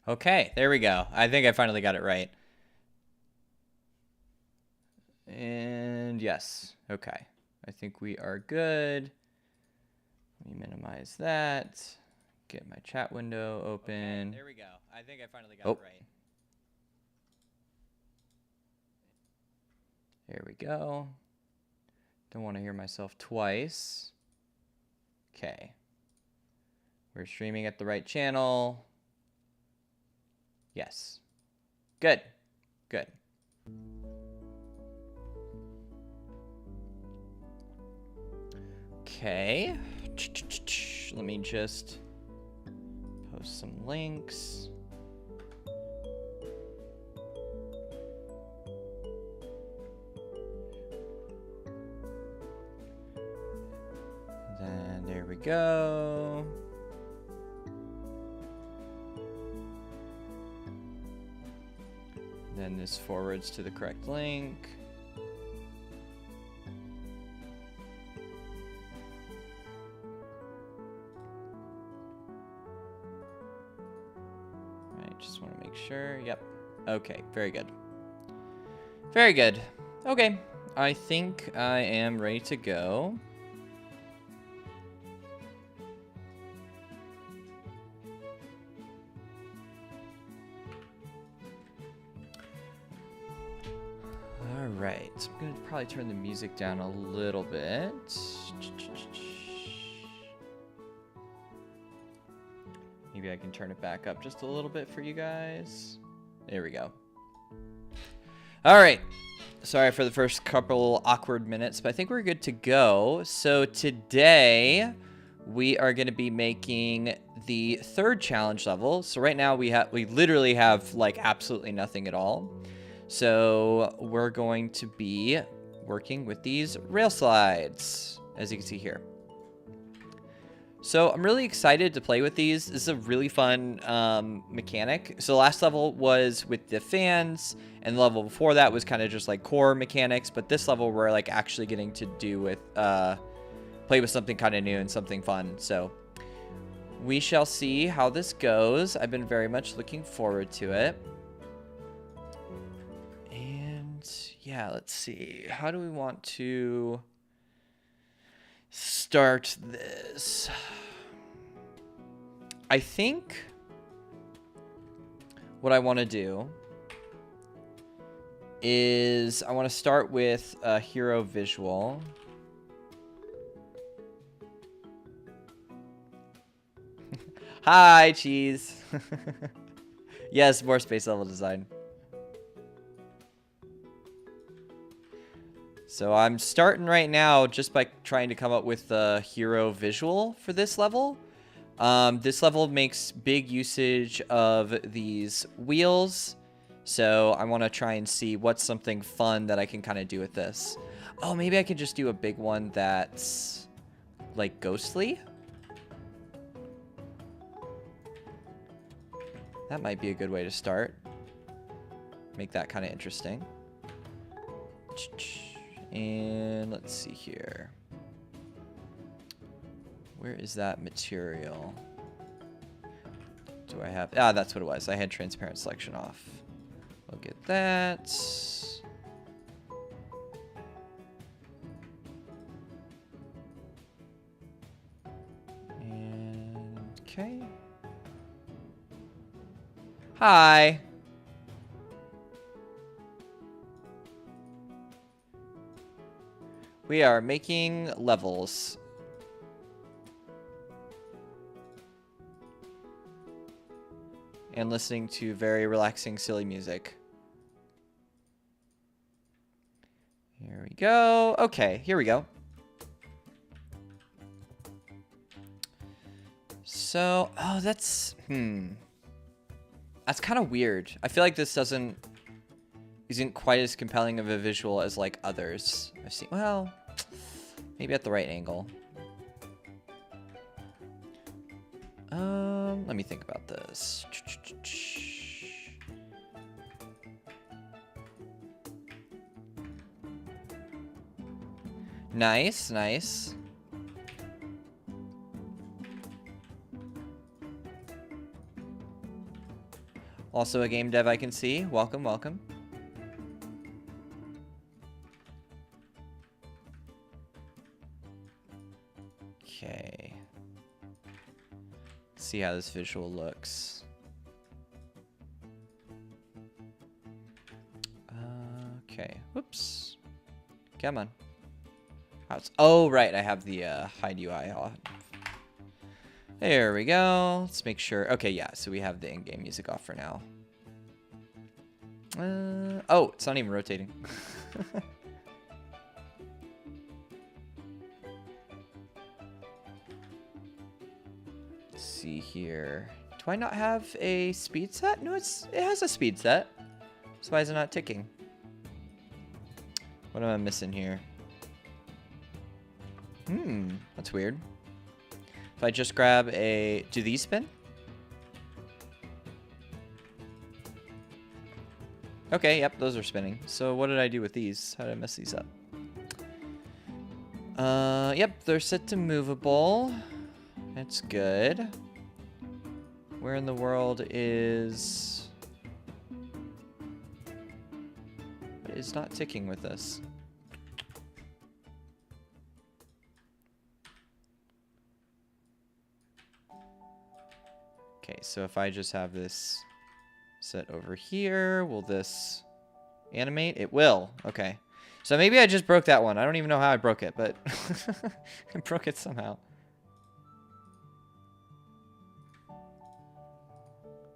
Okay, there we go. I think I finally got it right. And yes, okay. I think we are good. Let me minimize that. Get my chat window open. Okay, there we go. I think I finally got it right. There we go. Don't want to hear myself twice. Okay. We're streaming at the right channel. Yes. Good. Good. Okay. Let me just post some links. Then there we go. Then this forwards to the correct link. I just want to make sure. Yep. Okay, very good. Very good. Okay, I think I am ready to go. All right, I'm gonna probably turn the music down a little bit. Maybe I can turn it back up just a little bit for you guys. There we go. All right. Sorry for the first couple awkward minutes, but I think we're good to go. So today we are going to be making the third challenge level. So right now we literally have like absolutely nothing at all. So we're going to be working with these rail slides, as you can see here. So I'm really excited to play with these. This is a really fun mechanic. So the last level was with the fans, and the level before that was kind of just like core mechanics. But this level we're like actually getting to do with play with something kind of new and something fun. So we shall see how this goes. I've been very much looking forward to it. And yeah, let's see. How do we want to start this? I think what I want to do is I want to start with a hero visual. Hi, cheese. Yes, more space level design. So I'm starting right now just by trying to come up with the hero visual for this level. This level makes big usage of these wheels. So I want to try and see what's something fun that I can kind of do with this. Oh, maybe I could just do a big one that's like ghostly. That might be a good way to start. Make that kind of interesting. And let's see here. Where is that material? Do I have... Ah, that's what it was. I had transparent selection off. We'll get that. And... okay. Hi. We are making levels. And listening to very relaxing, silly music. Here we go. Okay, here we go. So, oh, that's... That's kind of weird. I feel like this isn't quite as compelling of a visual as like others I've seen. Well, maybe at the right angle. Let me think about this. Nice, nice. Also a game dev I can see. Welcome, welcome. Okay. Let's see how this visual looks. Okay. Whoops. Come on. Oh, right. I have the hide UI on. There we go. Let's make sure. Okay, yeah. So we have the in-game music off for now. Oh, it's not even rotating. Let's see here. Do I not have a speed set? No, it has a speed set. So why is it not ticking? What am I missing here? That's weird. If I just grab a... Do these spin? Okay, yep, those are spinning. So what did I do with these? How did I mess these up? Yep, they're set to movable. That's good. Where in the world is... What is not ticking with this? Okay, so if I just have this set over here, will this animate? It will. Okay. So maybe I just broke that one. I don't even know how I broke it, but I broke it somehow.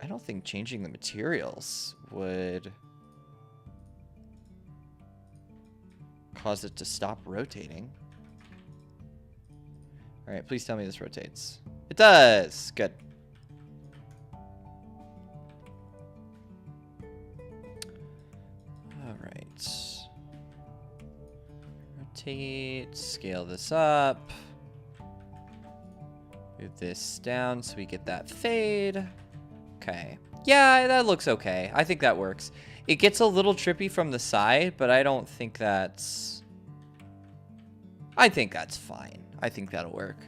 I don't think changing the materials would cause it to stop rotating. All right, please tell me this rotates. It does. Good. All right. Rotate, scale this up. Move this down so we get that fade. Okay. Yeah, that looks okay. I think that works. It gets a little trippy from the side, but I don't think that's... I think that's fine. I think that'll work.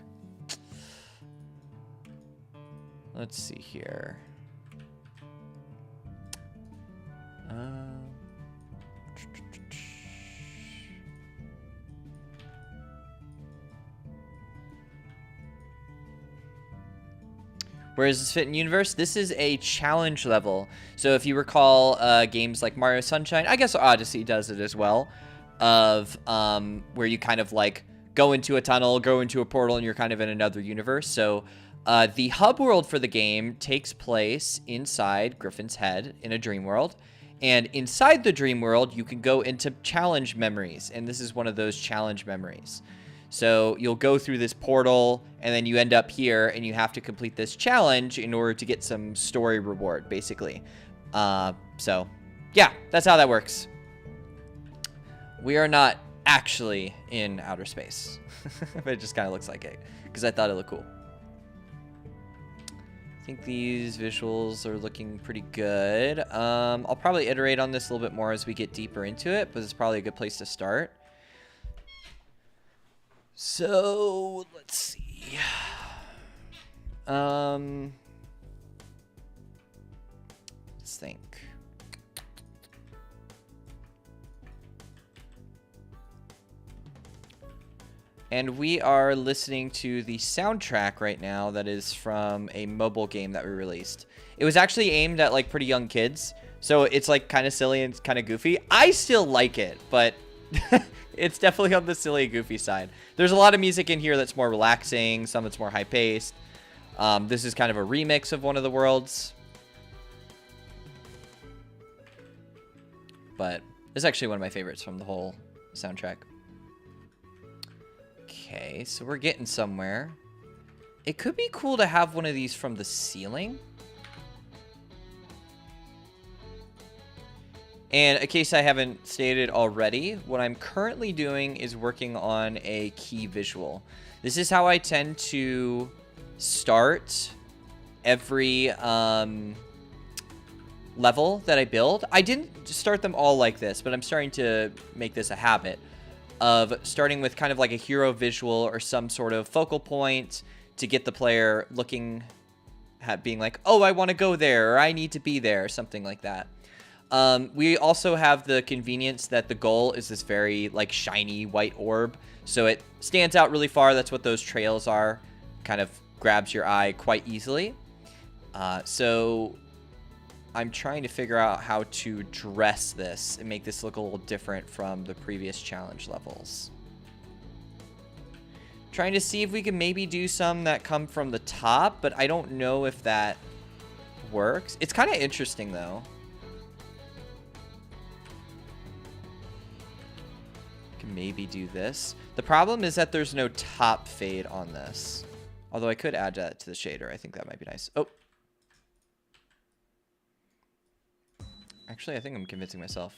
Let's see here. Where does this fit in universe? This is a challenge level. So if you recall games like Mario Sunshine, I guess Odyssey does it as well, of where you kind of like go into a tunnel, go into a portal, and you're kind of in another universe. So the hub world for the game takes place inside Griffin's head in a dream world. And inside the dream world, you can go into challenge memories. And this is one of those challenge memories. So you'll go through this portal, and then you end up here, and you have to complete this challenge in order to get some story reward, basically. So, yeah, that's how that works. We are not actually in outer space. But it just kind of looks like it, because I thought it looked cool. I think these visuals are looking pretty good. I'll probably iterate on this a little bit more as we get deeper into it, but it's probably a good place to start. So, let's see. Let's think. And we are listening to the soundtrack right now that is from a mobile game that we released. It was actually aimed at like pretty young kids, so it's like kind of silly and kind of goofy. I still like it, but it's definitely on the silly, goofy side. There's a lot of music in here that's more relaxing, some that's more high-paced. This is kind of a remix of one of the worlds. But it's actually one of my favorites from the whole soundtrack. Okay, so we're getting somewhere. It could be cool to have one of these from the ceiling. And in case I haven't stated already, what I'm currently doing is working on a key visual. This is how I tend to start every level that I build. I didn't start them all like this, but I'm starting to make this a habit of starting with kind of like a hero visual or some sort of focal point to get the player looking being like, oh, I want to go there, or I need to be there, or something like that. We also have the convenience that the goal is this very like shiny white orb, so it stands out really far. That's what those trails are. Kind of grabs your eye quite easily. So I'm trying to figure out how to dress this and make this look a little different from the previous challenge levels. Trying to see if we can maybe do some that come from the top, but I don't know if that works. It's kind of interesting though. Can maybe do this. The problem is that there's no top fade on this. Although I could add that to the shader. I think that might be nice. Oh. Actually, I think I'm convincing myself.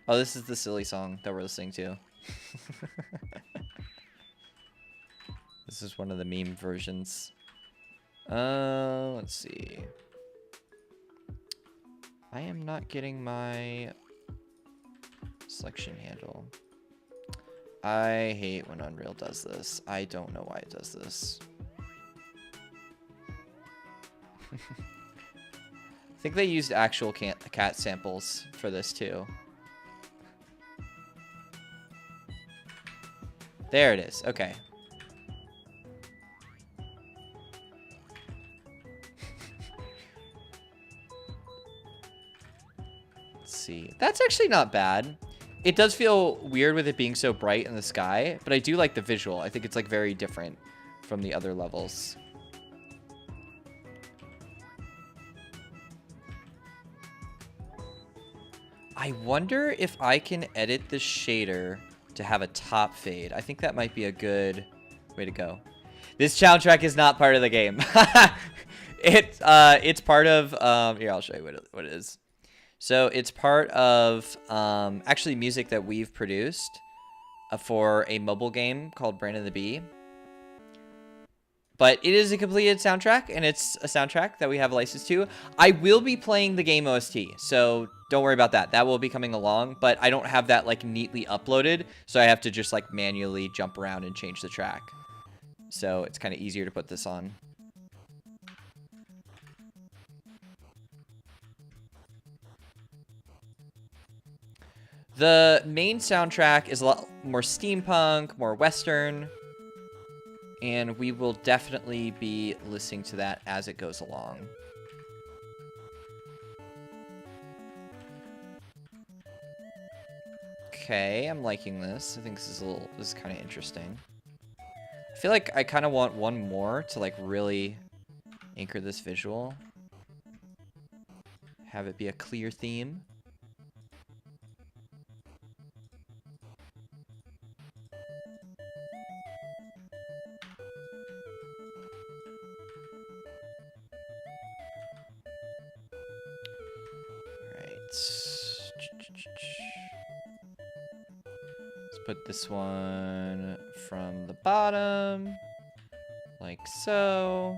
Oh, this is the silly song that we're listening to. This is one of the meme versions. Let's see. I am not getting my selection handle. I hate when Unreal does this. I don't know why it does this. I think they used actual cat samples for this too. There it is. Okay. Let's see. That's actually not bad. It does feel weird with it being so bright in the sky, but I do like the visual. I think it's like very different from the other levels. I wonder if I can edit the shader to have a top fade. I think that might be a good way to go. This soundtrack is not part of the game. It's part of here, I'll show you what it is. So it's part of actually music that we've produced for a mobile game called Brandon the Bee. But it is a completed soundtrack, and it's a soundtrack that we have a license to. I will be playing the game OST, so don't worry about that. That will be coming along, but I don't have that like neatly uploaded, so I have to just like manually jump around and change the track. So it's kind of easier to put this on. The main soundtrack is a lot more steampunk, more Western. And we will definitely be listening to that as it goes along. Okay, I'm liking this. I think this is kind of interesting. I feel like I kind of want one more to like really anchor this visual. Have it be a clear theme. Let's put this one from the bottom, like so.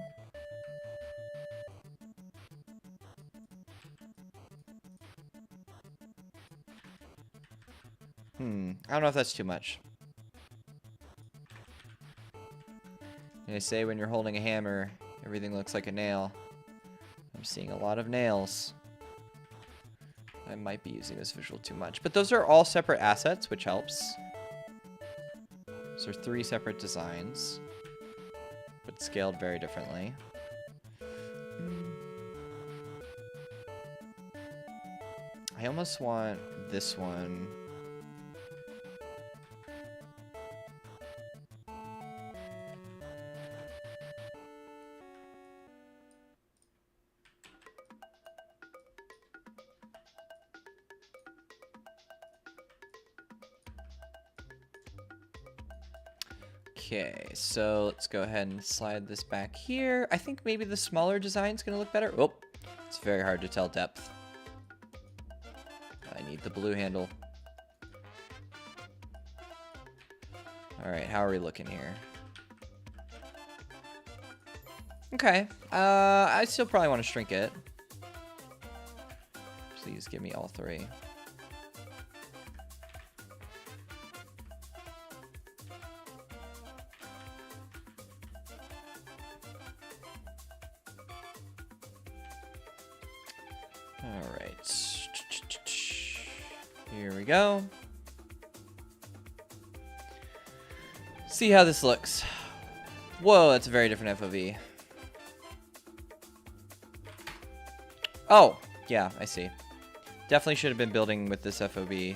I don't know if that's too much. They say when you're holding a hammer, everything looks like a nail. I'm seeing a lot of nails. I might be using this visual too much, but those are all separate assets, which helps. So there's 3 separate designs, but scaled very differently. I almost want this one. Okay, so let's go ahead and slide this back here. I think maybe the smaller design is going to look better. Oh, it's very hard to tell depth. I need the blue handle. All right, how are we looking here? Okay, I still probably want to shrink it. Please give me all 3. All right. Here we go. See how this looks. Whoa, that's a very different FOV. Oh, yeah, I see. Definitely should have been building with this FOV,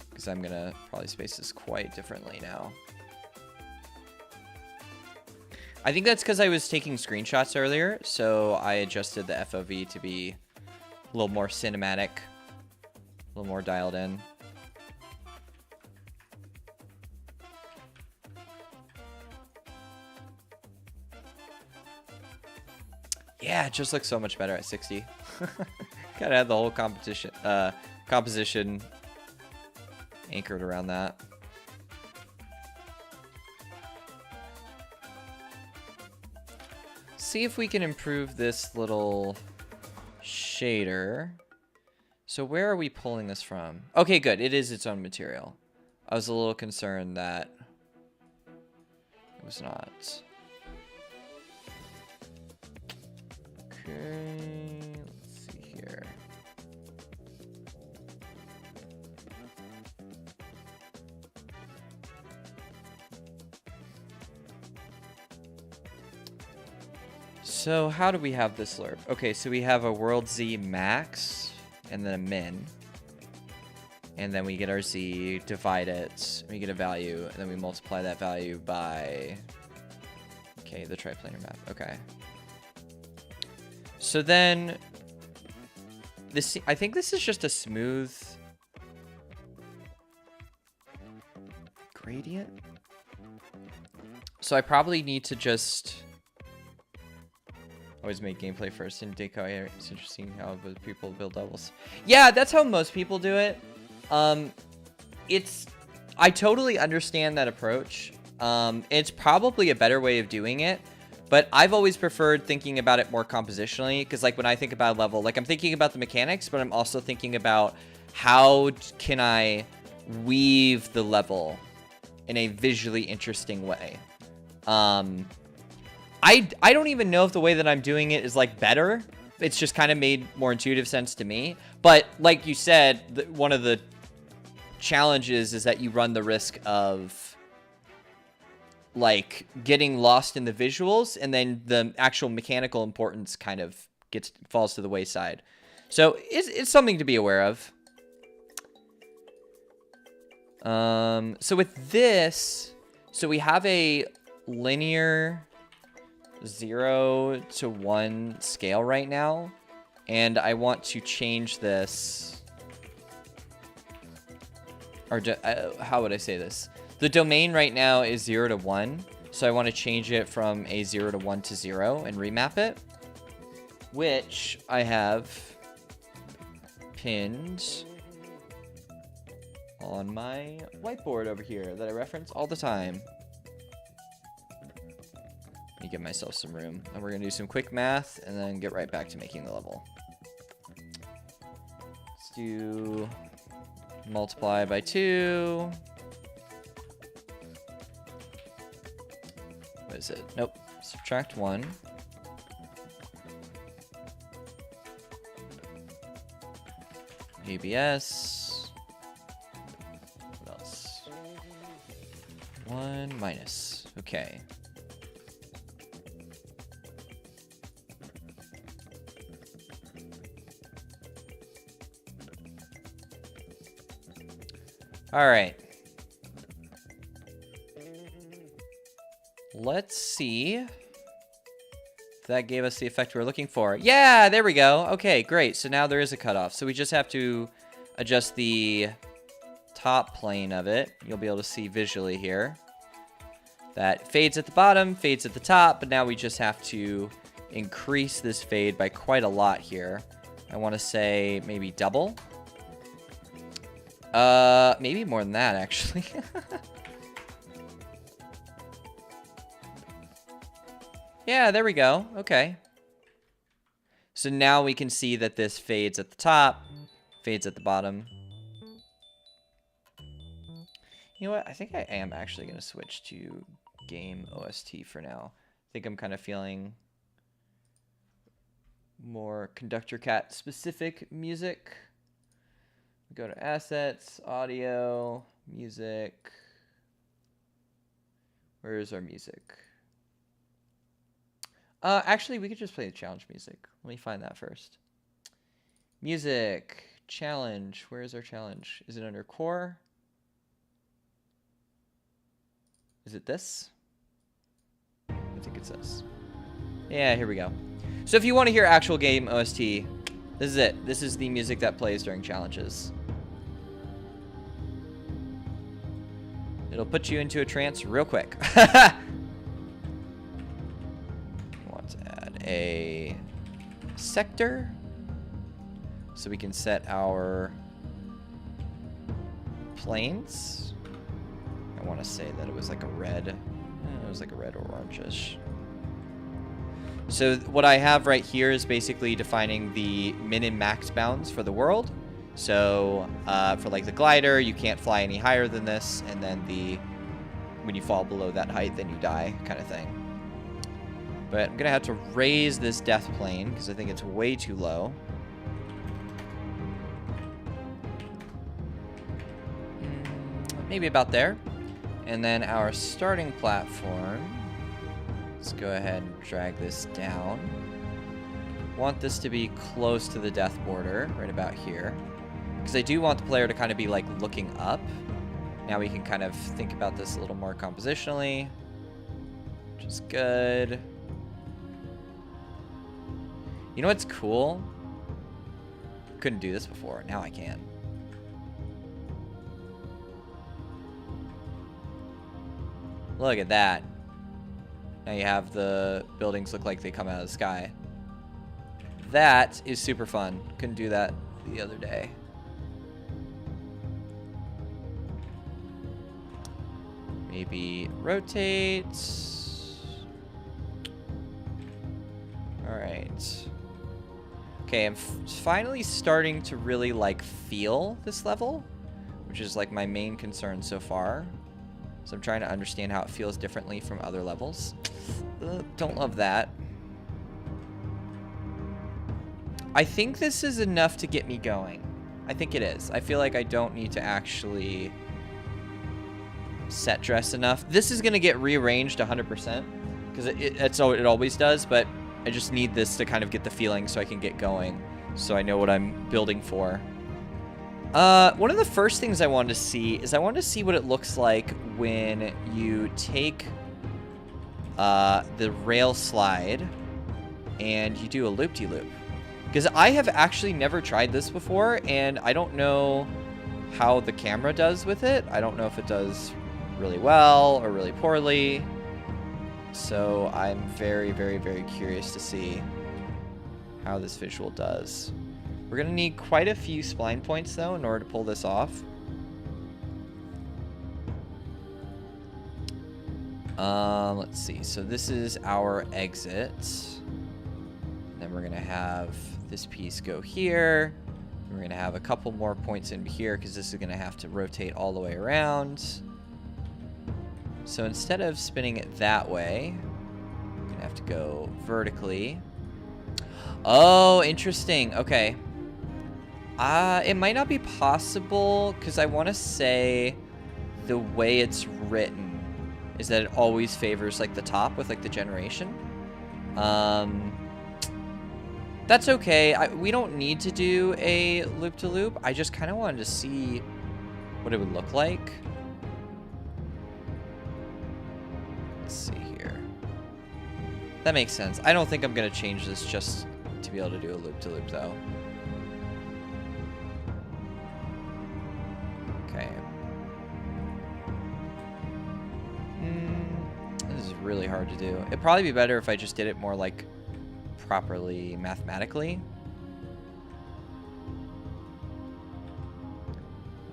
because I'm going to probably space this quite differently now. I think that's because I was taking screenshots earlier, so I adjusted the FOV to be a little more cinematic, a little more dialed in. Yeah, it just looks so much better at 60. Gotta have the whole composition anchored around that. See if we can improve this little shader. So where are we pulling this from? Okay, good. It is its own material. I was a little concerned that it was not. Okay, let's see here. So how do we have this lerp? Okay, so we have a world Z max and then a min. And then we get our Z, divide it, we get a value, and then we multiply that value by, okay, the triplanar map, okay. So then, this, I think this is just a smooth gradient. So I probably need to just always make gameplay first and deco. It's interesting how people build levels. Yeah, that's how most people do it. I totally understand that approach. It's probably a better way of doing it. But I've always preferred thinking about it more compositionally, because like when I think about a level, like I'm thinking about the mechanics, but I'm also thinking about how can I weave the level in a visually interesting way. I don't even know if the way that I'm doing it is like better. It's just kind of made more intuitive sense to me. But like you said, one of the challenges is that you run the risk of like getting lost in the visuals, and then the actual mechanical importance kind of falls to the wayside. So it's something to be aware of. So with this, so we have a linear 0 to 1 scale right now, and I want to change this, or how would I say this? The domain right now is 0 to 1, so I want to change it from a 0 to 1 to 0 and remap it, which I have pinned on my whiteboard over here that I reference all the time. Let me give myself some room, and we're going to do some quick math and then get right back to making the level. Let's do multiply by 2. What is it? Nope. Subtract 1. ABS. What else? 1 minus. Okay. All right. Let's see if that gave us the effect we're looking for. Yeah, there we go. Okay, great. So now there is a cutoff. So we just have to adjust the top plane of it. You'll be able to see visually here. That fades at the bottom, fades at the top, but now we just have to increase this fade by quite a lot here. I want to say maybe double. Maybe more than that, actually. Yeah, there we go. Okay. So now we can see that this fades at the top, fades at the bottom. You know what? I think I am actually going to switch to game OST for now. I think I'm kind of feeling more Conductor Cat specific music. Go to assets, audio, music. Where is our music? Actually, we could just play the challenge music. Let me find that first. Music, challenge. Where is our challenge? Is it under core? Is it this? I think it's this. Yeah, here we go. So if you want to hear actual game OST, this is it. This is the music that plays during challenges. It'll put you into a trance real quick. Want to add a sector so we can set our planes. I want to say that it was like a red. It was like a red or orangish. So what I have right here is basically defining the min and max bounds for the world. So for like the glider, you can't fly any higher than this, and then when you fall below that height, then you die, kind of thing. But I'm gonna have to raise this death plane because I think it's way too low. Maybe about there. And then our starting platform. Let's go ahead and drag this down. Want this to be close to the death border, right about here. Because I do want the player to kind of be like looking up. Now we can kind of think about this a little more compositionally, which is good. You know what's cool? Couldn't do this before. Now I can. Look at that. Now you have the buildings look like they come out of the sky. That is super fun. Couldn't do that the other day. Maybe rotate. All right. Okay, I'm finally starting to really like feel this level, which is like my main concern so far. So I'm trying to understand how it feels differently from other levels. Don't love that. I think this is enough to get me going. I think it is. I feel like I don't need to actually set dress enough. This is going to get rearranged 100% because it always does, but I just need this to kind of get the feeling so I can get going, so I know what I'm building for. One of the first things I wanted to see is I wanted to see what it looks like when you take the rail slide and you do a loop-de-loop. Because I have actually never tried this before, and I don't know how the camera does with it. I don't know if it does really well or really poorly. So I'm very, very, very curious to see how this visual does. We're going to need quite a few spline points, though, in order to pull this off. Let's see. So this is our exit. Then we're going to have this piece go here. We're going to have a couple more points in here because this is going to have to rotate all the way around. So instead of spinning it that way, I'm going to have to go vertically. Oh, interesting. Okay. It might not be possible because I want to say the way it's written is that it always favors like the top with like the generation. That's okay. We don't need to do a loop-to-loop. I just kind of wanted to see what it would look like. Let's see here. That makes sense. I don't think I'm going to change this just to be able to do a loop-to-loop, though. Okay. This is really hard to do. It'd probably be better if I just did it more like properly mathematically.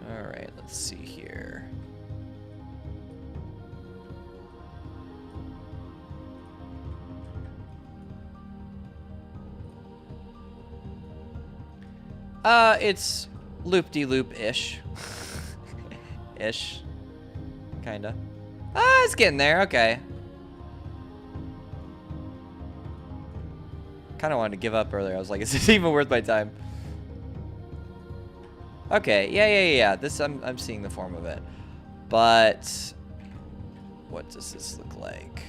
All right, let's see here. It's loop-de-loop-ish. Ish. Kinda. It's getting there, okay. kind of wanted to give up earlier. I was like, is this even worth my time? Okay, yeah. This, I'm seeing the form of it. But what does this look like?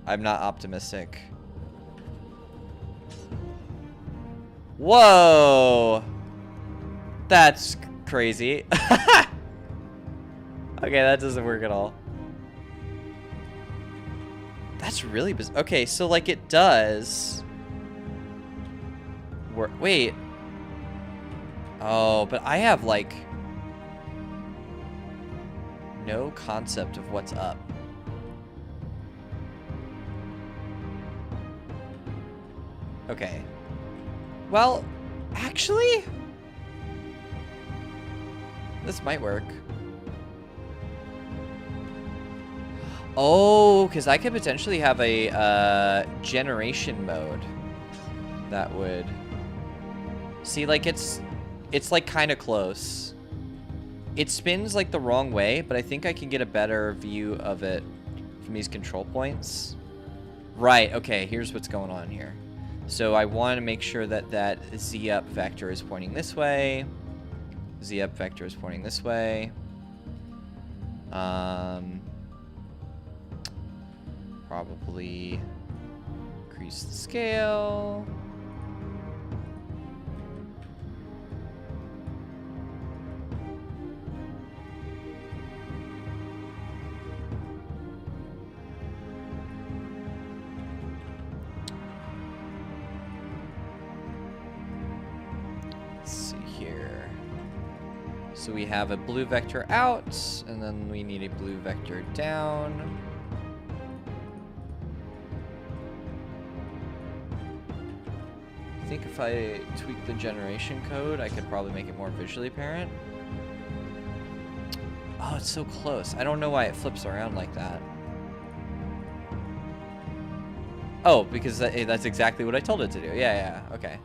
I'm not optimistic. Whoa! That's crazy. Okay, that doesn't work at all. That's really bizarre. Okay, so like it does work. Wait. Oh, but I have like no concept of what's up. Okay. Well, actually, this might work. Oh, because I could potentially have a generation mode that would see, like it's like kind of close. It spins like the wrong way, but I think I can get a better view of it from these control points. Right. Okay. Here's what's going on here. So I want to make sure that that Z up vector is pointing this way. Z up vector is pointing this way. Probably increase the scale. Let's see here. So we have a blue vector out, and then we need a blue vector down. I think if I tweak the generation code, I could probably make it more visually apparent. Oh, it's so close. I don't know why it flips around like that. Oh, because that's exactly what I told it to do. Yeah, okay.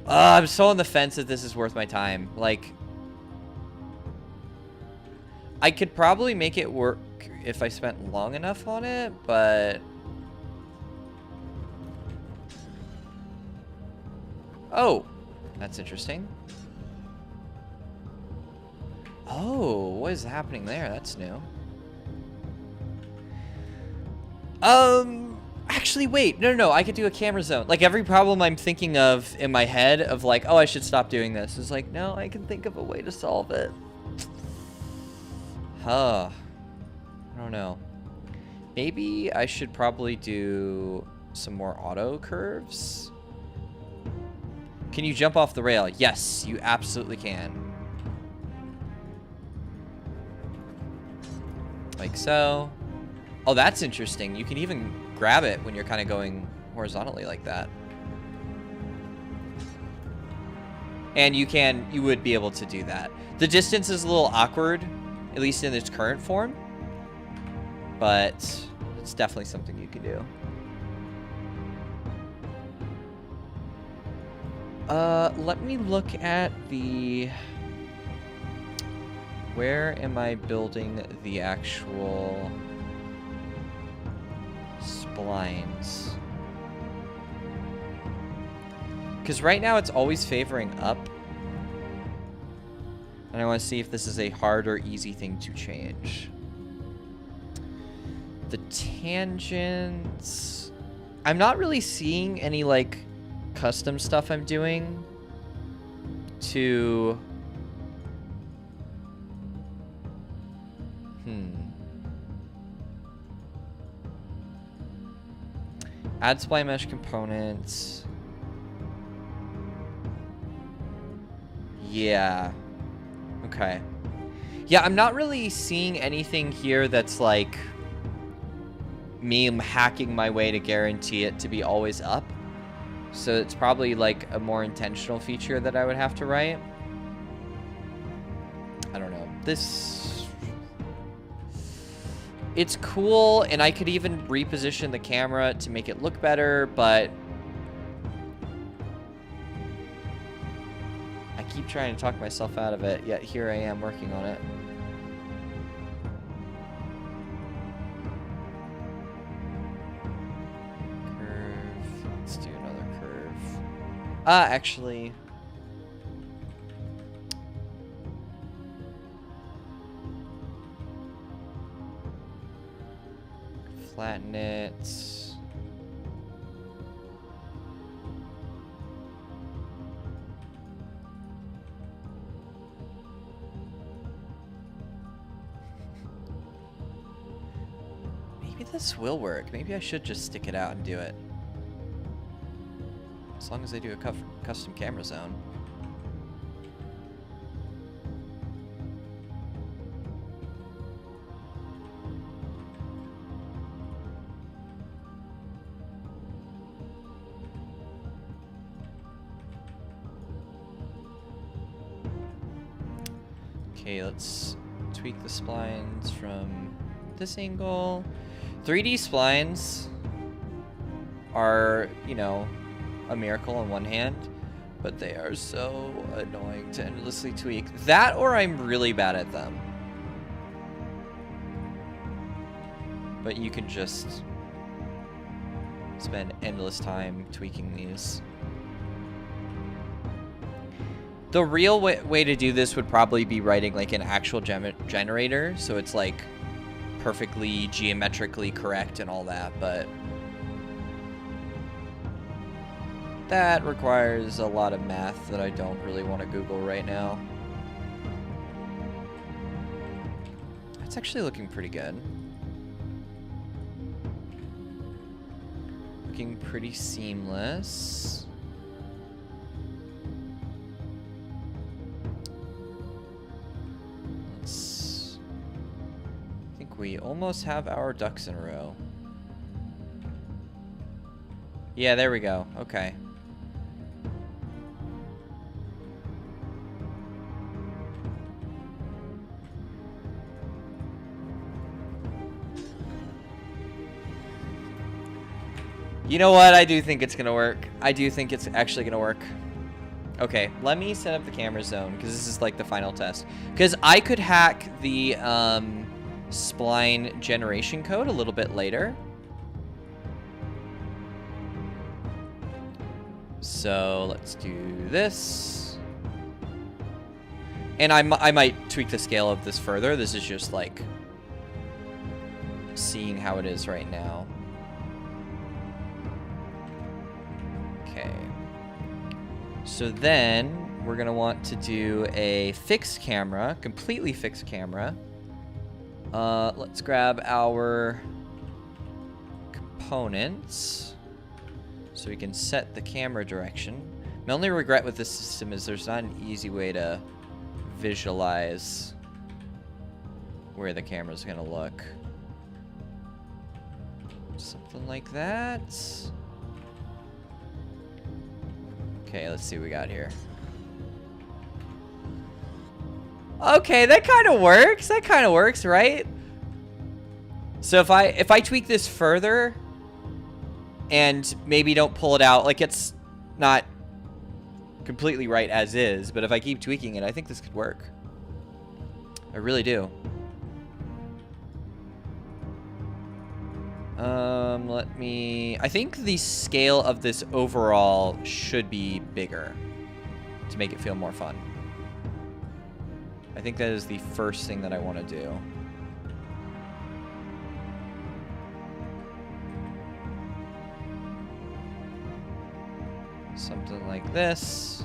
I'm so on the fence that this is worth my time. Like, I could probably make it work if I spent long enough on it, but... Oh, that's interesting. Oh, what is happening there? That's new. Actually, wait. No. I could do a camera zone. Like, every problem I'm thinking of in my head of, like, oh, I should stop doing this is like, no, I can think of a way to solve it. Huh. I don't know. Maybe I should probably do some more auto curves. Can you jump off the rail? Yes, you absolutely can. Like so. Oh, that's interesting. You can even grab it when you're kind of going horizontally like that. And you would be able to do that. The distance is a little awkward, at least in its current form. But it's definitely something you can do. Let me look at the... Where am I building the actual splines? Because right now it's always favoring up. And I want to see if this is a hard or easy thing to change. The tangents... I'm not really seeing any, like, custom stuff I'm doing to... Add spline mesh components. Yeah. Okay. Yeah, I'm not really seeing anything here that's like me hacking my way to guarantee it to be always up. So it's probably like a more intentional feature that I would have to write. I don't know. It's cool, and I could even reposition the camera to make it look better, but I keep trying to talk myself out of it, yet here I am working on it. Actually... Flatten it. Maybe this will work. Maybe I should just stick it out and do it. As long as I do a custom camera zone. Okay, let's tweak the splines from this angle. 3D splines are, you know, a miracle on one hand, but they are so annoying to endlessly tweak. That or I'm really bad at them. But you can just spend endless time tweaking these. The real way to do this would probably be writing like an actual generator, so it's like perfectly geometrically correct and all that, but that requires a lot of math that I don't really want to Google right now. That's actually looking pretty good. Looking pretty seamless. We almost have our ducks in a row. Yeah, there we go. Okay. You know what? I do think it's gonna work. I do think it's actually gonna work. Okay, let me set up the camera zone, because this is like the final test. Because I could hack the spline generation code a little bit later. So let's do this. And I might tweak the scale of this further. This is just like seeing how it is right now. Okay. So then we're gonna want to do a fixed camera, completely fixed camera. Let's grab our components so we can set the camera direction. My only regret with this system is there's not an easy way to visualize where the camera's gonna look. Something like that. Okay, let's see what we got here. Okay, that kind of works. That kind of works, right? So if I tweak this further and maybe don't pull it out, like it's not completely right as is, but if I keep tweaking it, I think this could work. I really do. I think the scale of this overall should be bigger to make it feel more fun. I think that is the first thing that I want to do. Something like this.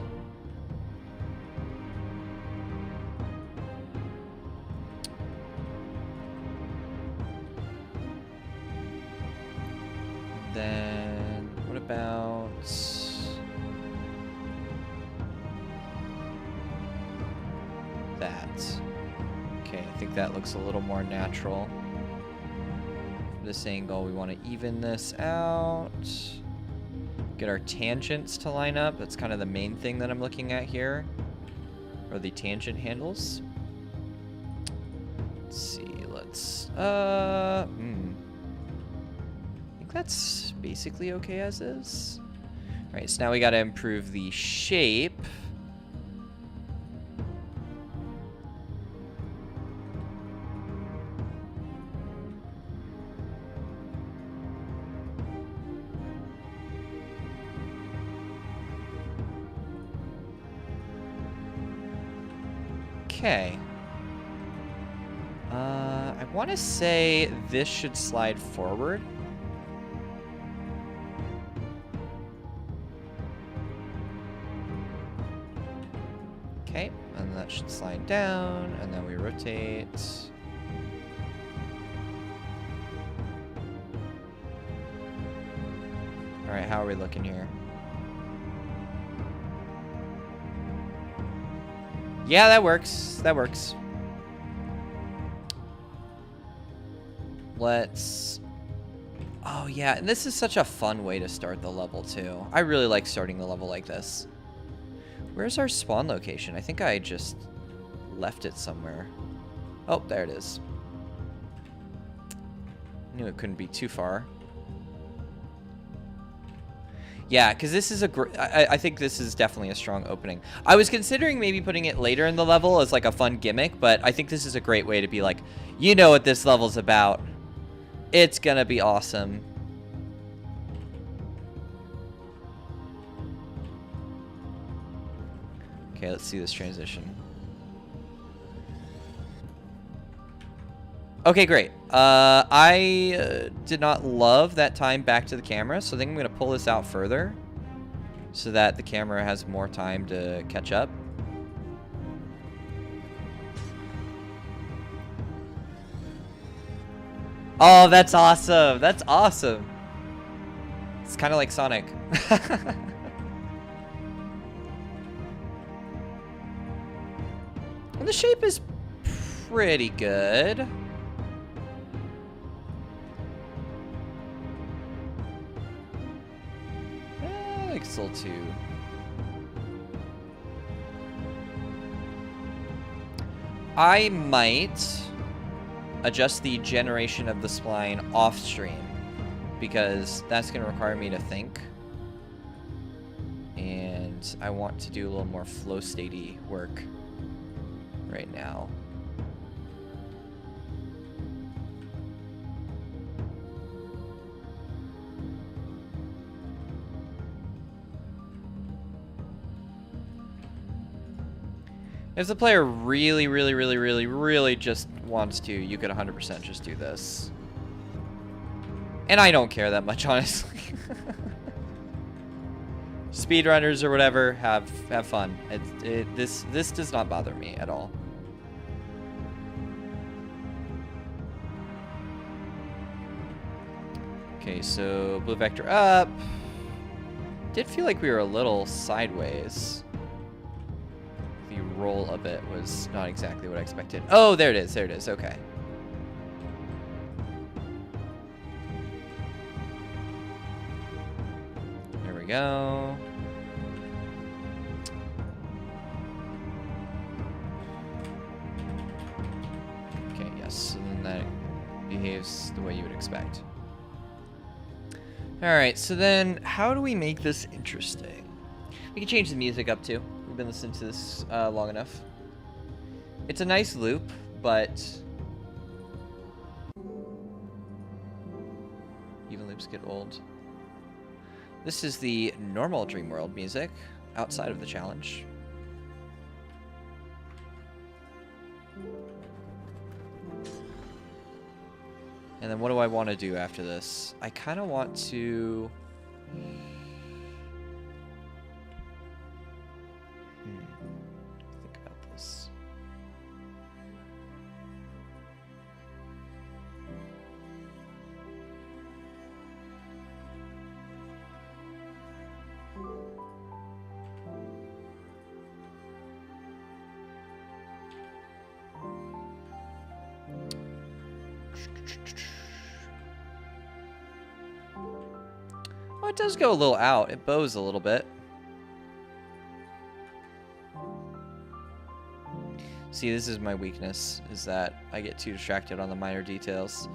Then what about that? Okay, I think that looks a little more natural. From this angle, we want to even this out. Get our tangents to line up. That's kind of the main thing that I'm looking at here. Or the tangent handles. Let's see, let's I think that's basically okay as is. Alright, so now we gotta improve the shape. Okay. I want to say this should slide forward. Okay, and that should slide down, and then we rotate. All right, how are we looking here? Yeah, that works. That works. Let's... Oh, yeah, and this is such a fun way to start the level, too. I really like starting the level like this. Where's our spawn location? I think I just left it somewhere. Oh, there it is. Knew it couldn't be too far. Yeah, because this is I think this is definitely a strong opening. I was considering maybe putting it later in the level as like a fun gimmick, but I think this is a great way to be like, you know what this level's about. It's gonna be awesome. Okay, let's see this transition. Okay, great. I did not love that time back to the camera, so I think I'm going to pull this out further so that the camera has more time to catch up. Oh, that's awesome. That's awesome. It's kind of like Sonic. And the shape is pretty good. It's still too. I might adjust the generation of the spline off stream because that's going to require me to think. And I want to do a little more flow statey work right now. If the player really just wants to, you could 100% just do this. And I don't care that much, honestly. Speedrunners or whatever, have fun. This does not bother me at all. Okay, so blue vector up. Did feel like we were a little sideways. The roll a bit was not exactly what I expected. Oh, there it is. There it is. Okay. There we go. Okay, yes. And then that behaves the way you would expect. Alright, so then how do we make this interesting? We can change the music up too. We've been listening to this long enough. It's a nice loop, but even loops get old. This is the normal Dream World music outside of the challenge. And then what do I want to do after this? I kind of want to... think about this. Oh, it does go a little out. It bows a little bit. See, this is my weakness, is that I get too distracted on the minor details.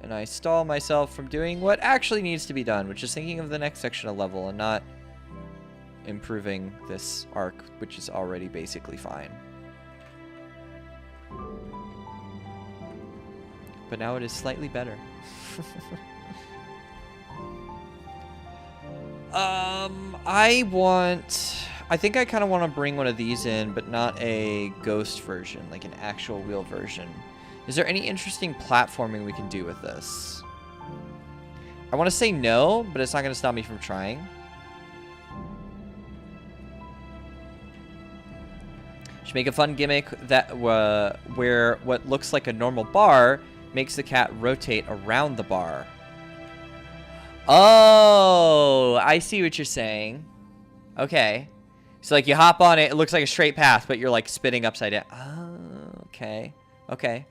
And I stall myself from doing what actually needs to be done, which is thinking of the next section of level and not improving this arc, which is already basically fine. But now it is slightly better. I think I kind of want to bring one of these in, but not a ghost version, like an actual wheel version. Is there any interesting platforming we can do with this? I want to say no, but it's not going to stop me from trying. Should make a fun gimmick that where what looks like a normal bar makes the cat rotate around the bar. Oh, I see what you're saying. Okay. So, like, you hop on it, it looks like a straight path, but you're, like, spinning upside down. Oh, okay. Okay.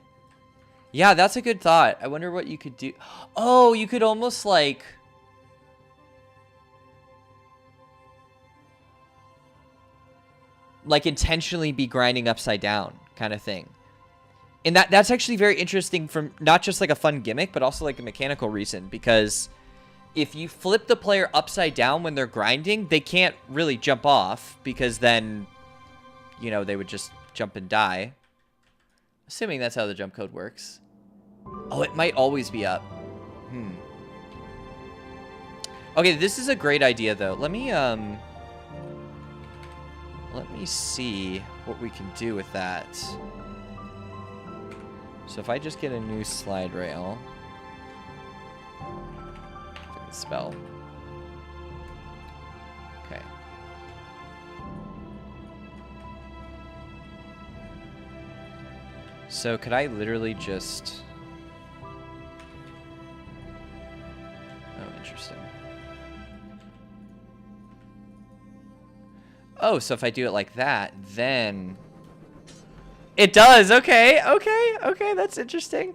Yeah, that's a good thought. I wonder what you could do. Oh, you could almost, like... intentionally be grinding upside down kind of thing. And that's actually very interesting from not just, like, a fun gimmick, but also, like, a mechanical reason, because... if you flip the player upside down when they're grinding, they can't really jump off because then, you know, they would just jump and die. Assuming that's how the jump code works. Oh, it might always be up. Okay, this is a great idea, though. Let me see what we can do with that. So if I just get a new slide rail... spell. Okay. So could I literally just... oh, interesting. Oh, so if I do it like that, then... it does! Okay, okay, okay, that's interesting.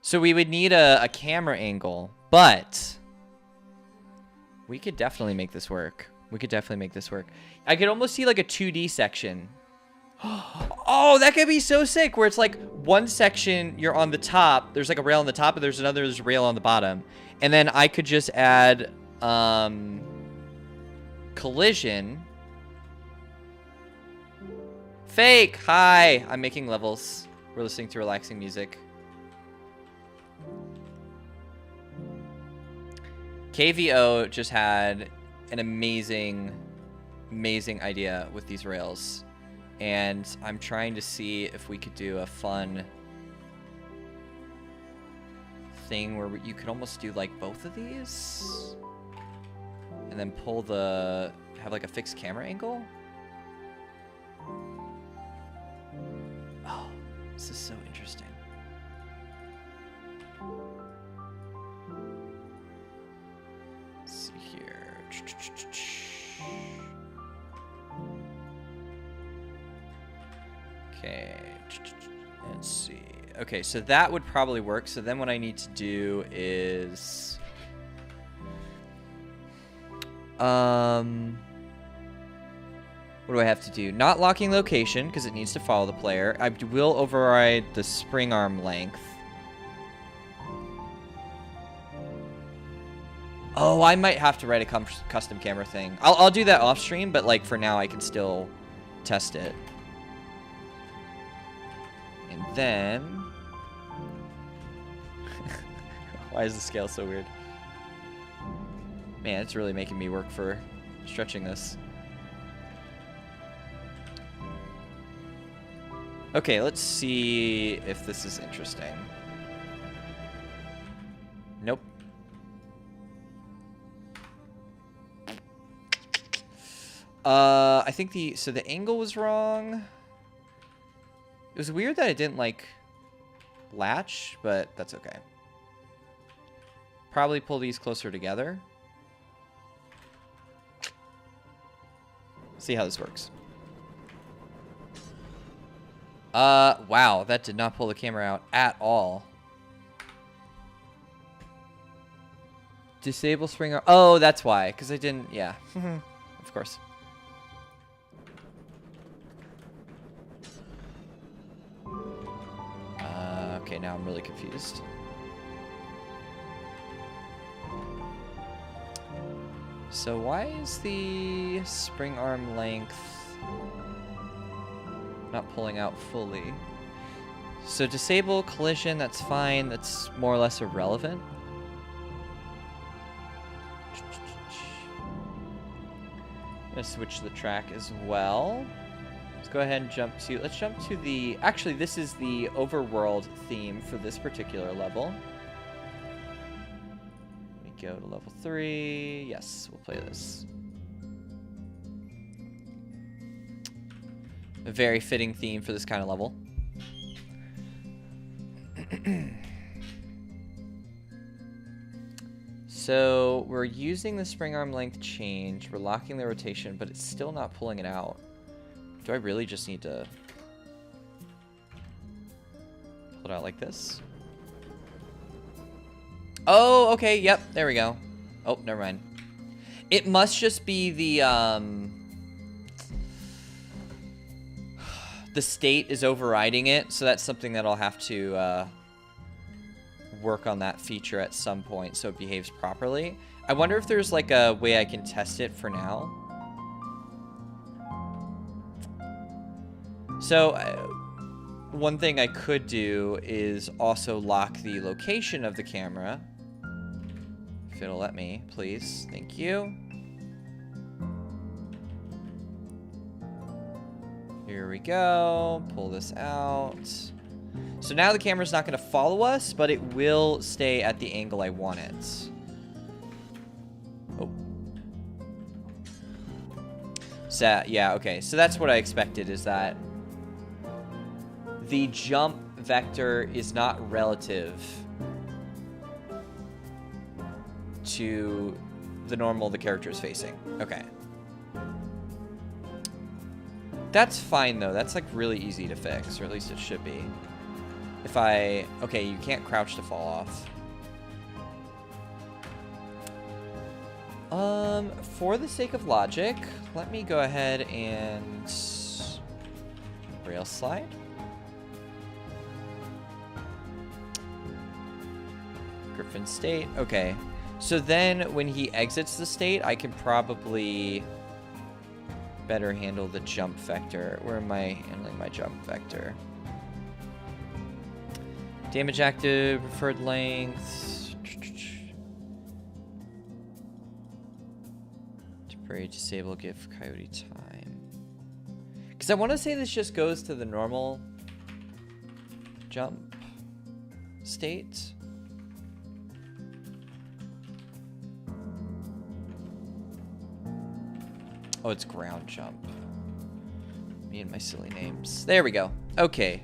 So we would need a camera angle, but we could definitely make this work. We could definitely make this work. I could almost see like a 2D section. Oh, that could be so sick, where it's like one section you're on the top, there's like a rail on the top, and there's a rail on the bottom. And then I could just add collision. Fake! Hi! I'm making levels. We're listening to relaxing music. KVO just had an amazing idea with these rails. And I'm trying to see if we could do a fun thing where you could almost do like both of these. And then have like a fixed camera angle. Oh, this is so interesting. Let's see here. Okay. Let's see. Okay, so that would probably work. So then what I need to do is... what do I have to do? Not locking location, because it needs to follow the player. I will override the spring arm length. Oh, I might have to write a custom camera thing. I'll do that off stream, but like for now I can still test it. And then... why is the scale so weird? Man, it's really making me work for stretching this. Okay, let's see if this is interesting. Nope. I think the angle was wrong. It was weird that it didn't like latch, but that's okay. Probably pull these closer together. See how this works. Wow, that did not pull the camera out at all. Disable spring arm. Oh, that's why, because I didn't, yeah. Of course. Okay, now I'm really confused. So why is the spring arm length... not pulling out fully. So disable collision, that's fine. That's more or less irrelevant. I'm gonna switch the track as well. Let's go ahead and let's jump to the, actually this is the overworld theme for this particular level. Let me go to level 3. Yes, we'll play this. A very fitting theme for this kind of level. So we're using the spring arm length change, we're locking the rotation, but it's still not pulling it out. Do I really just need to pull it out like this? Oh, okay, yep, there we go. Oh, never mind. It must just be the state is overriding it, so that's something that I'll have to work on that feature at some point so it behaves properly. I wonder if there's like a way I can test it for now. So one thing I could do is also lock the location of the camera. If it'll let me, please. Thank you. Here we go. Pull this out. So now the camera's not going to follow us, but it will stay at the angle I want it. Oh. So, yeah, okay. So that's what I expected, is that the jump vector is not relative to the normal the character is facing. Okay. That's fine, though. That's, like, really easy to fix, or at least it should be. If I... Okay, you can't crouch to fall off. For the sake of logic, let me go ahead and... rail slide. Griffin state. Okay. So then, when he exits the state, I can probably better handle the jump vector. Where am I handling my jump vector? Damage active, preferred length. Temporary disable, give coyote time. Because I want to say this just goes to the normal jump state. Oh, it's ground jump. Me and my silly names. There we go. Okay.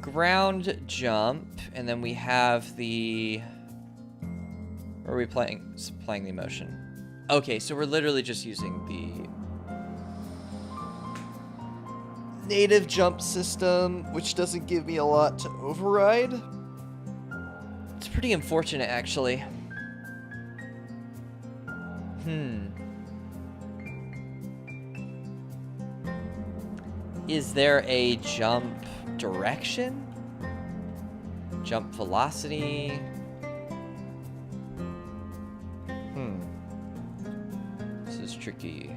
Ground jump, and then we have the... Or are we playing the emotion? Okay, so we're literally just using the native jump system, which doesn't give me a lot to override. It's pretty unfortunate, actually. Is there a jump direction? Jump velocity? This is tricky.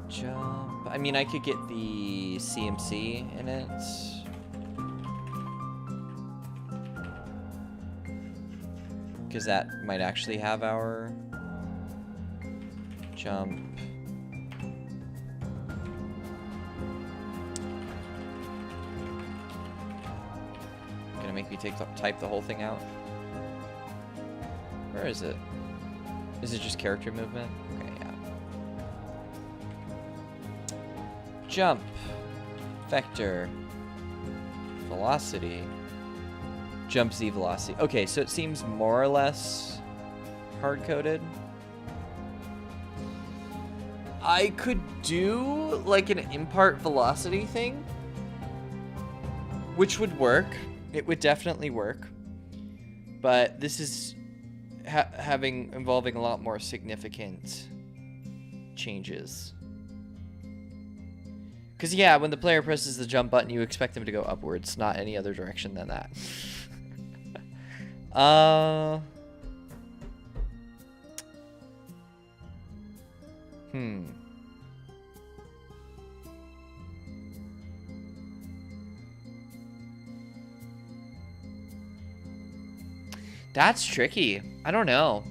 Jump. I mean, I could get the CMC in it. Because that might actually have our jump. Gonna make me type the whole thing out? Where is it? Is it just character movement? Okay, yeah. Jump. Vector. Velocity. Jump Z velocity. Okay, so it seems more or less hard-coded. I could do like an impart velocity thing, which would work. It would definitely work. But this is involving a lot more significant changes. Because, yeah, when the player presses the jump button, you expect them to go upwards, not any other direction than that. That's tricky. I don't know.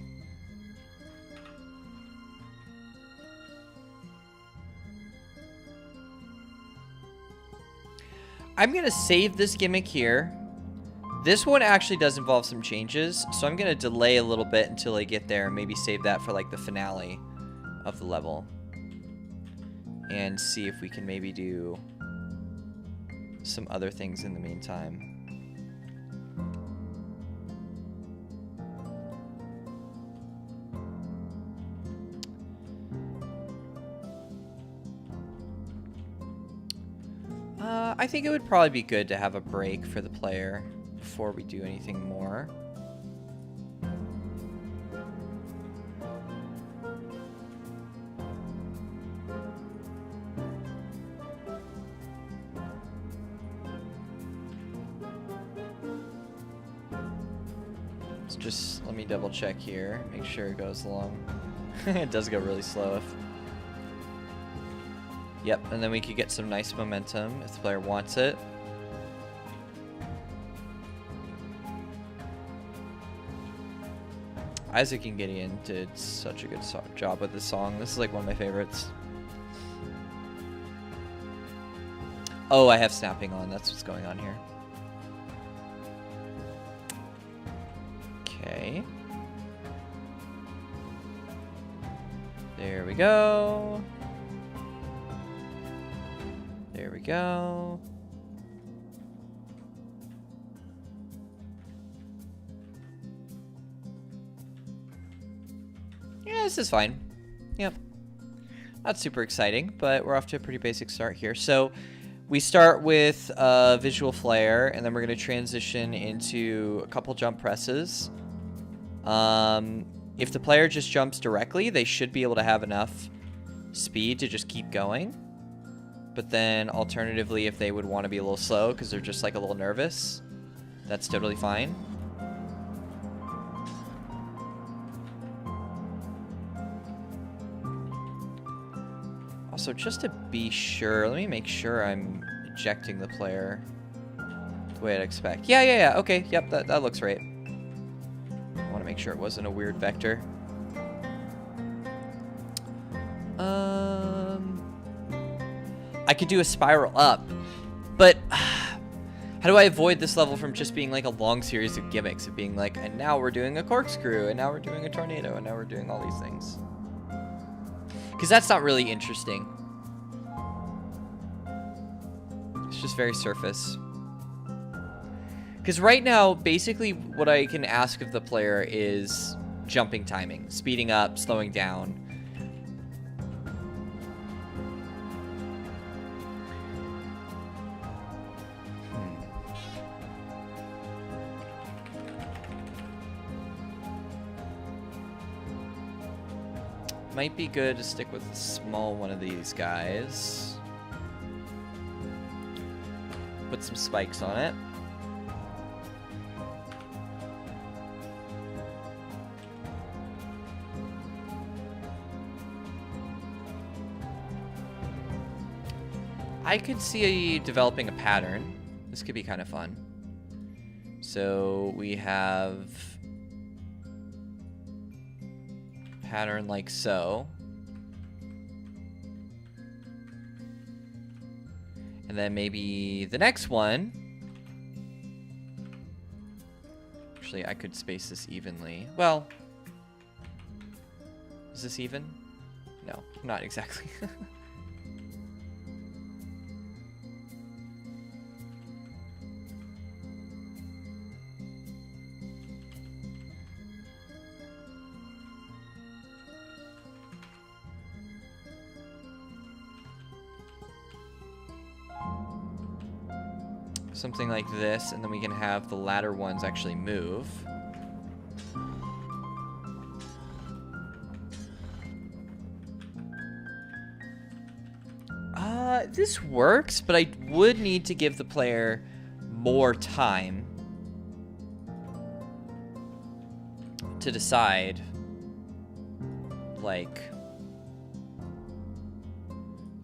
I'm going to save this gimmick here. This one actually does involve some changes, so I'm going to delay a little bit until I get there and maybe save that for like the finale of the level. And see if we can maybe do some other things in the meantime. I think it would probably be good to have a break for the player before we do anything more. So just let me double check here, make sure it goes along. It does go really slow if... Yep, and then we could get some nice momentum if the player wants it. Isaac and Gideon did such a good job with this song. This is like one of my favorites. Oh, I have snapping on. That's what's going on here. Okay. There we go. There we go. Yeah, this is fine. Yep. Not super exciting, but we're off to a pretty basic start here. So we start with a visual flare, and then we're going to transition into a couple jump presses. If the player just jumps directly, they should be able to have enough speed to just keep going. But then alternatively, if they would want to be a little slow because they're just like a little nervous, that's totally fine. Also, just to be sure, let me make sure I'm ejecting the player the way I'd expect. Yeah. Okay, yep, that looks right. I want to make sure it wasn't a weird vector. I could do a spiral up, but how do I avoid this level from just being like a long series of gimmicks of being like, and now we're doing a corkscrew, and now we're doing a tornado, and now we're doing all these things? Because that's not really interesting. It's just very surface. Because right now, basically what I can ask of the player is jumping timing, speeding up, slowing down. Might be good to stick with a small one of these guys. Put some spikes on it. I could see developing a pattern. This could be kind of fun. So we have pattern like so. And then maybe the next one. Actually, I could space this evenly. Well, is this even? No, not exactly. Something like this, and then we can have the latter ones actually move. This works, but I would need to give the player more time to decide, like,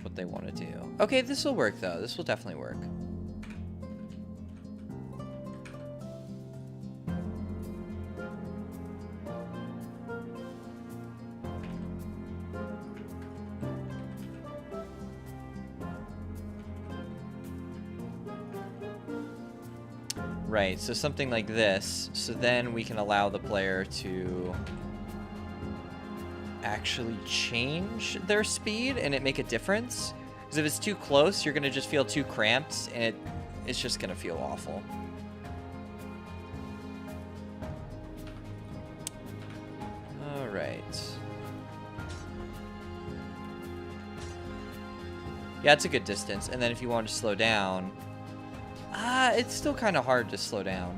what they want to do. Okay, this will work, though. This will definitely work. Right, so something like this. So then we can allow the player to actually change their speed and it make a difference. Because if it's too close, you're going to just feel too cramped and it's just going to feel awful. All right. Yeah, it's a good distance. And then if you want to slow down... it's still kind of hard to slow down.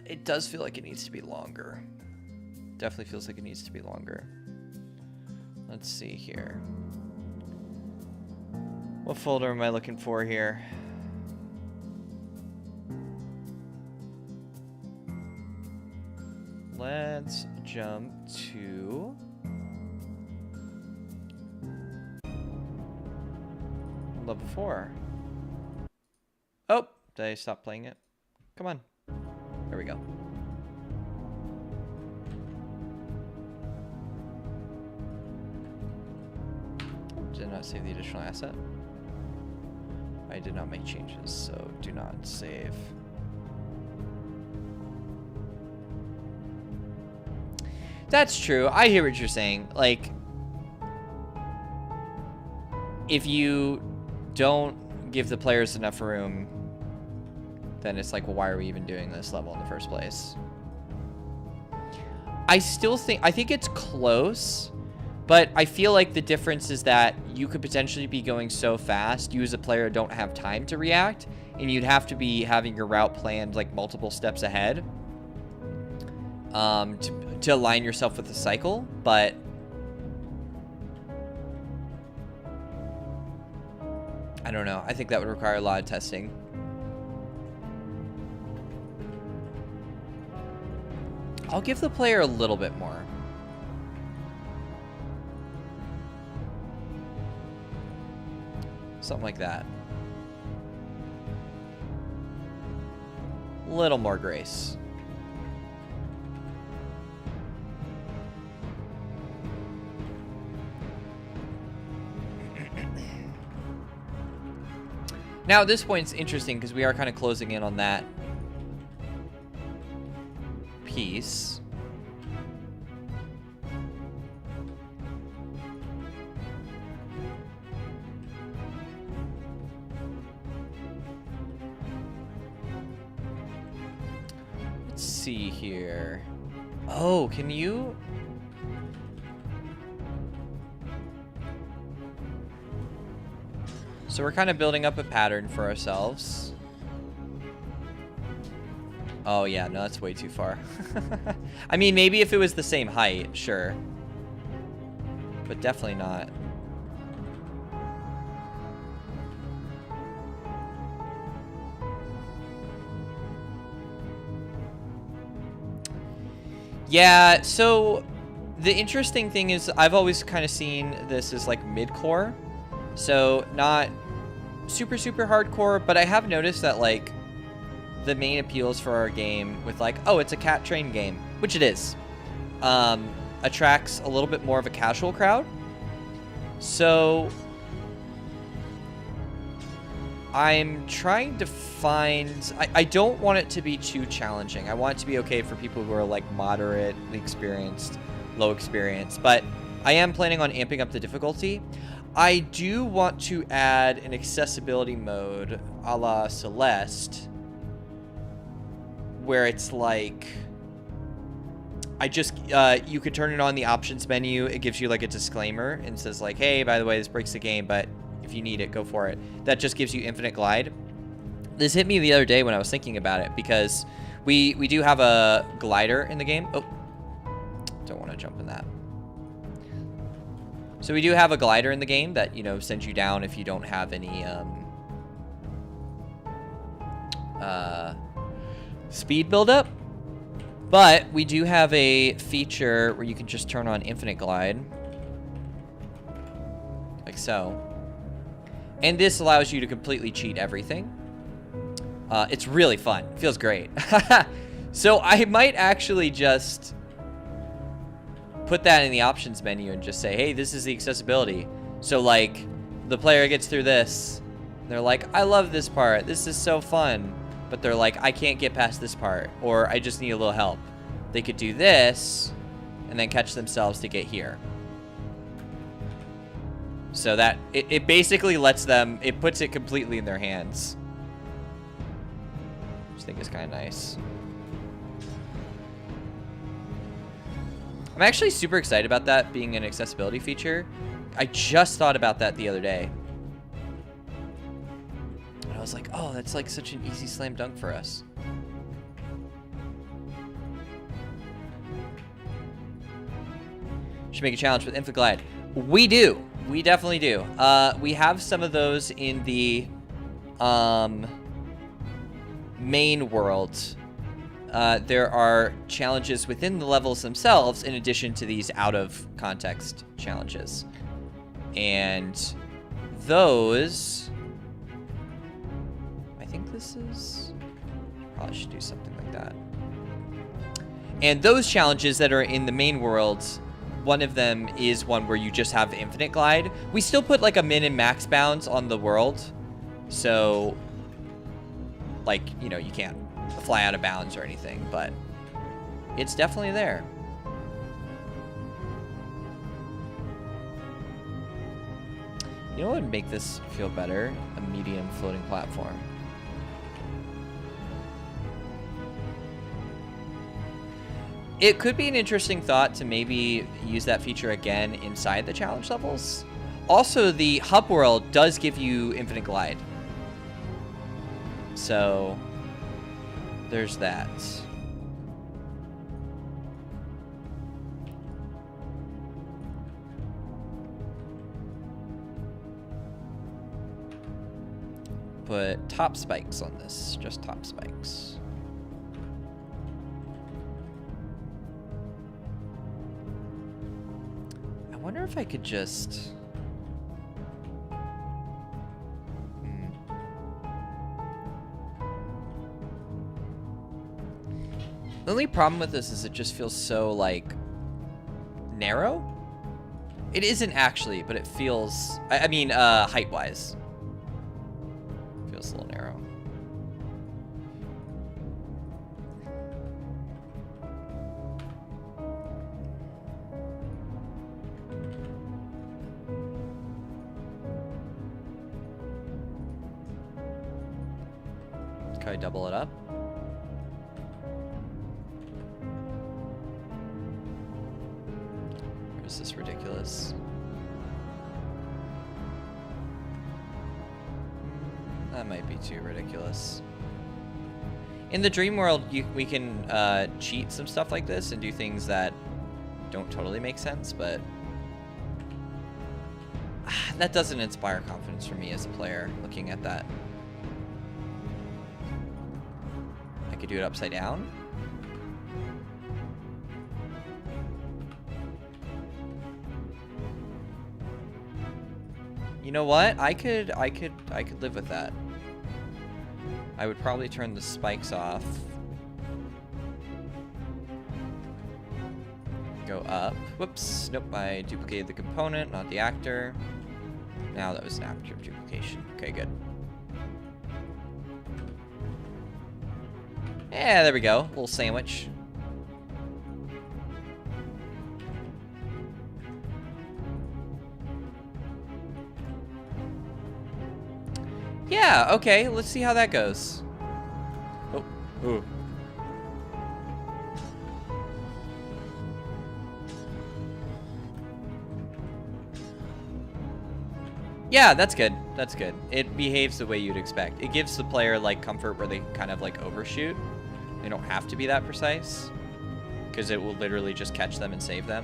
It does feel like it needs to be longer. Definitely feels like it needs to be longer. Let's see here. What folder am I looking for here? Let's jump to level 4. Oh, did I stop playing it? Come on. There we go. Did not save the additional asset. I did not make changes, so do not save. That's true. I hear what you're saying. Like, if you don't give the players enough room, then it's like, well, why are we even doing this level in the first place? I think it's close, but I feel like the difference is that you could potentially be going so fast, you as a player don't have time to react, and you'd have to be having your route planned like multiple steps ahead to align yourself with the cycle, but I don't know. I think that would require a lot of testing. I'll give the player a little bit more. Something like that. A little more grace. Now, at this point, it's interesting because we are kind of closing in on that piece. Let's see here. Oh, can you... So we're kind of building up a pattern for ourselves. Oh, yeah. No, that's way too far. I mean, maybe if it was the same height, sure. But definitely not. Yeah, so the interesting thing is I've always kind of seen this as like mid-core. So not super, super hardcore, but I have noticed that like the main appeals for our game with like, oh, it's a cat train game, which it is, attracts a little bit more of a casual crowd. So I'm trying to find, I don't want it to be too challenging. I want it to be okay for people who are like moderately experienced, low experience, but I am planning on amping up the difficulty. I do want to add an accessibility mode a la Celeste, where it's like, you could turn it on the options menu. It gives you like a disclaimer and says like, hey, by the way, this breaks the game, but if you need it, go for it. That just gives you infinite glide. This hit me the other day when I was thinking about it, because we do have a glider in the game. Oh, don't want to jump in that. So we do have a glider in the game that, you know, sends you down if you don't have any speed buildup. But we do have a feature where you can just turn on infinite glide. Like so. And this allows you to completely cheat everything. It's really fun. It feels great. So I might actually just put that in the options menu and just say, hey, this is the accessibility. So like the player gets through this. They're like, I love this part. This is so fun. But they're like, I can't get past this part. Or I just need a little help. They could do this and then catch themselves to get here. So that it basically lets them, it puts it completely in their hands. Which I think is kind of nice. I'm actually super excited about that being an accessibility feature. I just thought about that the other day. And I was like, oh, that's like such an easy slam dunk for us. Should make a challenge with Infinite Glide. We do. We definitely do. We have some of those in the main world. There are challenges within the levels themselves in addition to these out-of-context challenges. And those... I think this is... Probably should do something like that. And those challenges that are in the main world, one of them is one where you just have infinite glide. We still put like a min and max bounds on the world. So, like, you know, you can't fly out of bounds or anything, but it's definitely there. You know what would make this feel better? A medium floating platform. It could be an interesting thought to maybe use that feature again inside the challenge levels. Also, the hub world does give you infinite glide. So there's that. Put top spikes on this, just top spikes. I wonder if I could just... The only problem with this is it just feels so, like, narrow. It isn't actually, but it feels... I mean, height-wise. Feels a little narrow. Can I double it up? Or is this ridiculous? That might be too ridiculous. In the dream world, we can cheat some stuff like this and do things that don't totally make sense, but that doesn't inspire confidence for me as a player looking at that. I could do it upside down. You know what? I could live with that. I would probably turn the spikes off. Go up. Whoops. Nope, I duplicated the component, not the actor. Now that was an actor duplication. Okay, good. Yeah, there we go. A little sandwich. Yeah, okay, let's see how that goes. Oh, ooh. Yeah, that's good. That's good. It behaves the way you'd expect. It gives the player, like, comfort where they kind of, like, overshoot. They don't have to be that precise, because it will literally just catch them and save them.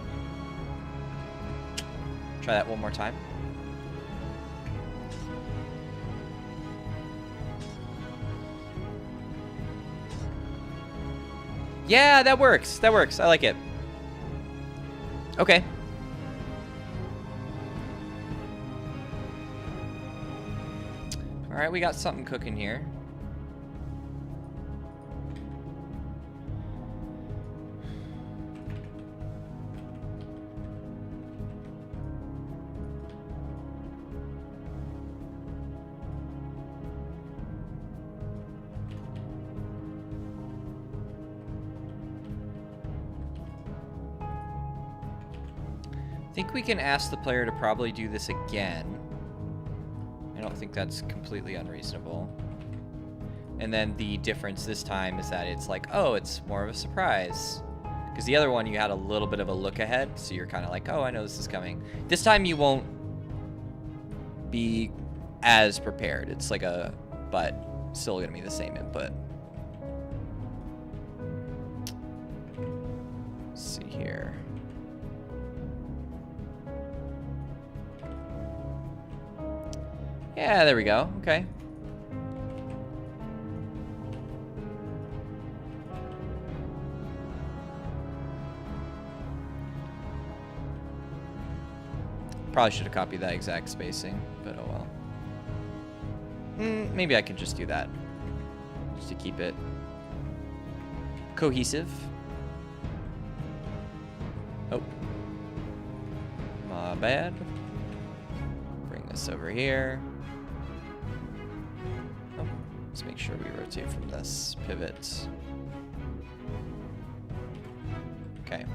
Try that one more time. Yeah, that works. That works. I like it. Okay. All right, we got something cooking here. I think we can ask the player to probably do this again. I don't think that's completely unreasonable. And then the difference this time is that it's like, oh, it's more of a surprise. Because the other one, you had a little bit of a look ahead, so you're kind of like, oh, I know this is coming. This time you won't be as prepared. It's like a, but still going to be the same input. Let's see here. Yeah, there we go. Okay. Probably should have copied that exact spacing, but oh well. Maybe I can just do that. Just to keep it cohesive. Oh. My bad. Bring this over here. Oh, let's make sure we rotate from this pivot. Okay.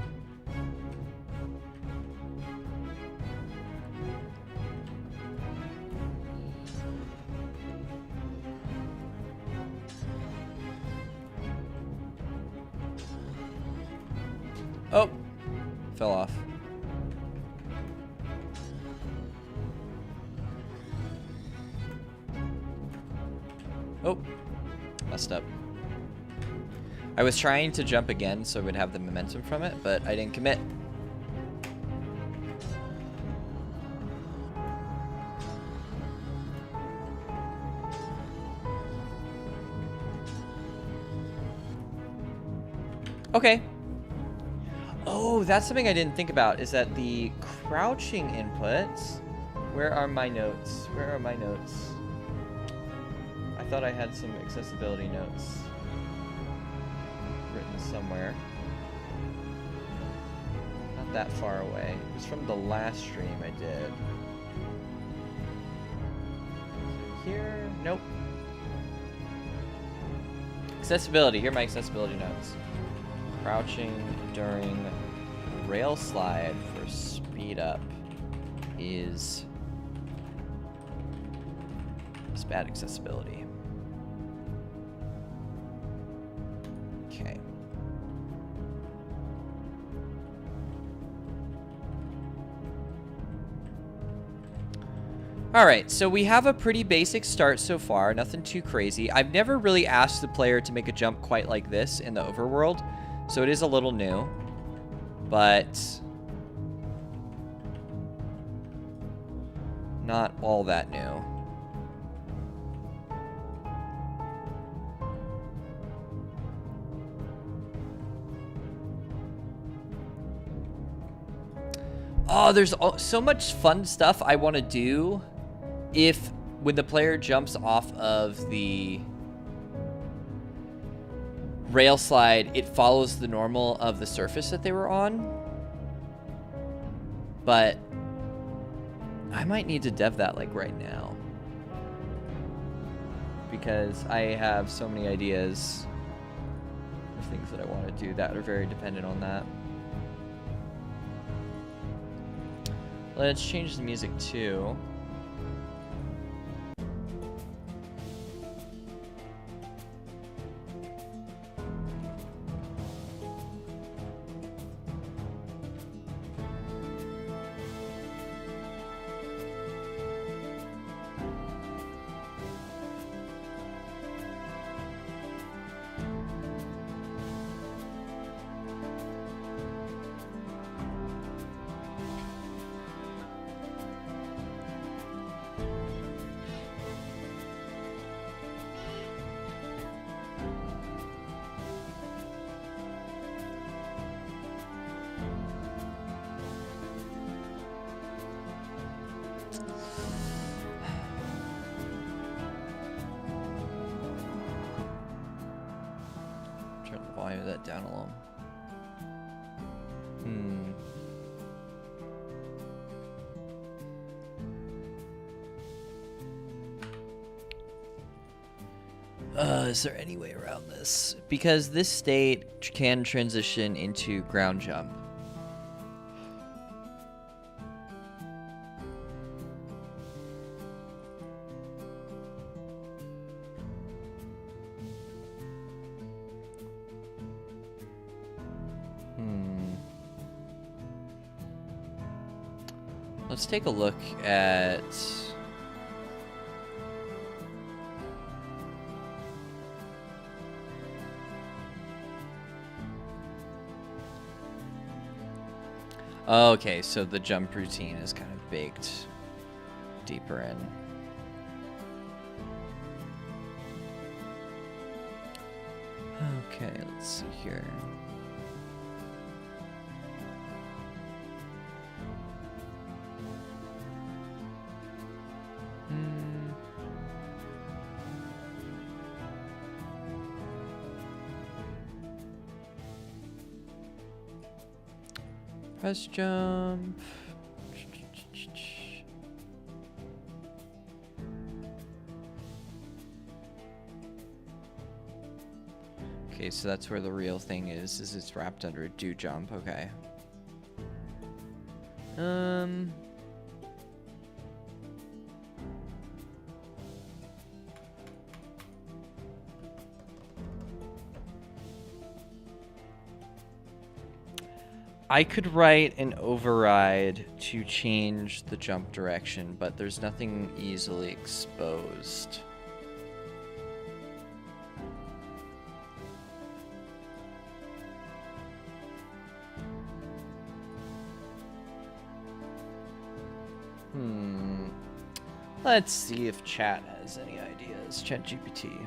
Oh, fell off. Oh, messed up. I was trying to jump again so I would have the momentum from it, but I didn't commit. Okay. Oh, that's something I didn't think about, is that the crouching inputs... Where are my notes? Where are my notes? I thought I had some accessibility notes written somewhere. Not that far away. It was from the last stream I did. Is it here? Nope. Accessibility. Here are my accessibility notes. Crouching during rail slide for speed up is bad accessibility. Okay. Alright, so we have a pretty basic start so far, nothing too crazy. I've never really asked the player to make a jump quite like this in the overworld, so it is a little new, but not all that new. Oh, there's so much fun stuff I want to do if when the player jumps off of the rail slide, it follows the normal of the surface that they were on. But I might need to dev that like right now, because I have so many ideas of things that I want to do that are very dependent on that. Let's change the music too. Turn the volume of that down a little. Is there any way around this? Because this state can transition into ground jump. Let's take a look at... Okay, so the jump routine is kind of baked deeper in. Okay, let's see here. Press jump. Okay, so that's where the real thing is it's wrapped under a do jump. Okay. I could write an override to change the jump direction, but there's nothing easily exposed. Let's see if chat has any ideas. ChatGPT.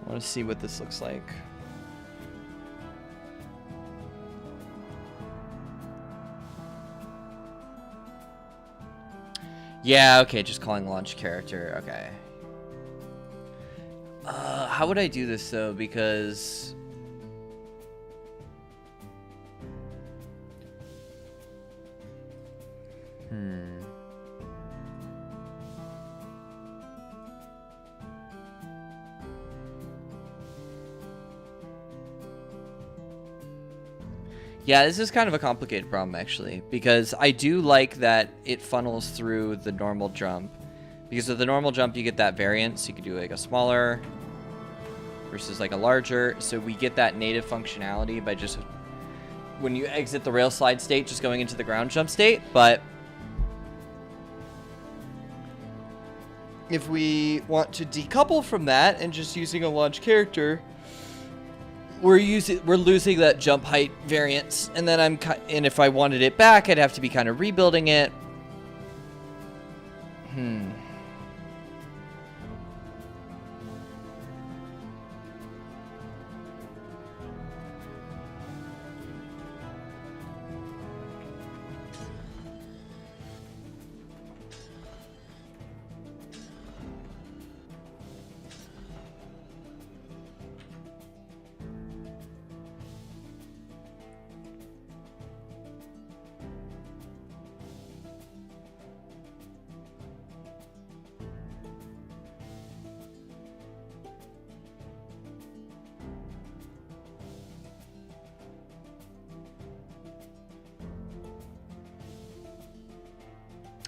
I want to see what this looks like. Yeah, okay, just calling launch character. Okay. How would I do this though? Because yeah, this is kind of a complicated problem actually, because I do like that it funnels through the normal jump. Because of the normal jump, you get that variance. You could do like a smaller versus like a larger. So we get that native functionality by just, when you exit the rail slide state, just going into the ground jump state. But if we want to decouple from that and just using a launch character, we're losing that jump height variance. And then and if I wanted it back, I'd have to be kind of rebuilding it.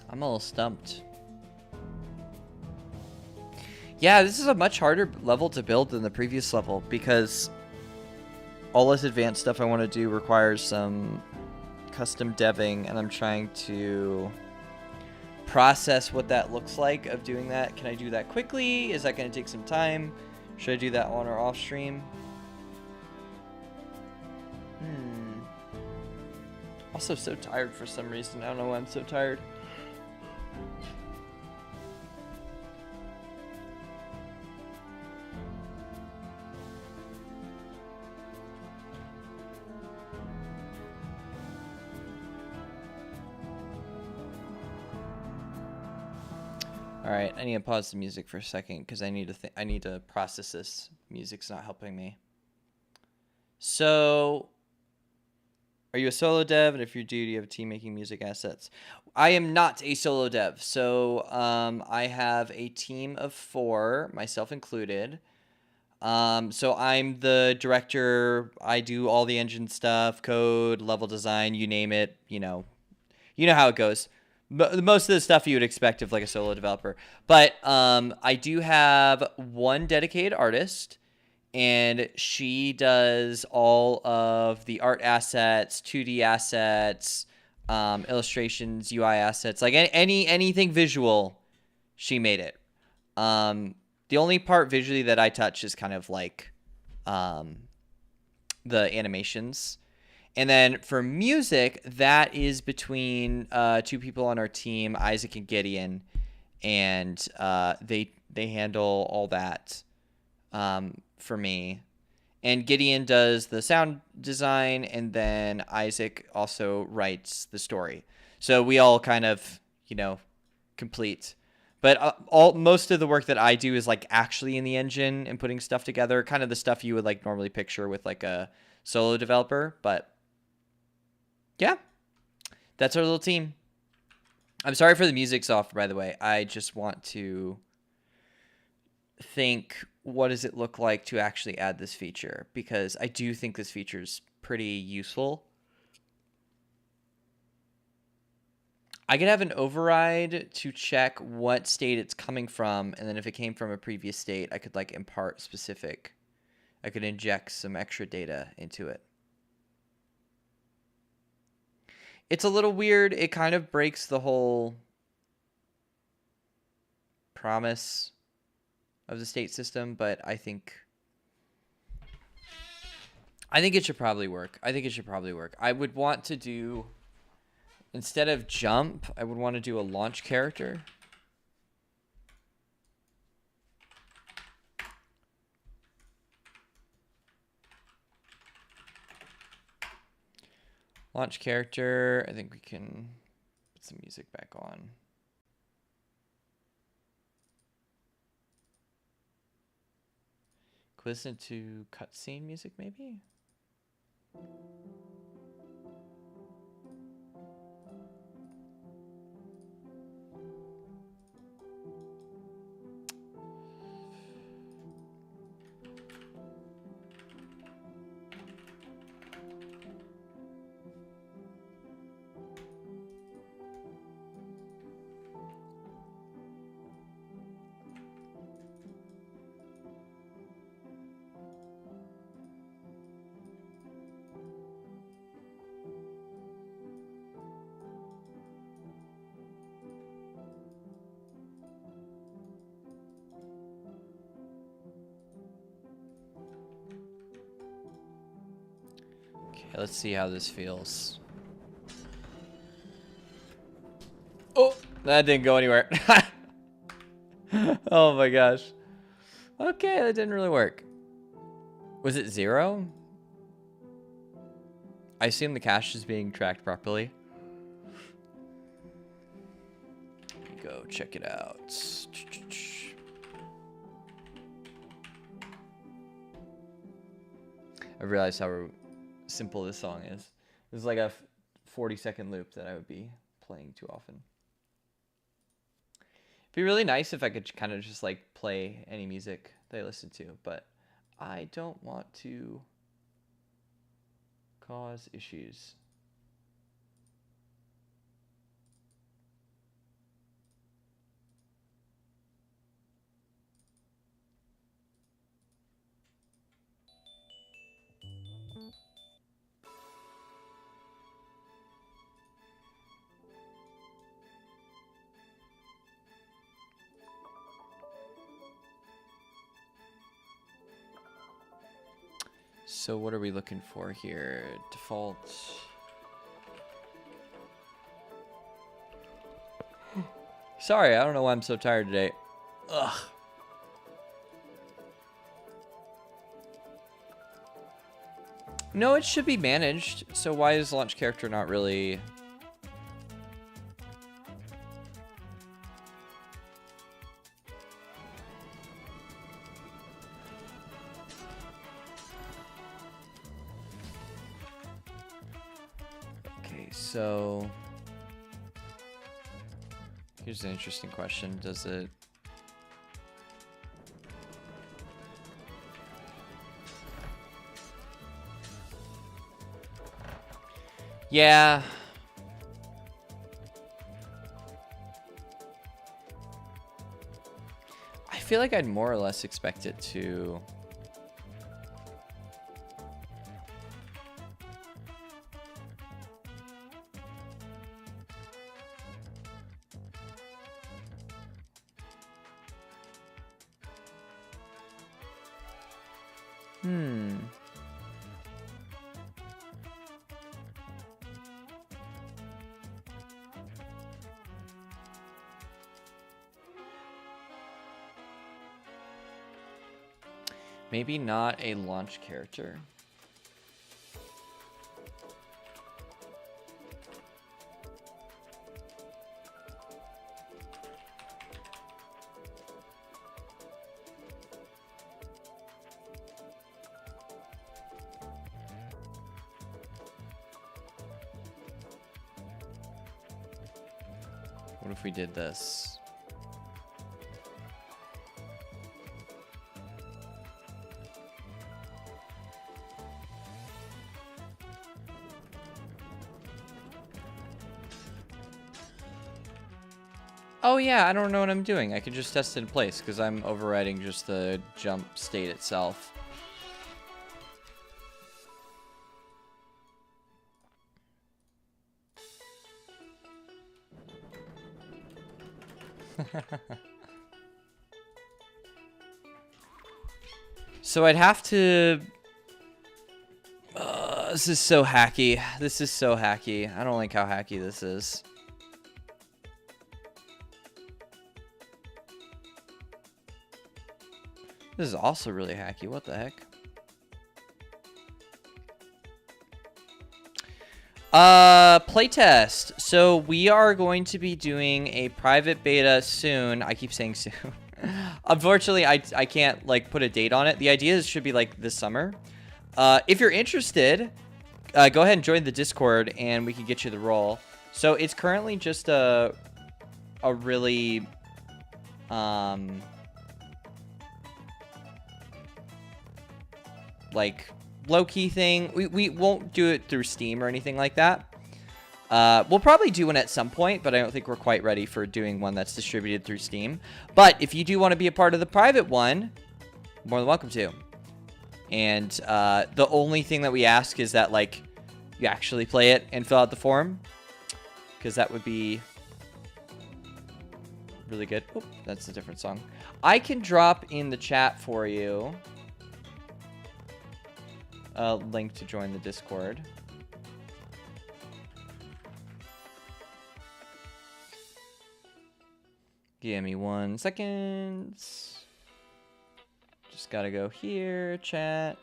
I'm a little stumped. Yeah, this is a much harder level to build than the previous level, because all this advanced stuff I want to do requires some custom deving, and I'm trying to process what that looks like of doing that. Can I do that quickly? Is that going to take some time? Should I do that on or off stream? Also so tired for some reason. I don't know why I'm so tired. All right, I need to pause the music for a second because I need to process this. Music's not helping me. So, are you a solo dev? And if you do you have a team making music assets? I am not a solo dev. So, I have a team of 4, myself included. So I'm the director. I do all the engine stuff, code, level design, you name it. You know how it goes. Most of the stuff you would expect of like a solo developer. But I do have one dedicated artist, and she does all of the art assets, 2D assets, illustrations, UI assets, like anything visual. She made it. The only part visually that I touch is kind of like the animations. And then for music, that is between 2 people on our team, Isaac and Gideon, and they handle all that for me. And Gideon does the sound design, and then Isaac also writes the story. So we all kind of, complete. But most of the work that I do is like actually in the engine and putting stuff together, kind of the stuff you would like normally picture with like a solo developer. But yeah, that's our little team. I'm sorry for the music's off, by the way. I just want to think, what does it look like to actually add this feature? Because I do think this feature is pretty useful. I could have an override to check what state it's coming from, and then if it came from a previous state, I could like impart specific. I could inject some extra data into it. It's a little weird. It kind of breaks the whole promise of the state system, but I think it should probably work. I would want to do, instead of jump, I would want to do a launch character. Launch character. I think we can put some music back on. Listen to cutscene music, maybe? Okay, let's see how this feels. Oh, that didn't go anywhere. Oh my gosh. Okay, that didn't really work. Was it 0? I assume the cache is being tracked properly. Go check it out. I realized how simple this song is. This is like a 40-second loop that I would be playing too often. It'd be really nice if I could kind of just like play any music that I listen to, but I don't want to cause issues. So what are we looking for here? Default. Sorry, I don't know why I'm so tired today. Ugh. No, it should be managed. So why is launch character not really... So here's an interesting question. Does it... Yeah. I feel like I'd more or less expect it to... Maybe not a launch character. What if we did this? Oh yeah, I don't know what I'm doing. I can just test it in place because I'm overriding just the jump state itself. So I'd have to... this is so hacky. This is so hacky. I don't like how hacky this is. This is also really hacky. What the heck? Playtest. So we are going to be doing a private beta soon. I keep saying soon. Unfortunately, I can't like put a date on it. The idea is it should be like this summer. If you're interested, go ahead and join the Discord and we can get you the role. So it's currently just a really like low-key thing. We won't do it through Steam or anything like that. We'll probably do one at some point, but I don't think we're quite ready for doing one that's distributed through Steam. But if you do want to be a part of the private one, more than welcome to. And the only thing that we ask is that like you actually play it and fill out the form, because that would be really good. Oop, that's a different song. I can drop in the chat for you a link to join the Discord. Give me 1 second. Just gotta go here, chat,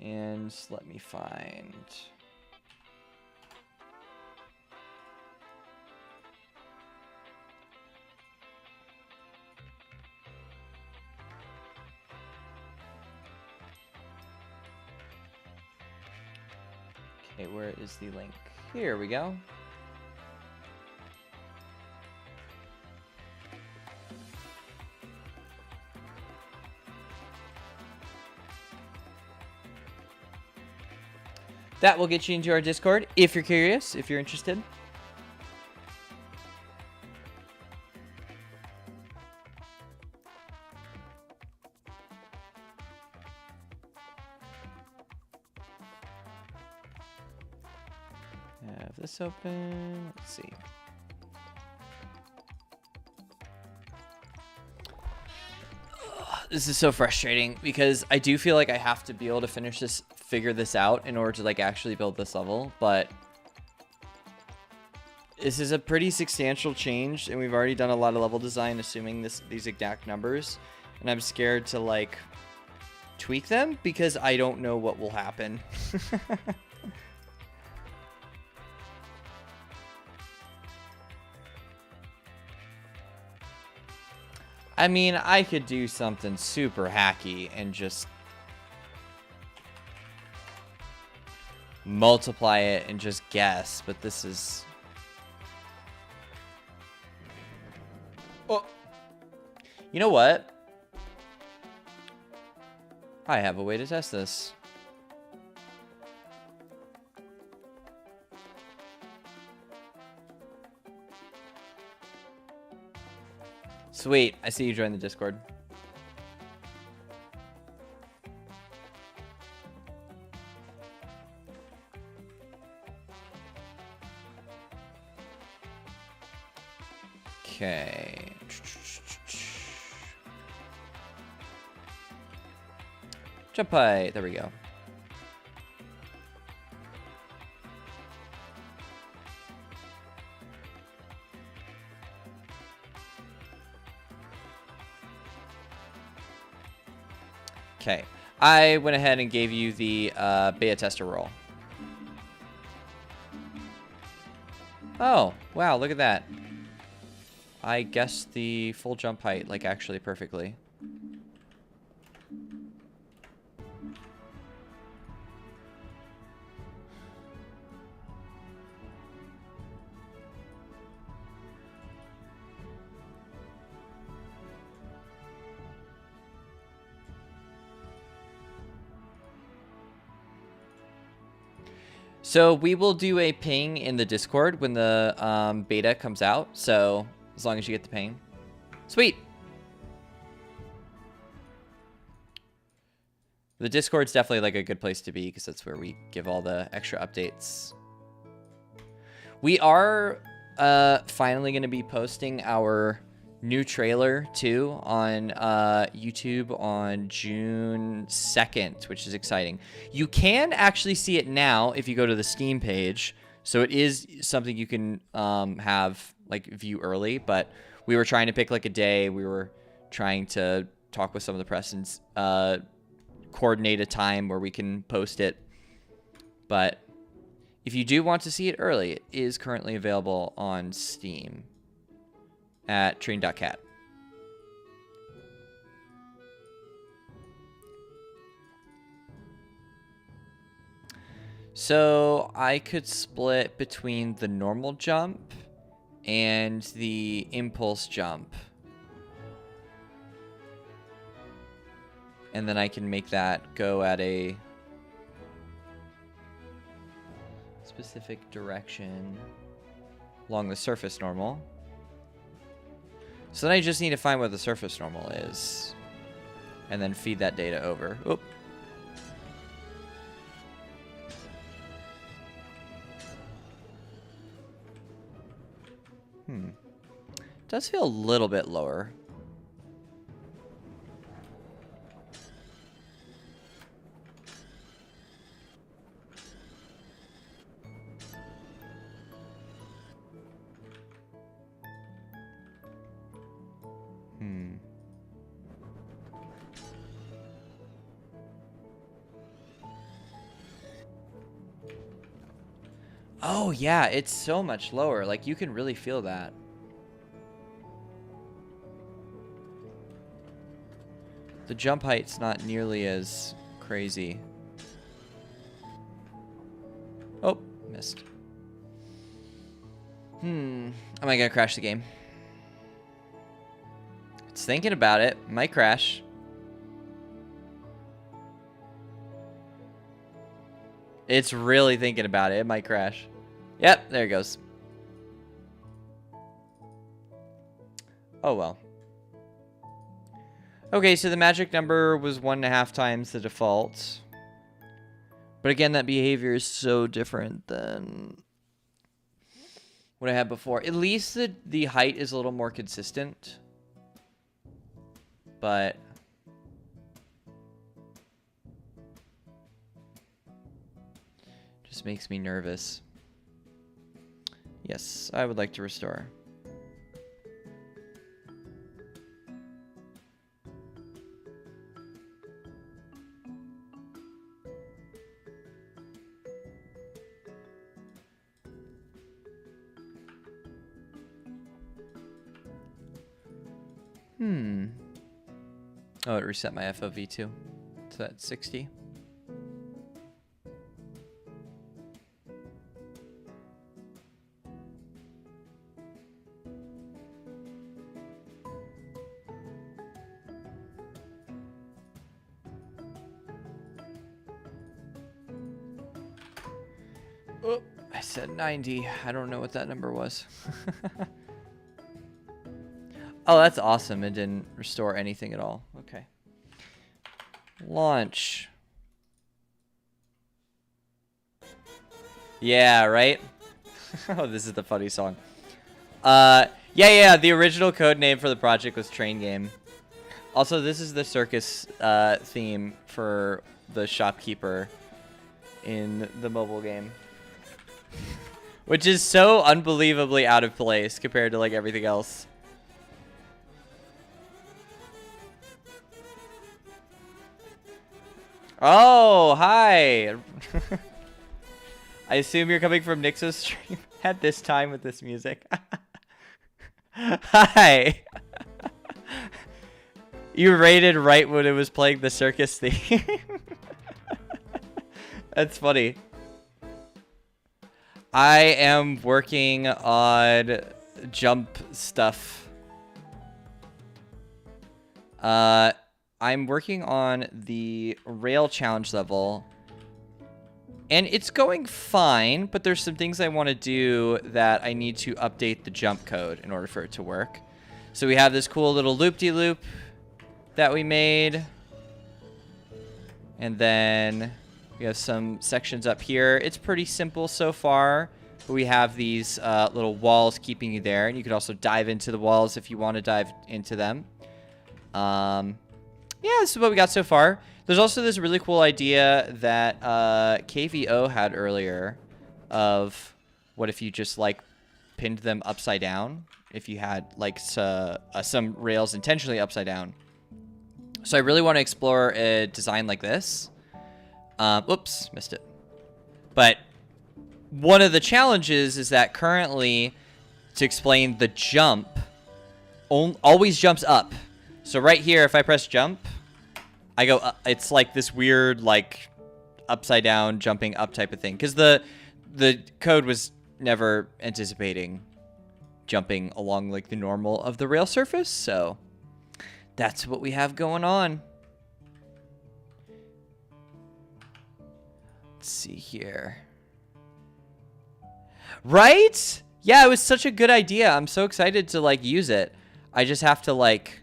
and let me find. Okay, where is the link? Here we go. That will get you into our Discord if you're curious, if you're interested. Have this open. Let's see. This is so frustrating because I do feel like I have to be able to figure this out in order to like actually build this level, but this is a pretty substantial change and we've already done a lot of level design assuming these exact numbers, and I'm scared to like tweak them because I don't know what will happen. I mean, I could do something super hacky and just multiply it and just guess, but this is... Oh. You know what? I have a way to test this. Sweet. I see you joined the Discord. Okay. Jump height. There we go. Okay. I went ahead and gave you the beta tester roll. Oh, wow, look at that. I guessed the full jump height, like, actually perfectly. So we will do a ping in the Discord when the beta comes out. So as long as you get the ping. Sweet. The Discord's definitely like a good place to be because that's where we give all the extra updates. We are finally going to be posting our new trailer too on YouTube on June 2nd, which is exciting. You can actually see it now if you go to the Steam page. So it is something you can have like view early, but we were trying to pick like a day. We were trying to talk with some of the press and coordinate a time where we can post it. But if you do want to see it early, it is currently available on Steam at train.cat. So I could split between the normal jump and the impulse jump. And then I can make that go at a specific direction along the surface normal. So then I just need to find what the surface normal is and then feed that data over. Oop. Does feel a little bit lower. Oh, yeah, it's so much lower. Like, you can really feel that. The jump height's not nearly as crazy. Oh, missed. Am I gonna crash the game? It's thinking about it. Might crash. It's really thinking about it. It might crash. Yep, there it goes. Oh, well. Okay, so the magic number was 1.5 times the default. But again, that behavior is so different than what I had before. At least the height is a little more consistent. But just makes me nervous. Yes, I would like to restore. Oh, it reset my FOV too. So that's 60. Oh, I said 90. I don't know what that number was. Oh, that's awesome. It didn't restore anything at all. Okay. Launch. Yeah, right? Oh, this is the funny song. Yeah, the original code name for the project was Train Game. Also, this is the circus theme for the shopkeeper in the mobile game. Which is so unbelievably out of place compared to like everything else. Oh, hi. I assume you're coming from Nix's stream at this time with this music. Hi. You raided right when it was playing the circus theme. That's funny. I am working on jump stuff. I'm working on the rail challenge level. And it's going fine, but there's some things I want to do that I need to update the jump code in order for it to work. So we have this cool little loop-de-loop that we made. And then we have some sections up here. It's pretty simple so far, but we have these little walls keeping you there. And you could also dive into the walls if you want to dive into them. Yeah, this is what we got so far. There's also this really cool idea that KVO had earlier of what if you just like pinned them upside down, if you had like some rails intentionally upside down. So I really want to explore a design like this. Whoops, missed it. But one of the challenges is that currently, to explain the jump, always jumps up. So right here, if I press jump, I go up. It's like this weird, like, upside down, jumping up type of thing. Because the code was never anticipating jumping along, like, the normal of the rail surface. So that's what we have going on. Let's see here. Right? Yeah, it was such a good idea. I'm so excited to, like, use it. I just have to, like,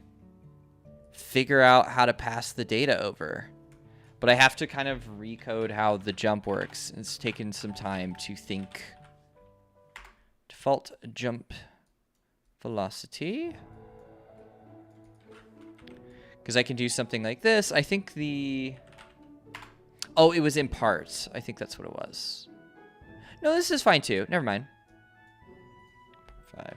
figure out how to pass the data over. But I have to kind of recode how the jump works. It's taken some time to think. Default jump velocity. Because I can do something like this. I think the... Oh, it was in parts. I think that's what it was. No, this is fine too. Never mind. 5.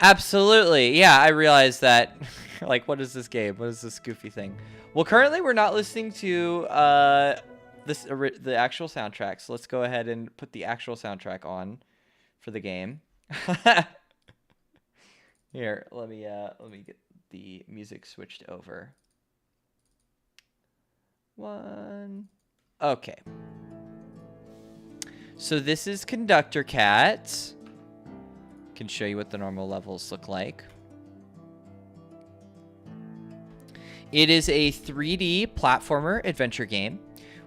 Absolutely. Yeah, I realized that. Like, what is this game? What is this goofy thing? Well, currently we're not listening to the actual soundtrack. So let's go ahead and put the actual soundtrack on for the game. Here, let me get the music switched over. Okay. So this is Conductor Cat. Can show you what the normal levels look like. It is a 3D platformer adventure game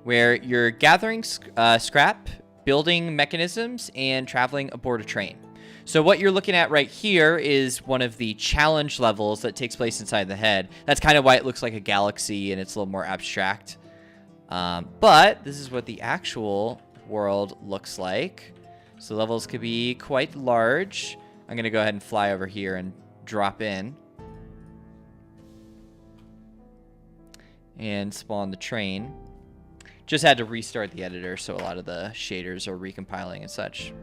where you're gathering scrap, building mechanisms, and traveling aboard a train. So what you're looking at right here is one of the challenge levels that takes place inside the head. That's kind of why it looks like a galaxy and it's a little more abstract. But this is what the actual world looks like. So levels could be quite large. I'm going to go ahead and fly over here and drop in. And spawn the train. Just had to restart the editor, so a lot of the shaders are recompiling and such.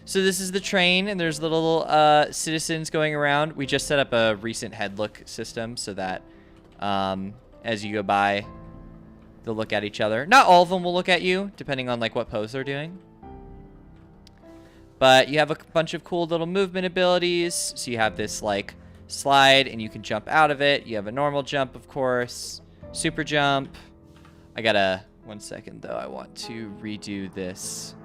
So this is the train, and there's little citizens going around. We just set up a recent head look system so that as you go by, they'll look at each other. Not all of them will look at you, depending on like what pose they're doing. But you have a bunch of cool little movement abilities. So you have this like slide, and you can jump out of it. You have a normal jump, of course. Super jump. I gotta... 1 second, though. I want to redo this.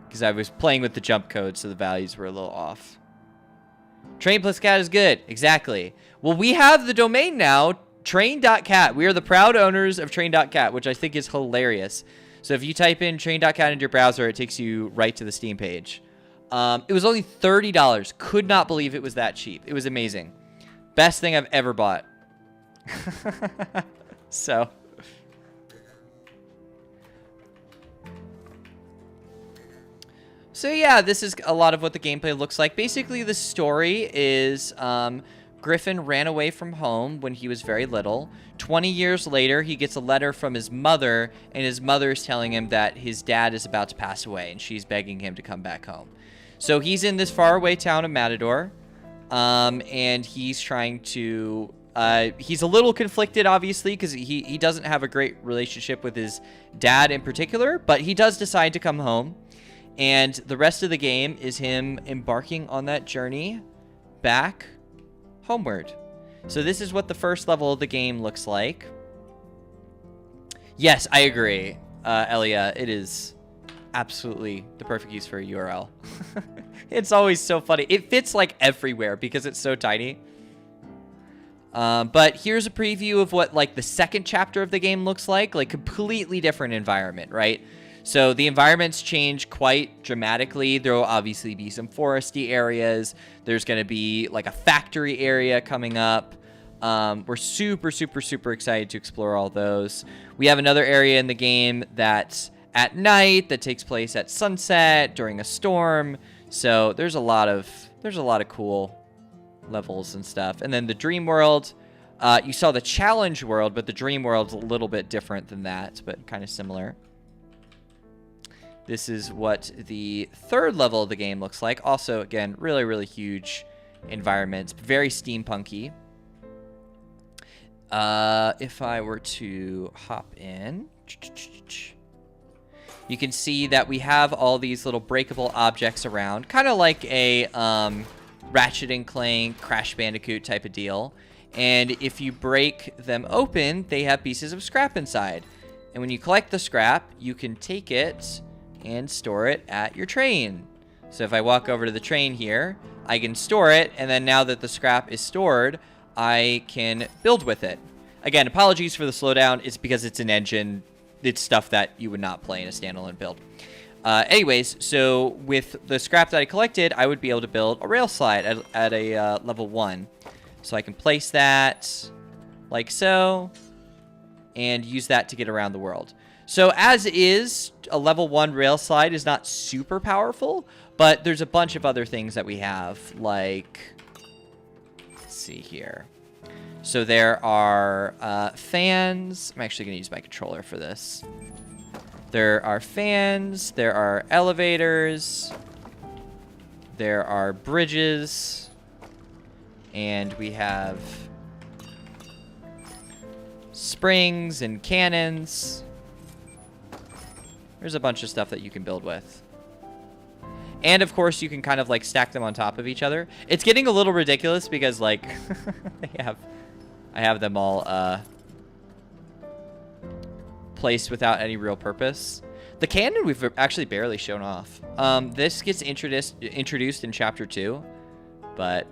Because I was playing with the jump code, so the values were a little off. Train plus cat is good. Exactly. Well, we have the domain now, train.cat. We are the proud owners of train.cat, which I think is hilarious. So if you type in train.cat into your browser, it takes you right to the Steam page. It was only $30. Could not believe it was that cheap. It was amazing. Best thing I've ever bought. So yeah, this is a lot of what the gameplay looks like. Basically, the story is Griffin ran away from home when he was very little. 20 years later, he gets a letter from his mother, and his mother is telling him that his dad is about to pass away, and she's begging him to come back home. So he's in this faraway town of Matador, and he's trying to... he's a little conflicted, obviously, because he doesn't have a great relationship with his dad in particular, but he does decide to come home. And the rest of the game is him embarking on that journey back homeward. So this is what the first level of the game looks like. Yes, I agree, Elia. It is absolutely the perfect use for a URL. It's always so funny. It fits like everywhere because it's so tiny. But here's a preview of what like the second chapter of the game looks like completely different environment, right? So the environments change quite dramatically. There will obviously be some foresty areas. There's going to be like a factory area coming up. We're super, super, super excited to explore all those. We have another area in the game that's at night that takes place at sunset during a storm. So there's a lot of cool levels and stuff. And then the dream world, you saw the challenge world, but the dream world's a little bit different than that, but kind of similar. This is what the third level of the game looks like. Also, again, really, really huge environments. Very steampunky. If I were to hop in, you can see that we have all these little breakable objects around. Kind of like a Ratchet and Clank, Crash Bandicoot type of deal. And if you break them open, they have pieces of scrap inside. And when you collect the scrap, you can take it and store it at your train. So if I walk over to the train here, I can store it, and then now that the scrap is stored, I can build with it. Again, apologies for the slowdown. It's because it's an engine. It's stuff that you would not play in a standalone build. Anyways, so with the scrap that I collected, I would be able to build a rail slide at a level 1. So I can place that like so, and use that to get around the world. So as is, a level 1 rail slide is not super powerful, but there's a bunch of other things that we have, like, let's see here. So there are fans. I'm actually going to use my controller for this. There are fans, there are elevators, there are bridges, and we have springs and cannons. There's a bunch of stuff that you can build with. And of course, you can kind of like stack them on top of each other. It's getting a little ridiculous because like I have them all placed without any real purpose. The cannon we've actually barely shown off. This gets introduced in chapter 2, but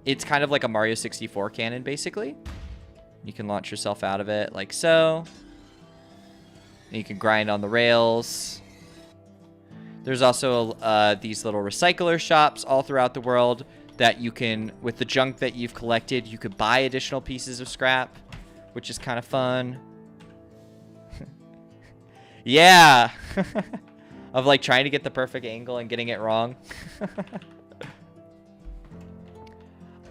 it's kind of like a Mario 64 cannon basically. You can launch yourself out of it like so. And you can grind on the rails. There's also these little recycler shops all throughout the world that you can, with the junk that you've collected, you could buy additional pieces of scrap, which is kind of fun. Yeah. Of like trying to get the perfect angle and getting it wrong.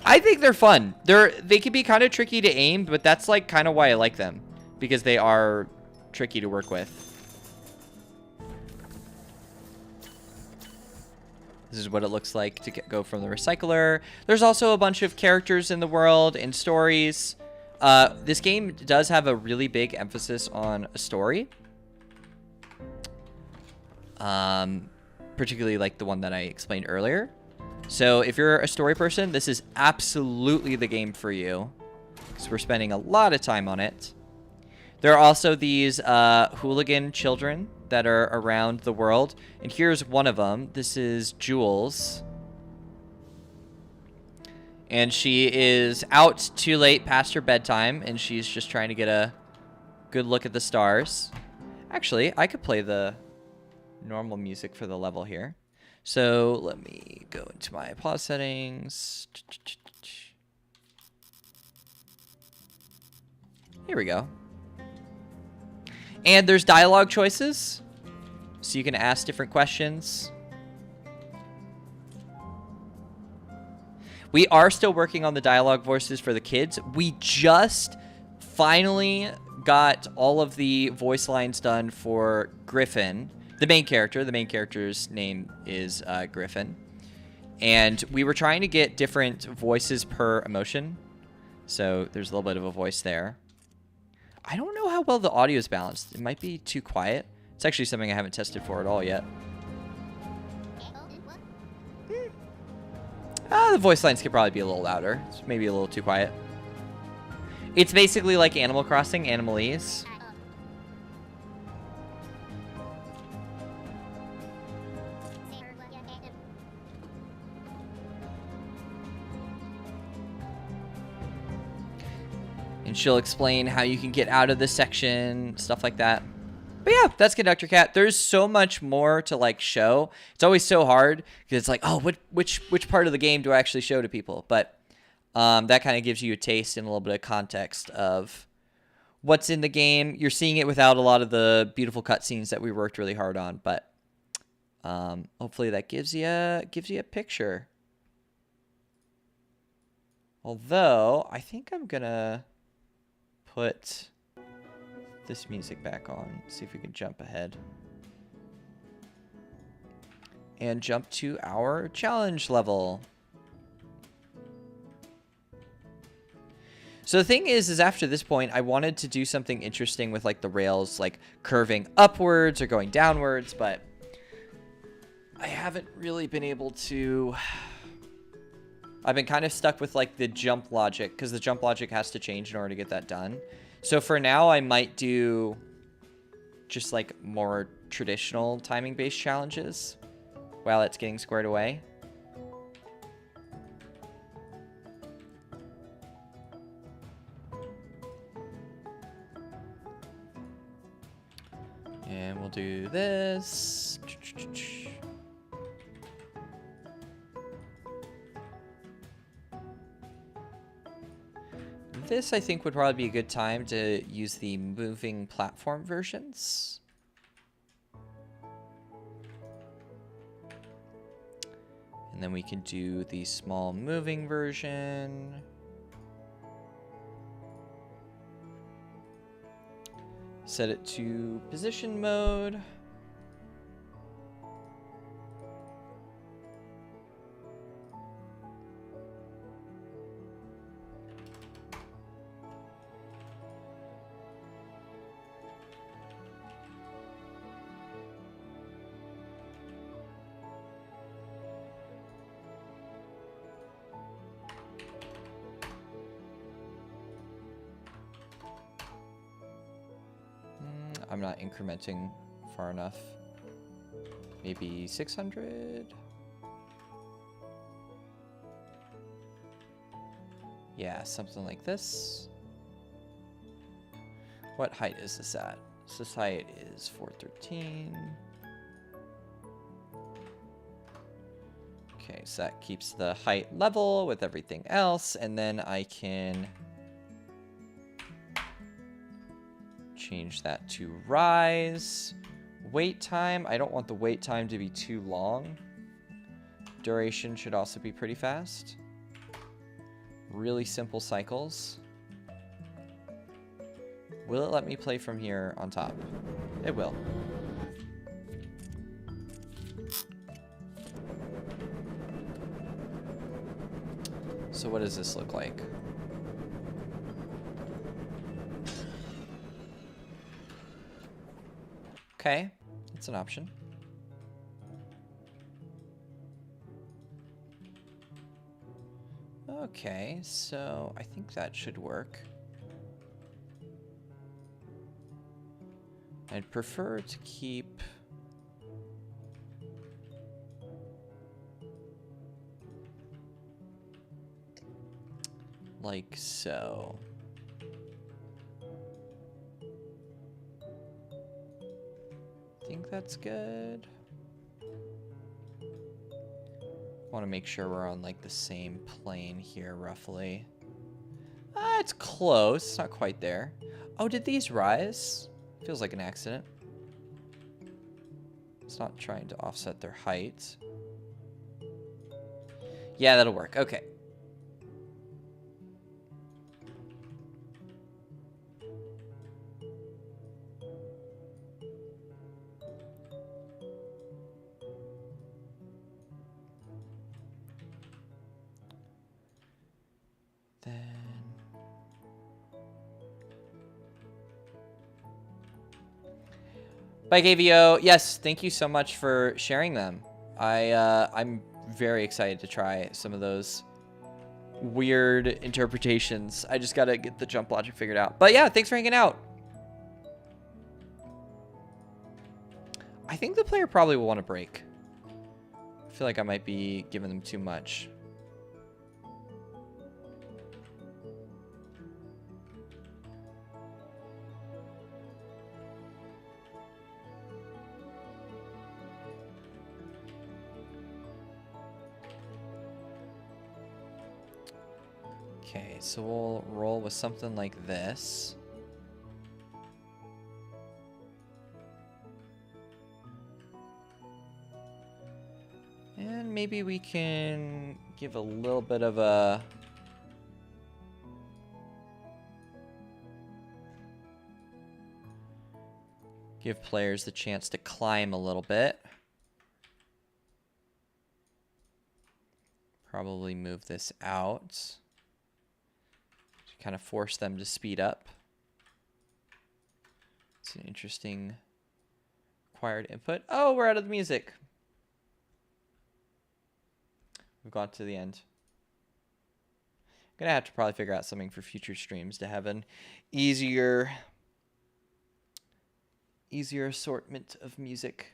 I think they're fun. They can be kind of tricky to aim, but that's like kind of why I like them, because they are tricky to work with. This is what it looks like to go from the recycler. There's also a bunch of characters in the world and stories. This game does have a really big emphasis on a story. Particularly like the one that I explained earlier. So if you're a story person, this is absolutely the game for you, because we're spending a lot of time on it. There are also these hooligan children that are around the world. And here's one of them. This is Jules. And she is out too late past her bedtime, and she's just trying to get a good look at the stars. Actually, I could play the normal music for the level here. So let me go into my pause settings. Here we go. And there's dialogue choices, so you can ask different questions. We are still working on the dialogue voices for the kids. We just finally got all of the voice lines done for Griffin, the main character. The main character's name is Griffin. And we were trying to get different voices per emotion. So there's a little bit of a voice there. I don't know how well the audio is balanced. It might be too quiet. It's actually something I haven't tested for at all yet. The voice lines could probably be a little louder. It's maybe a little too quiet. It's basically like Animal Crossing, Animalese. And she'll explain how you can get out of this section, stuff like that. But yeah, that's Conductor Cat. There's so much more to like show. It's always so hard because it's like, oh, which part of the game do I actually show to people? But that kind of gives you a taste and a little bit of context of what's in the game. You're seeing it without a lot of the beautiful cutscenes that we worked really hard on, but hopefully that gives you a picture. Although I think I'm gonna put this music back on. See if we can jump ahead. And jump to our challenge level. So the thing is after this point, I wanted to do something interesting with like the rails, like curving upwards or going downwards, but I haven't really been able to. I've been kind of stuck with like the jump logic because the jump logic has to change in order to get that done. So for now, I might do just like more traditional timing-based challenges while it's getting squared away. And we'll do this. This, I think, would probably be a good time to use the moving platform versions. And then we can do the small moving version. Set it to position mode. I'm not incrementing far enough. Maybe 600? Yeah, something like this. What height is this at? So this height is 413. Okay, so that keeps the height level with everything else, and then I can change that to rise. Wait time, I don't want the wait time to be too long. Duration should also be pretty fast. Really simple cycles. Will it let me play from here on top? It will. So what does this look like? Okay, that's an option. Okay, so I think that should work. I'd prefer to keep like so. that's good. Want to make sure we're on like the same plane here, roughly. It's close. It's not quite there. Oh, did these rise? Feels like an accident. It's not trying to offset their height. Yeah, that'll work. Okay. Then... Bye, KVO. Yes, thank you so much for sharing them. I'm very excited to try some of those weird interpretations. I just gotta get the jump logic figured out. But yeah, thanks for hanging out. I think the player probably will want to break. I feel like I might be giving them too much. Okay, so we'll roll with something like this. And maybe we can give a little bit of a... give players the chance to climb a little bit. Probably move this out. Kind of force them to speed up. It's an interesting acquired input. Oh, we're out of the music. We've got to the end. I'm gonna have to probably figure out something for future streams to have an easier assortment of music,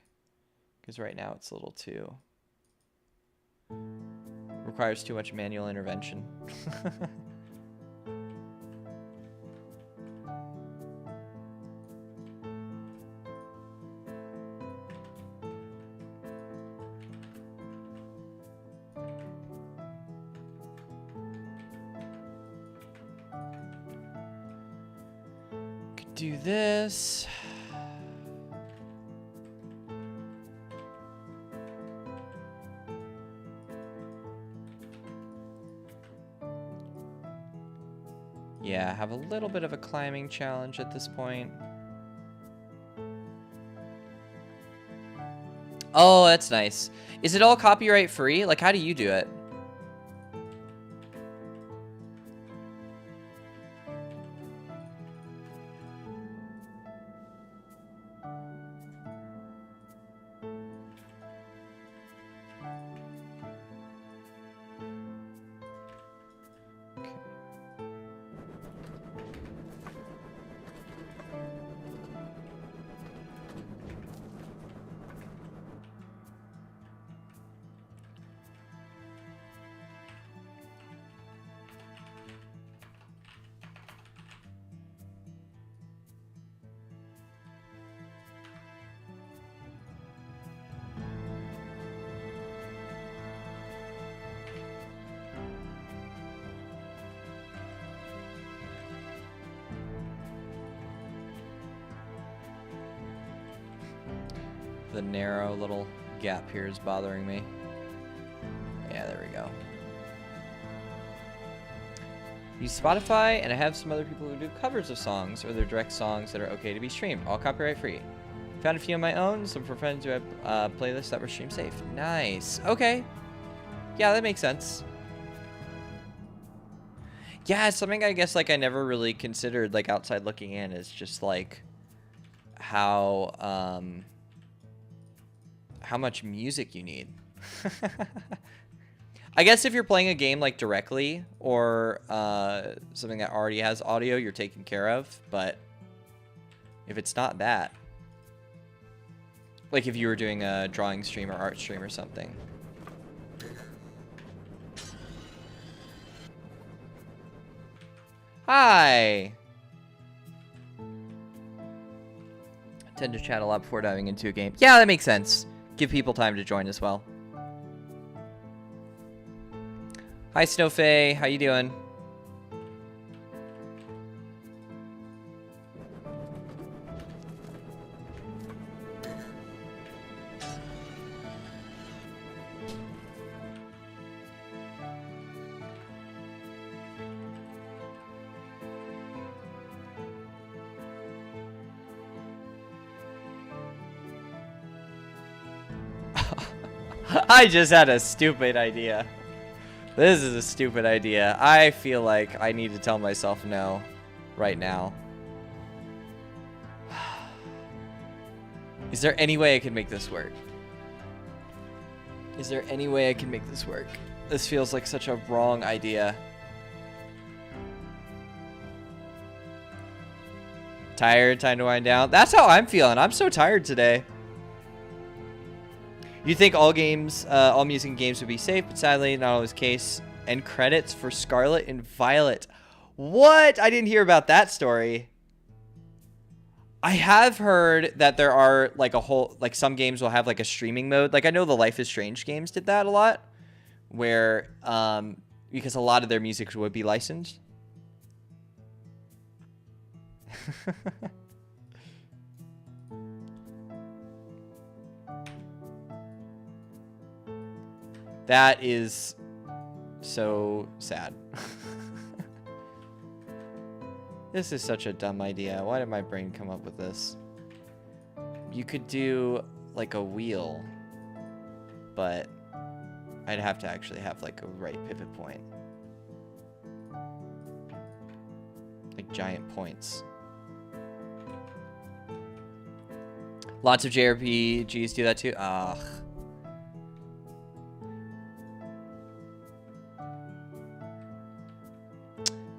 because right now it's a little too requires too much manual intervention. Do this. Yeah, have a little bit of a climbing challenge at this point. Oh, that's nice. Is it all copyright free? Like, how do you do it? The narrow little gap here is bothering me. Yeah, there we go. Use Spotify, and I have some other people who do covers of songs or their direct songs that are okay to be streamed, all copyright free. Found a few of my own, some for friends who have playlists that were stream safe. Nice. Okay. Yeah, that makes sense. Yeah, it's something I guess like I never really considered, like outside looking in, is just like how much music you need. I guess if you're playing a game like directly or something that already has audio, you're taken care of. But if it's not that, like if you were doing a drawing stream or art stream or something. Hi. Tend to chat a lot before diving into a game. Yeah, that makes sense. Give people time to join as well. Hi, Snowfae. How you doing? I just had a stupid idea. This is a stupid idea. I feel like I need to tell myself no right now. Is there any way I can make this work? Is there any way I can make this work? This feels like such a wrong idea. Tired, time to wind down. That's how I'm feeling. I'm so tired today. You think all games, all music and games would be safe, but sadly, not always the case. End credits for Scarlet and Violet. What? I didn't hear about that story. I have heard that there are like some games will have like a streaming mode. Like I know the Life is Strange games did that a lot, where because a lot of their music would be licensed. That is so sad. This is such a dumb idea. Why did my brain come up with this? You could do like a wheel, but I'd have to actually have like a right pivot point. Like giant points. Lots of JRPGs do that too. Ugh.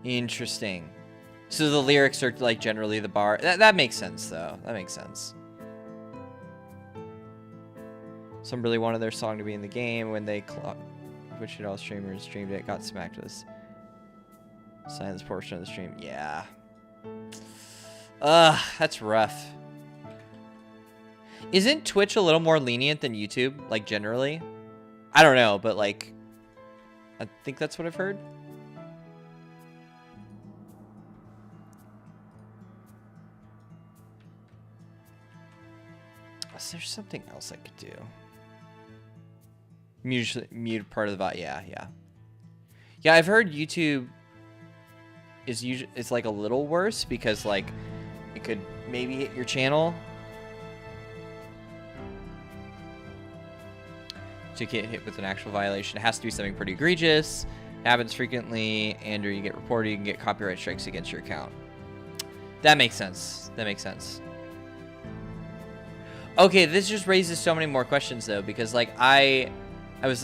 Interesting. So the lyrics are like generally the bar. That makes sense though. That makes sense. Some really wanted their song to be in the game when they which all streamers streamed it, got smacked with this silence portion of the stream. Yeah. That's rough. Isn't Twitch a little more lenient than YouTube, like generally? I don't know, but like I think that's what I've heard. There's something else I could do. Mute part of the bot. Yeah. Yeah, I've heard YouTube is like a little worse because like it could maybe hit your channel. To get hit with an actual violation, it has to be something pretty egregious. It happens frequently, and or you get reported, you can get copyright strikes against your account. That makes sense. That makes sense. Okay, this just raises so many more questions though, because like I was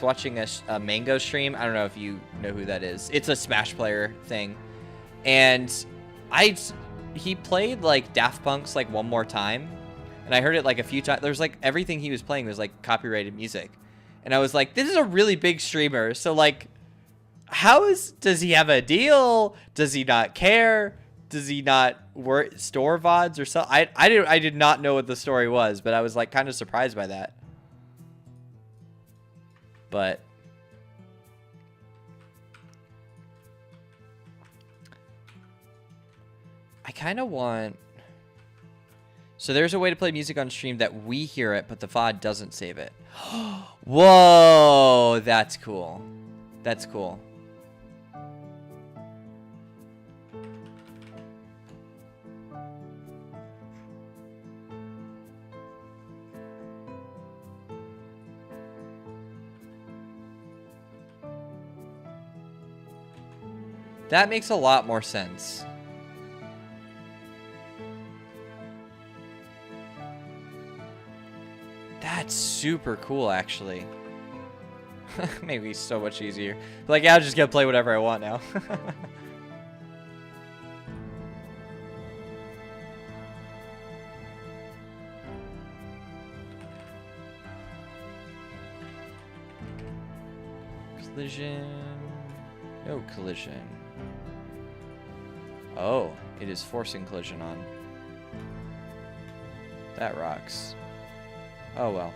watching a Mango stream. I don't know if you know who that is. It's a Smash player thing, and he played like Daft Punk's like One More Time, and I heard it like a few times. There's like everything he was playing was like copyrighted music, and I was like, this is a really big streamer. So like, does he have a deal? Does he not care? Does he not store VODs or something? I did not know what the story was, but I was like kind of surprised by that. But I kind of want. So there's a way to play music on stream that we hear it, but the VOD doesn't save it. Whoa, that's cool. That's cool. That makes a lot more sense. That's super cool, actually. Maybe so much easier. Like, yeah, I'm just gonna play whatever I want now. Collision. No collision. Oh, it is forcing collision on. That rocks. Oh well.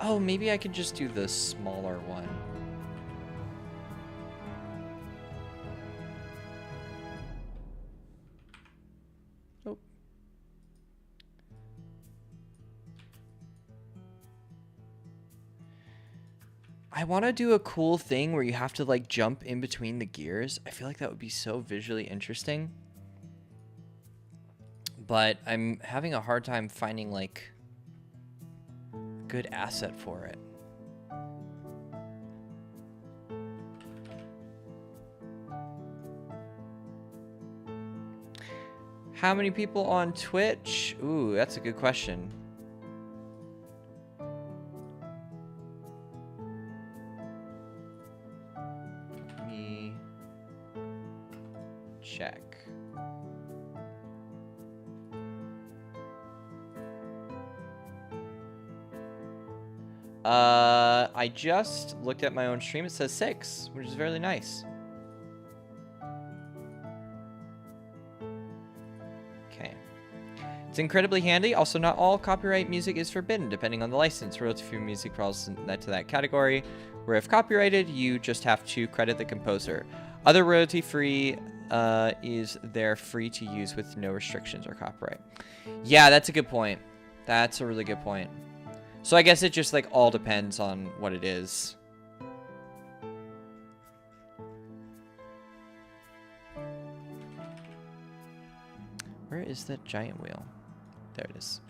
Oh, maybe I could just do the smaller one. Nope. I want to do a cool thing where you have to like jump in between the gears. I feel like that would be so visually interesting. But I'm having a hard time finding like good asset for it. How many people on Twitch? Ooh, that's a good question. Let me check. I just looked at my own stream. It says 6, which is really nice. Okay. It's incredibly handy. Also, not all copyright music is forbidden, depending on the license. Royalty-free music falls to that category, where if copyrighted, you just have to credit the composer. Other royalty-free is they're free to use with no restrictions or copyright. Yeah, that's a good point. That's a really good point. So I guess it just like all depends on what it is. Where is that giant wheel? There it is.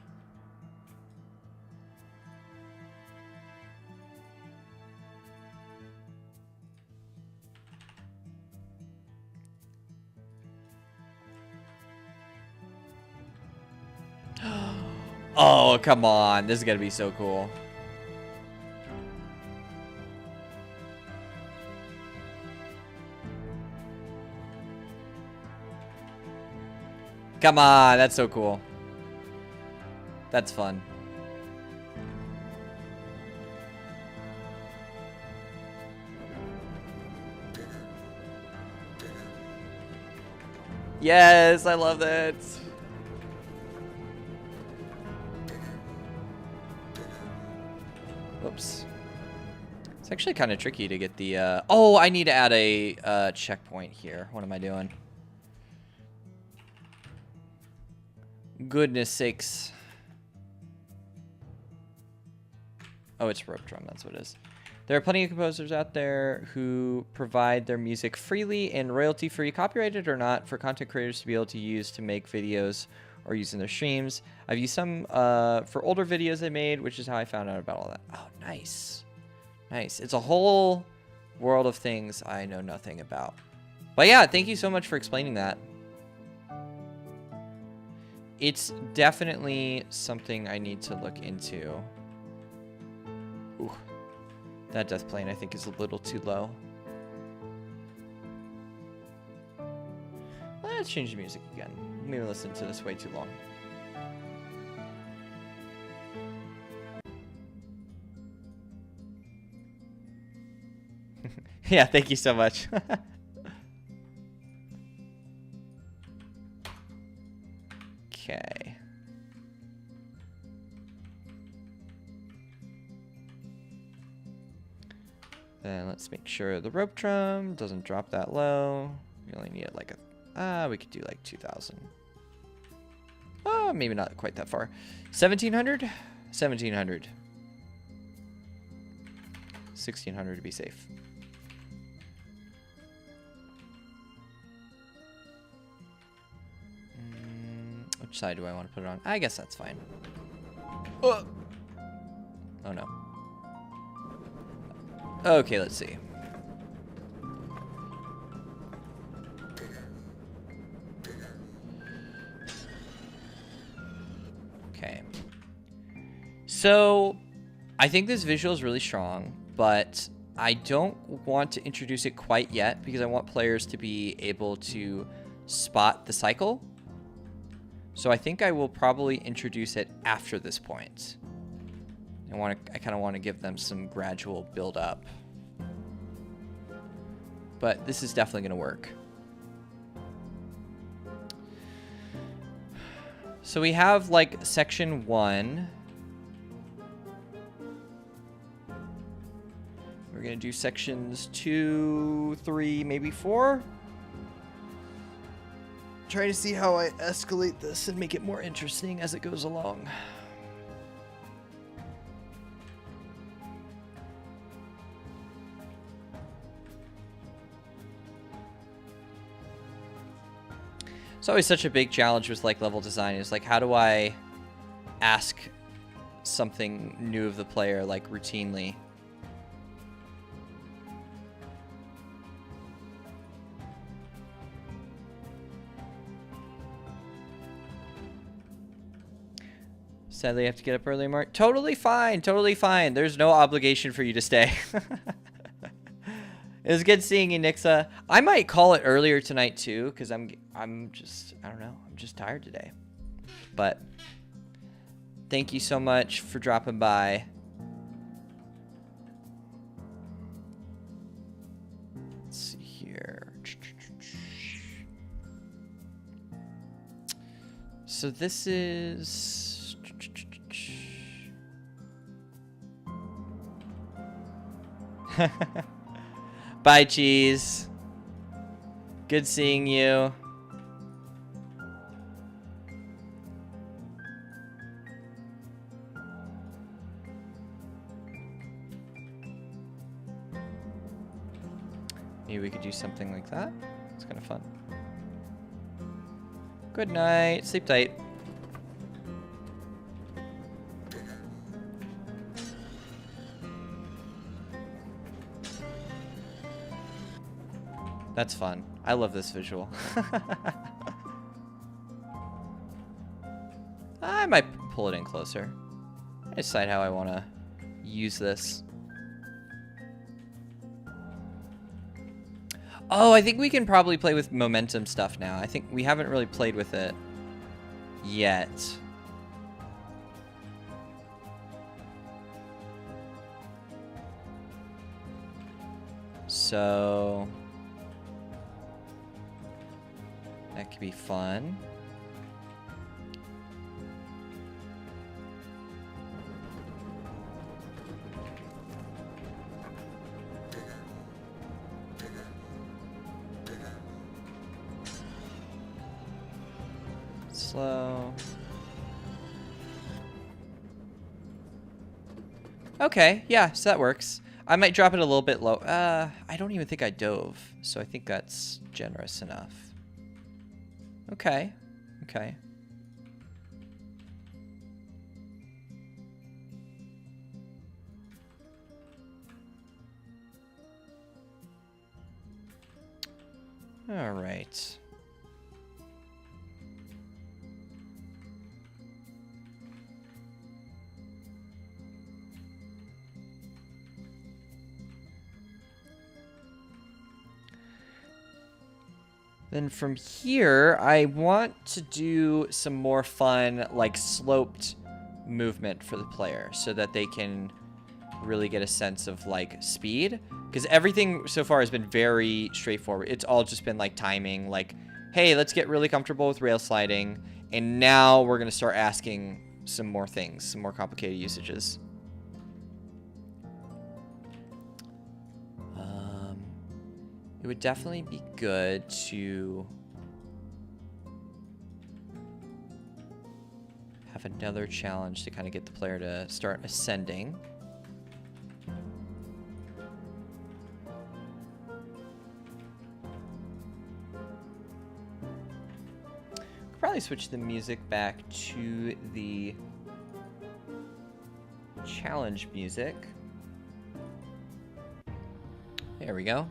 Oh, come on. This is going to be so cool. Come on. That's so cool. That's fun. Yes, I love that. Whoops. It's actually kind of tricky to get the, oh, I need to add a checkpoint here. What am I doing? Goodness sakes. Oh, it's rope drum. That's what it is. There are plenty of composers out there who provide their music freely and royalty-free, copyrighted or not, for content creators to be able to use to make videos or use in their streams. I've used some for older videos I made, which is how I found out about all that. Oh, nice. Nice. It's a whole world of things I know nothing about. But yeah, thank you so much for explaining that. It's definitely something I need to look into. Ooh. That death plane, I think, is a little too low. Let's change the music again. Maybe listen to this way too long. Yeah, thank you so much. Okay. Then let's make sure the rope drum doesn't drop that low. We only need like a, we could do like 2,000. Oh, maybe not quite that far. 1,700? 1,700. 1,600 to be safe. Which side do I want to put it on? I guess that's fine. Oh, oh no. Okay, let's see. Okay. So, I think this visual is really strong, but I don't want to introduce it quite yet because I want players to be able to spot the cycle. So I think I will probably introduce it after this point. I kind of want to give them some gradual build up. But this is definitely going to work. So we have like section 1. We're gonna do sections 2, 3, maybe 4. Trying to see how I escalate this and make it more interesting as it goes along. It's always such a big challenge with like level design. Is like, how do I ask something new of the player like routinely? Sadly, I have to get up early, Mark. Totally fine. Totally fine. There's no obligation for you to stay. It was good seeing you, Nixa. I might call it earlier tonight too, because I'm just, I don't know, I'm just tired today. But thank you so much for dropping by. Let's see here. So this is... Bye, Cheese. Good seeing you. Maybe we could do something like that. It's kind of fun. Good night. Sleep tight. That's fun. I love this visual. I might pull it in closer. I decide how I want to use this. Oh, I think we can probably play with momentum stuff now. I think we haven't really played with it yet. So... that could be fun. Slow. Okay, yeah, so that works. I might drop it a little bit low. I don't even think I dove, so I think that's generous enough. Okay. Okay. All right. Then from here, I want to do some more fun, like, sloped movement for the player so that they can really get a sense of, like, speed. Because everything so far has been very straightforward. It's all just been, like, timing. Like, hey, let's get really comfortable with rail sliding. And now we're going to start asking some more things, some more complicated usages. It would definitely be good to have another challenge to kind of get the player to start ascending. Could probably switch the music back to the challenge music. There we go.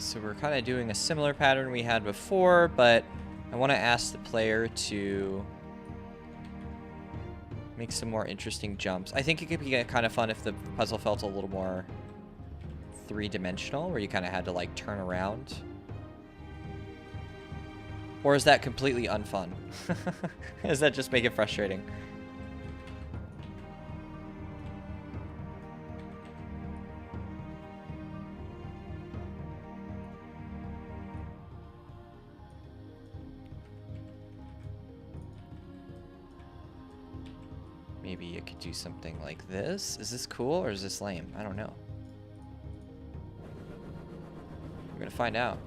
so we're kind of doing a similar pattern we had before, but I want to ask the player to make some more interesting jumps. I think it could be kind of fun if the puzzle felt a little more three-dimensional, where you kind of had to like turn around. Or is that completely unfun? Does that just make it frustrating? Maybe you could do something like this. Is this cool or is this lame? I don't know. We're gonna find out.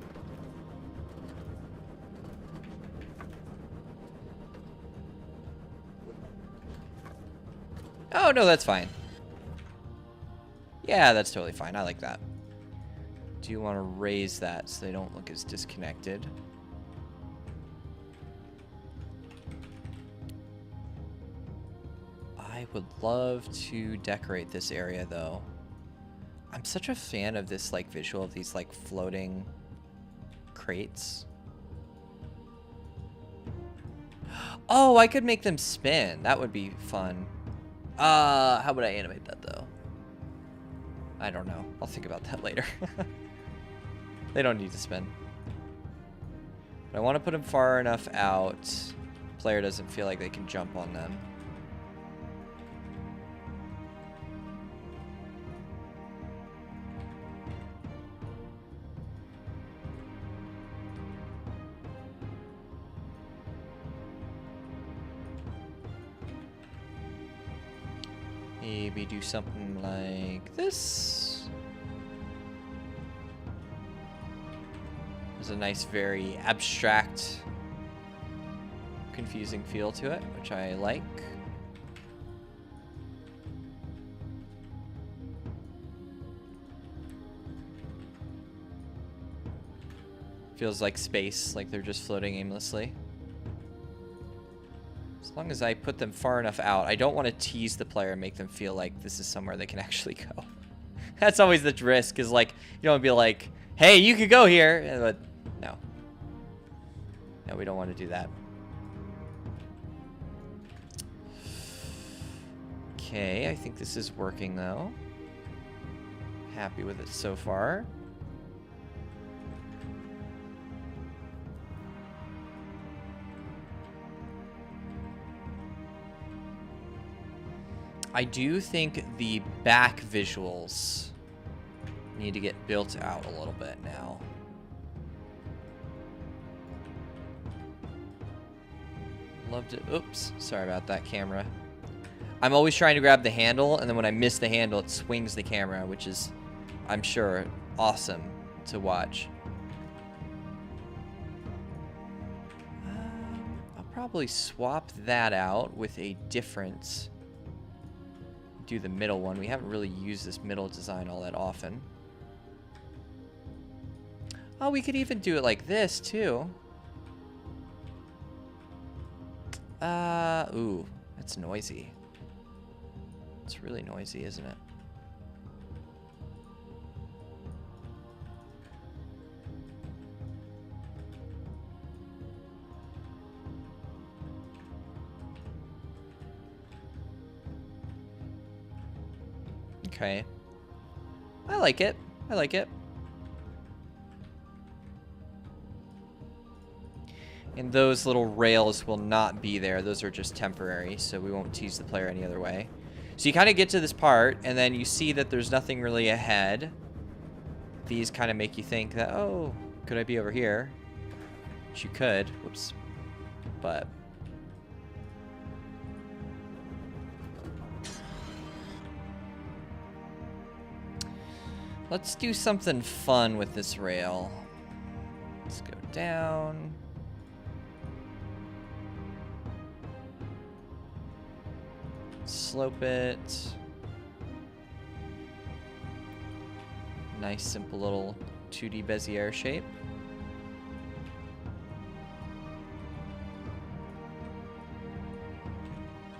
Oh, no, that's fine. Yeah, that's totally fine. I like that. Do you want to raise that so they don't look as disconnected? I would love to decorate this area, though. I'm such a fan of this, like, visual of these, like, floating crates. Oh, I could make them spin. That would be fun. How would I animate that, though? I don't know. I'll think about that later. They don't need to spin. But I want to put them far enough out. Player doesn't feel like they can jump on them. Maybe do something like this. There's a nice, very abstract, confusing feel to it, which I like. Feels like space, like they're just floating aimlessly. As long as I put them far enough out, I don't want to tease the player and make them feel like this is somewhere they can actually go. That's always the risk, is like, you don't want to be like, hey, you could go here. But no. No, we don't want to do that. Okay, I think this is working though. Happy with it so far. I do think the back visuals need to get built out a little bit now. Loved it. Oops, sorry about that, camera. I'm always trying to grab the handle, and then when I miss the handle, it swings the camera, which is, I'm sure, awesome to watch. I'll probably swap that out with a different... do the middle one. We haven't really used this middle design all that often. Oh, we could even do it like this too. Ooh, that's noisy. It's really noisy, isn't it? Okay. I like it. I like it. And those little rails will not be there. Those are just temporary, so we won't tease the player any other way. So you kind of get to this part, and then you see that there's nothing really ahead. These kind of make you think that, oh, could I be over here? Which you could. Whoops. But... let's do something fun with this rail. Let's go down. Slope it. Nice, simple little 2D Bezier shape.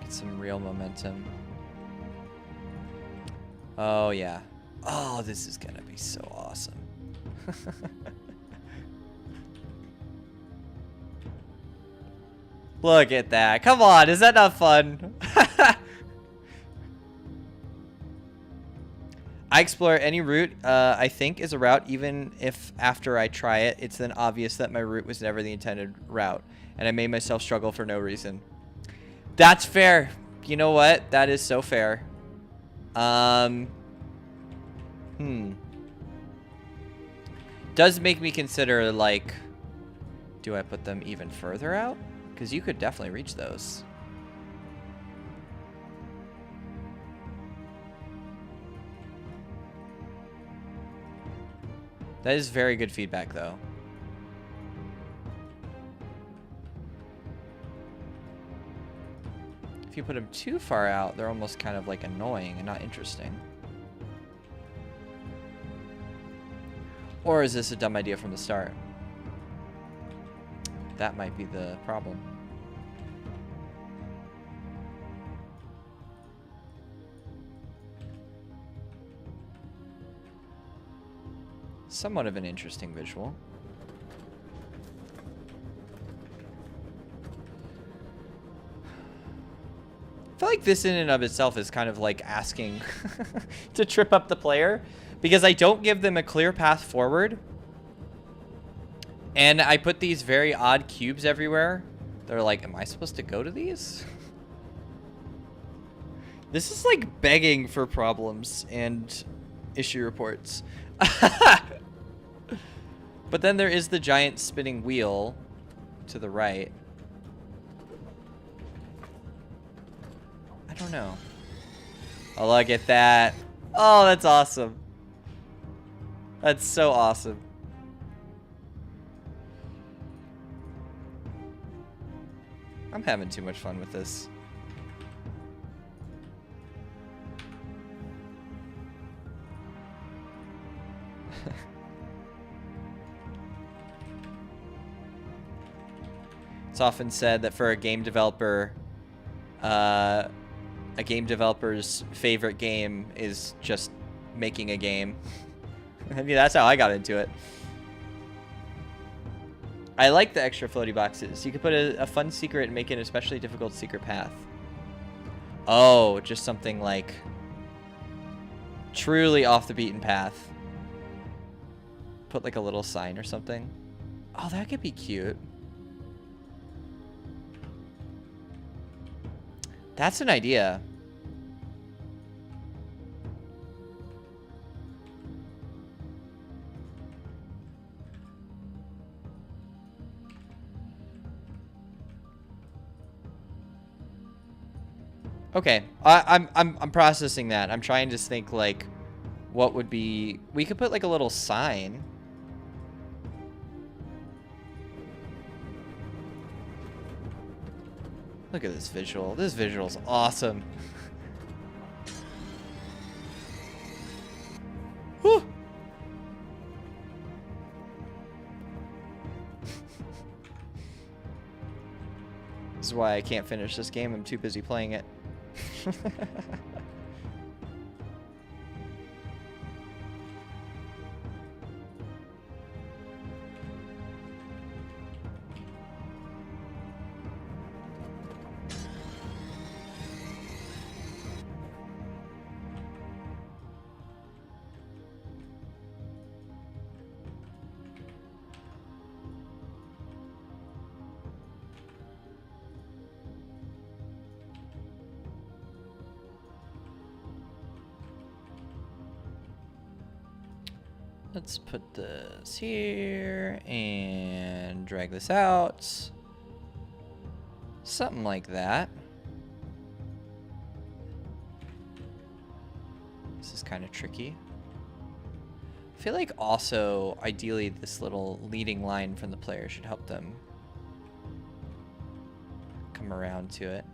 Get some real momentum. Oh, yeah. Oh, this is gonna be so awesome. Look at that. Come on, is that not fun? I explore any route I think is a route, even if after I try it, it's then obvious that my route was never the intended route, and I made myself struggle for no reason. That's fair. You know what? That is so fair. Does make me consider, like, do I put them even further out? Because you could definitely reach those. That is very good feedback, though. If you put them too far out, they're almost kind of like annoying and not interesting. Or is this a dumb idea from the start? That might be the problem. Somewhat of an interesting visual. I feel like this in and of itself is kind of like asking to trip up the player, because I don't give them a clear path forward. And I put these very odd cubes everywhere. They're like, am I supposed to go to these? This is like begging for problems and issue reports. But then there is the giant spinning wheel to the right. I don't know. Oh, look at that. Oh, that's awesome. That's so awesome. I'm having too much fun with this. It's often said that for a game developer, a game developer's favorite game is just making a game. I mean, that's how I got into it. I like the extra floaty boxes. You could put a fun secret and make it an especially difficult secret path. Oh, just something like truly off the beaten path. Put like a little sign or something. Oh, that could be cute. That's an idea. Okay, I'm processing that. I'm trying to think like what would be. We could put like a little sign. Look at this visual. This visual's awesome. Whew. This is why I can't finish this game. I'm too busy playing it. Let's put this here and drag this out. Something like that. This is kind of tricky. I feel like also, ideally, this little leading line from the player should help them come around to it.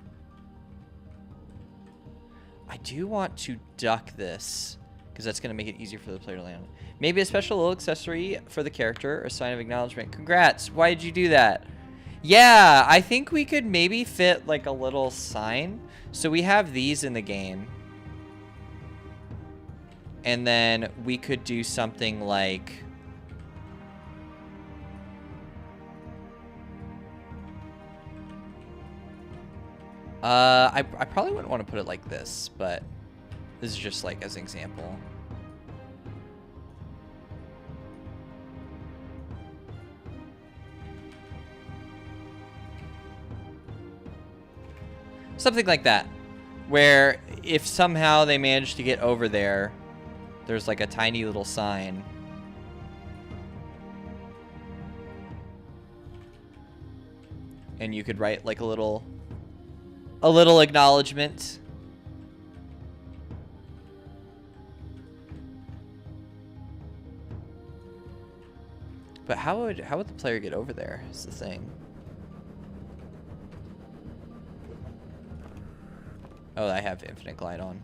I do want to duck this, because that's going to make it easier for the player to land. Maybe a special little accessory for the character, a sign of acknowledgement. Congrats. Why did you do that? Yeah, I think we could maybe fit like a little sign. So we have these in the game. And then we could do something like I probably wouldn't want to put it like this, but this is just like as an example. Something like that, where if somehow they manage to get over there, there's like a tiny little sign. And you could write like a little acknowledgement. But how would the player get over there is the thing. Oh, I have infinite glide on.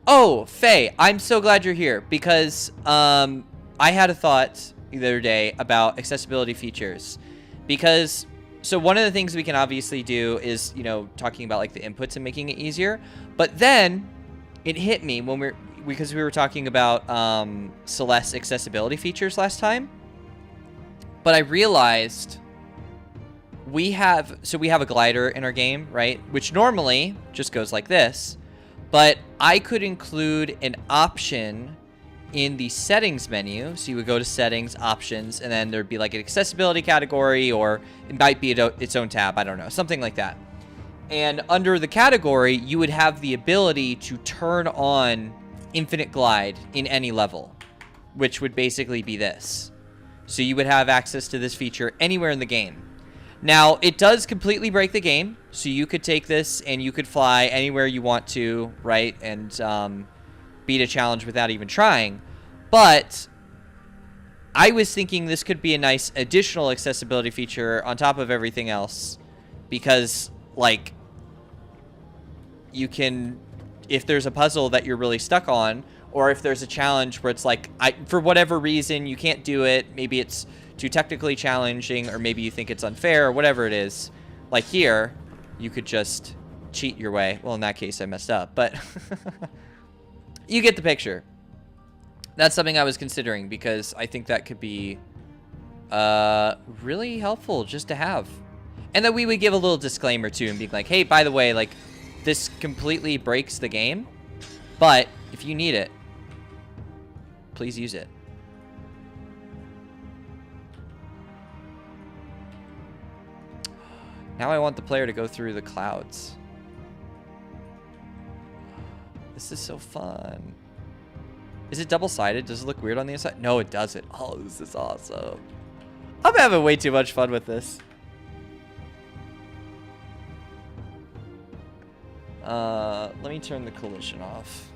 Oh, Faye, I'm so glad you're here because I had a thought the other day about accessibility features. Because, so one of the things we can obviously do is, you know, talking about like the inputs and making it easier. But then it hit me when because we were talking about Celeste accessibility features last time. But I realized we have a glider in our game, right? Which normally just goes like this. But I could include an option in the settings menu. So you would go to settings, options, and then there'd be like an accessibility category, or it might be its own tab. I don't know, something like that. And under the category, you would have the ability to turn on infinite glide in any level, which would basically be this. So you would have access to this feature anywhere in the game. Now, it does completely break the game, so you could take this and you could fly anywhere you want to, right, and beat a challenge without even trying. But I was thinking this could be a nice additional accessibility feature on top of everything else, because, like, you can, if there's a puzzle that you're really stuck on, or if there's a challenge where it's like, for whatever reason, you can't do it, maybe it's too technically challenging, or maybe you think it's unfair, or whatever it is, like here, you could just cheat your way. Well, in that case, I messed up, but you get the picture. That's something I was considering, because I think that could be really helpful just to have. And then we would give a little disclaimer too, and be like, hey, by the way, like, this completely breaks the game, but if you need it, please use it. Now I want the player to go through the clouds. This is so fun. Is it double-sided? Does it look weird on the inside? No, it doesn't. Oh, this is awesome. I'm having way too much fun with this. Let me turn the collision off.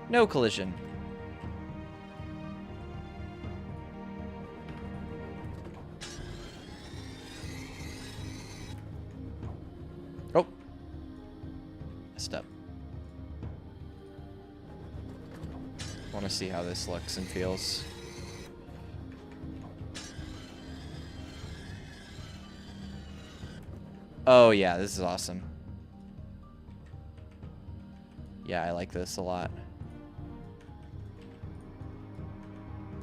No collision. Oh. Messed up. I want to see how this looks and feels. Oh yeah, this is awesome. Yeah, I like this a lot.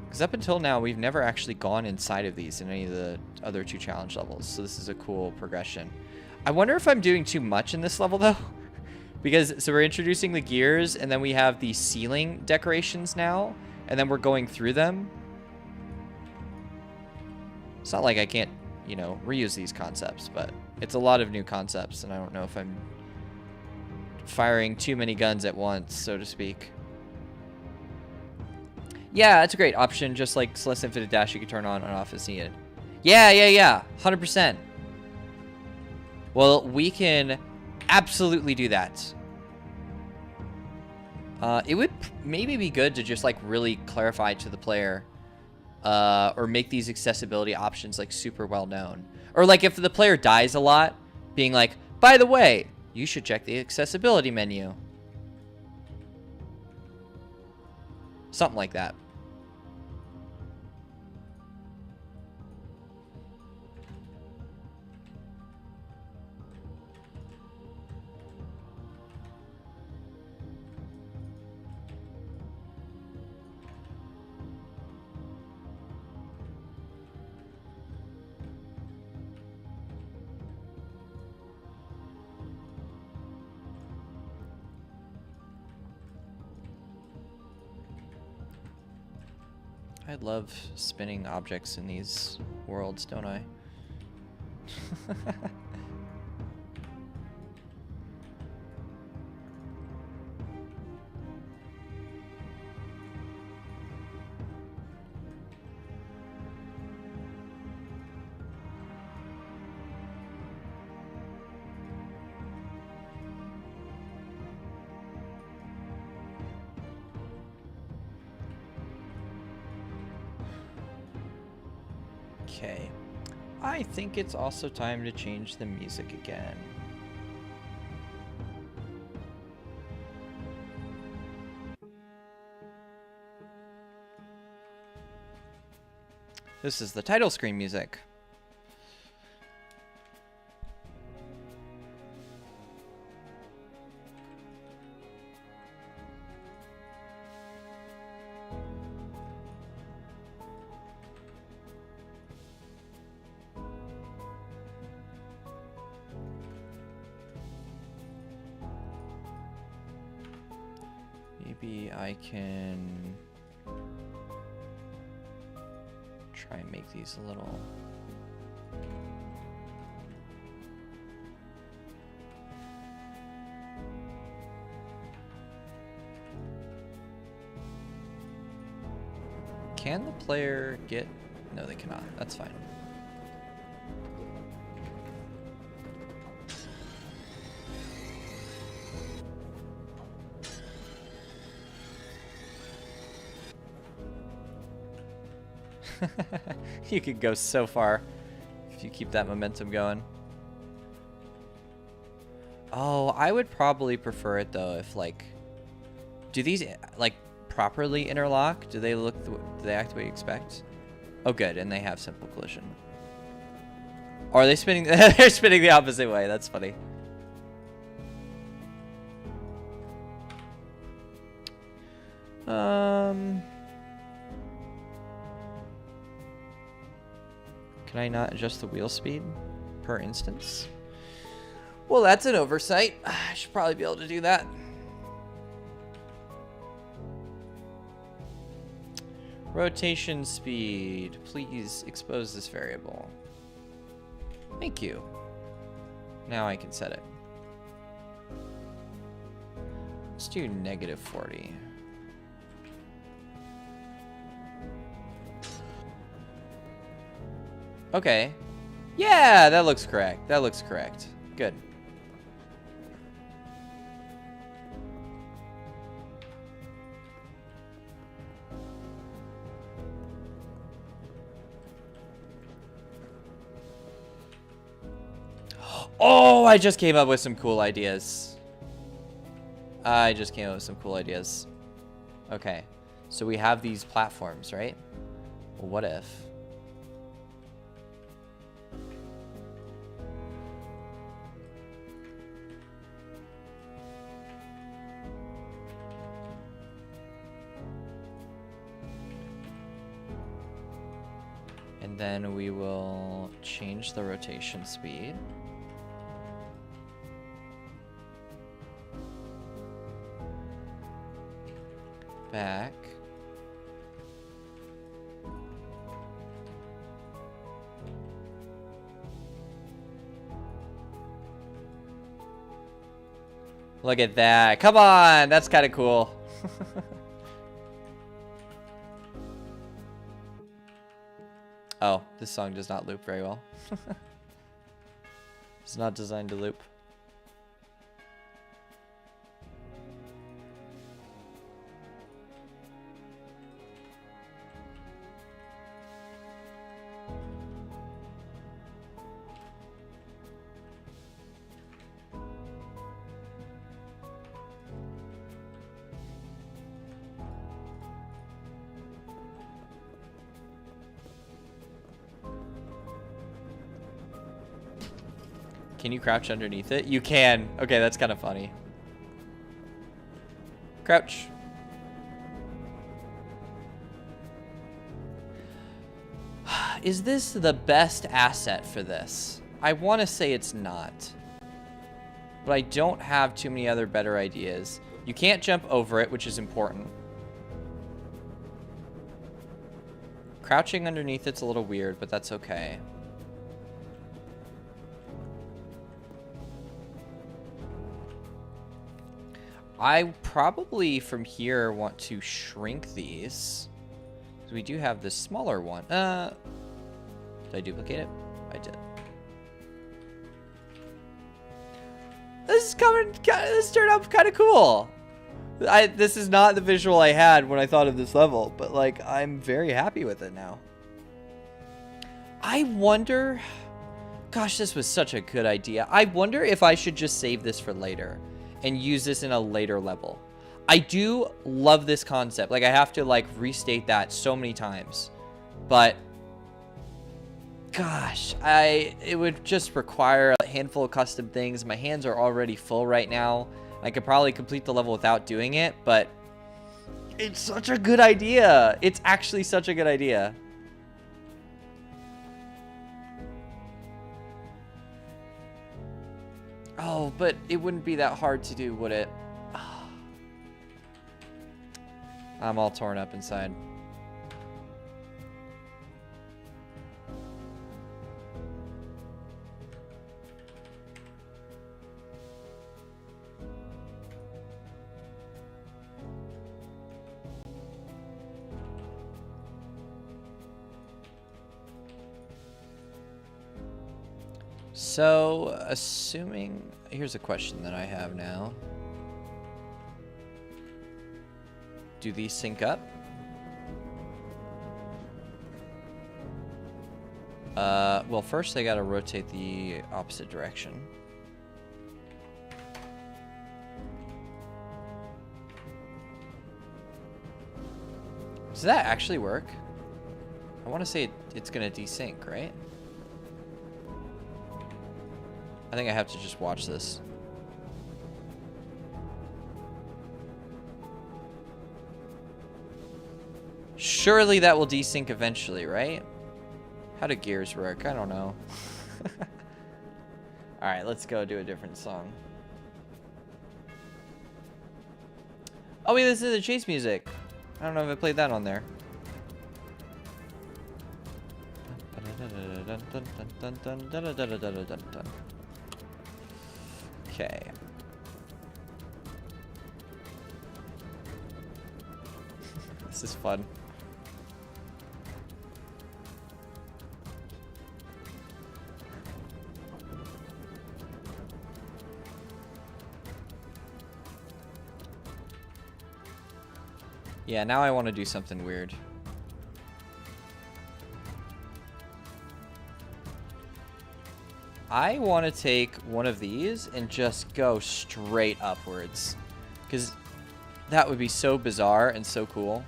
Because up until now, we've never actually gone inside of these in any of the other two challenge levels. So this is a cool progression. I wonder if I'm doing too much in this level, though. Because, so we're introducing the gears, and then we have the ceiling decorations now. And then we're going through them. It's not like I can't, you know, reuse these concepts, but it's a lot of new concepts, and I don't know if I'm firing too many guns at once, so to speak. Yeah, it's a great option, just like Celeste Infinite Dash, you can turn on and off as needed. Yeah, 100%. Well, we can absolutely do that. It would maybe be good to just like really clarify to the player, or make these accessibility options like super well known. Or like if the player dies a lot, being like, by the way, you should check the accessibility menu. Something like that. I love spinning objects in these worlds, don't I? Okay. I think it's also time to change the music again. This is the title screen music. Maybe I can try and make these a little... Can the player get... No, they cannot. That's fine. You could go so far if you keep that momentum going. Oh, I would probably prefer it though if like, do these like properly interlock? Do they look? Do they act the way you expect? Oh, good, and they have simple collision. Or are they spinning? They're spinning the opposite way. That's funny. Can I not adjust the wheel speed per instance? Well, that's an oversight. I should probably be able to do that. Rotation speed. Please expose this variable. Thank you. Now I can set it. Let's do -40. Okay. Yeah, that looks correct. That looks correct. Good. Oh, I just came up with some cool ideas. Okay. So we have these platforms, right? Well, what if... And then we will change the rotation speed. Back. Look at that. Come on. That's kind of cool. Oh, this song does not loop very well. It's not designed to loop. Can you crouch underneath it? You can. Okay, that's kind of funny. Crouch. Is this the best asset for this? I want to say it's not. But I don't have too many other better ideas. You can't jump over it, which is important. Crouching underneath it's a little weird, but that's okay. I probably from here want to shrink these. So we do have this smaller one. Did I duplicate it? I did. This turned out kind of cool. This is not the visual I had when I thought of this level, but like I'm very happy with it now. I wonder, gosh, this was such a good idea. I wonder if I should just save this for later and use this in a later level. I do love this concept. Like I have to like restate that so many times, but gosh, it would just require a handful of custom things. My hands are already full right now. I could probably complete the level without doing it, but it's such a good idea. It's actually such a good idea. Oh, but it wouldn't be that hard to do, would it? Oh. I'm all torn up inside. So, assuming... Here's a question that I have now. Do these sync up? Well, first I gotta rotate the opposite direction. Does that actually work? I want to say it's gonna desync, right? I think I have to just watch this. Surely that will desync eventually, right? How do gears work? I don't know. Alright, let's go do a different song. Oh wait, this is the chase music. I don't know if I played that on there. Okay. This is fun. Yeah, now I want to do something weird. I want to take one of these and just go straight upwards, because that would be so bizarre and so cool.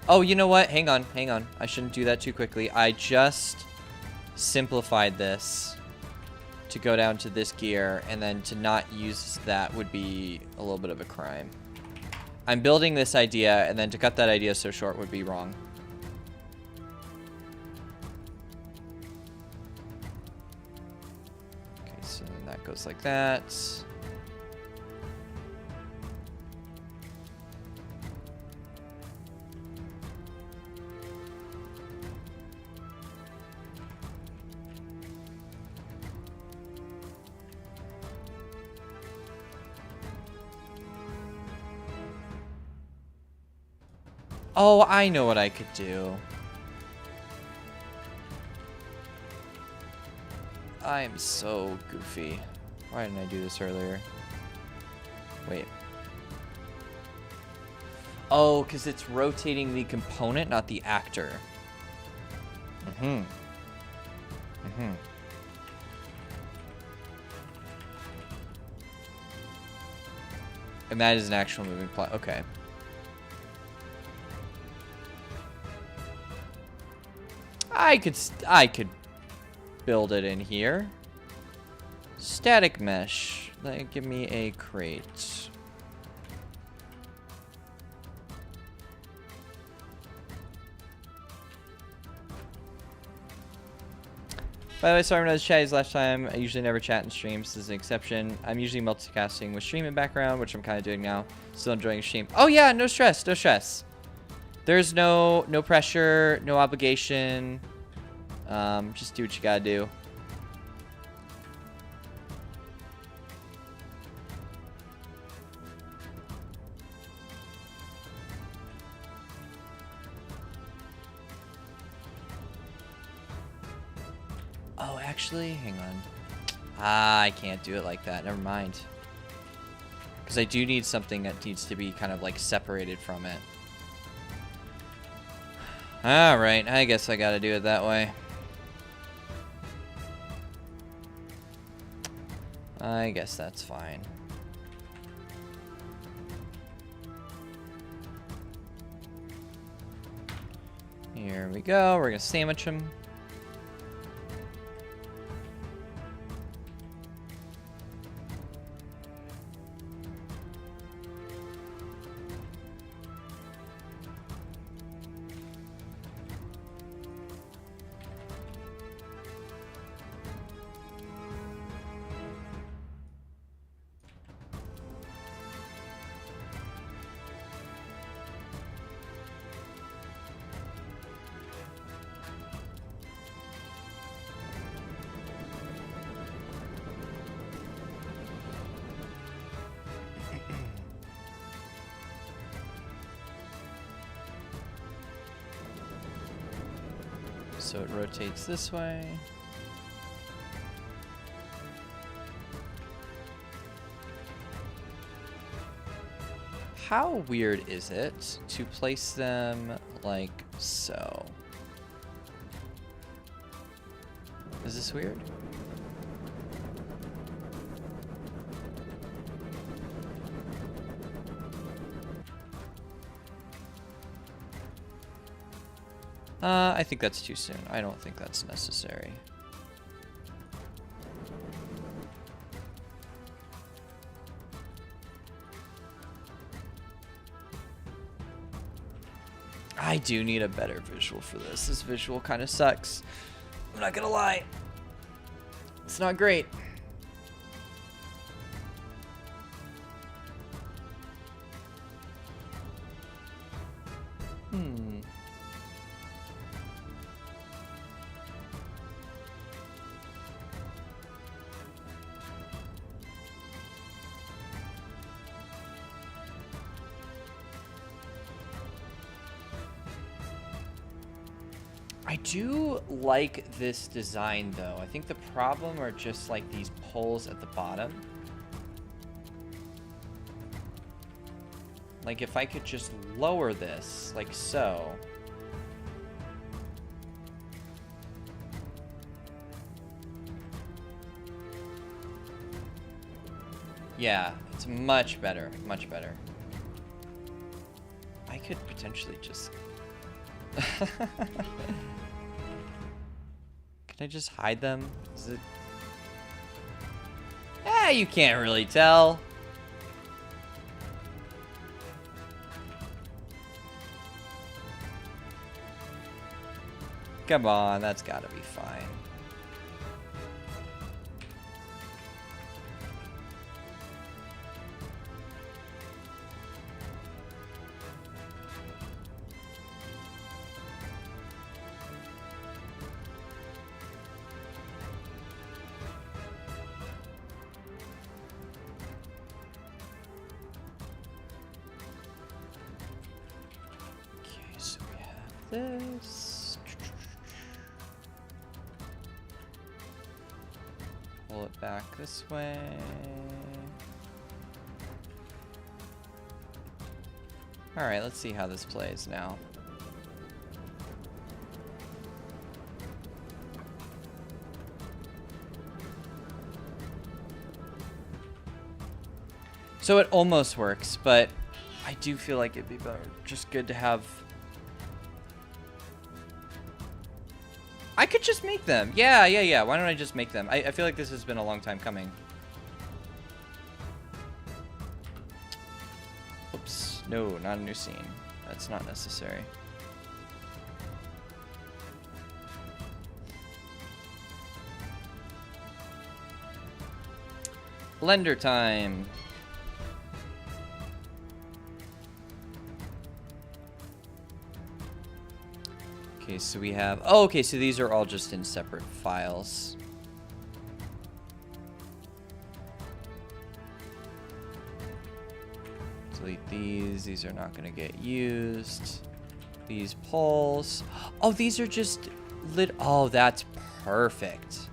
Oh, you know what? Hang on, hang on. I shouldn't do that too quickly. I just simplified this to go down to this gear, and then to not use that would be a little bit of a crime. I'm building this idea, and then to cut that idea so short would be wrong. Okay, so that goes like that. Oh, I know what I could do. I am so goofy. Why didn't I do this earlier? Wait. Oh, because it's rotating the component, not the actor. Mm-hmm. Mm-hmm. And that is an actual moving plot. Okay. I could build it in here. Static mesh. Give me a crate. By the way, sorry I'm not as chatty as last time. I usually never chat in streams. This is an exception. I'm usually multicasting with stream in background, which I'm kind of doing now. Still enjoying the stream. Oh yeah, no stress, no stress. There's no pressure, no obligation. Just do what you gotta do. Oh, actually, hang on. Ah, I can't do it like that. Never mind. Because I do need something that needs to be kind of like separated from it. Alright, I guess I gotta do it that way. I guess that's fine. Here we go. We're gonna sandwich them. So it rotates this way. How weird is it to place them like so? Is this weird? I think that's too soon. I don't think that's necessary. I do need a better visual for this. This visual kind of sucks. I'm not gonna lie. It's not great. I do like this design though. I think the problem are just like these poles at the bottom. Like if I could just lower this like so. Yeah, it's much better, much better. I could potentially just... Can I just hide them? Is it... you can't really tell. Come on, that's gotta be fine. This. Pull it back this way. All right, let's see how this plays now. So it almost works, but I do feel like it'd be better. Just good to have. I could just make them. Yeah. Why don't I just make them? I feel like this has been a long time coming. Oops. No, not a new scene. That's not necessary. Blender time. Okay, so we have... Oh, okay, so these are all just in separate files. Delete these. These are not going to get used. These polls. Oh, these are just lit. Oh, that's perfect.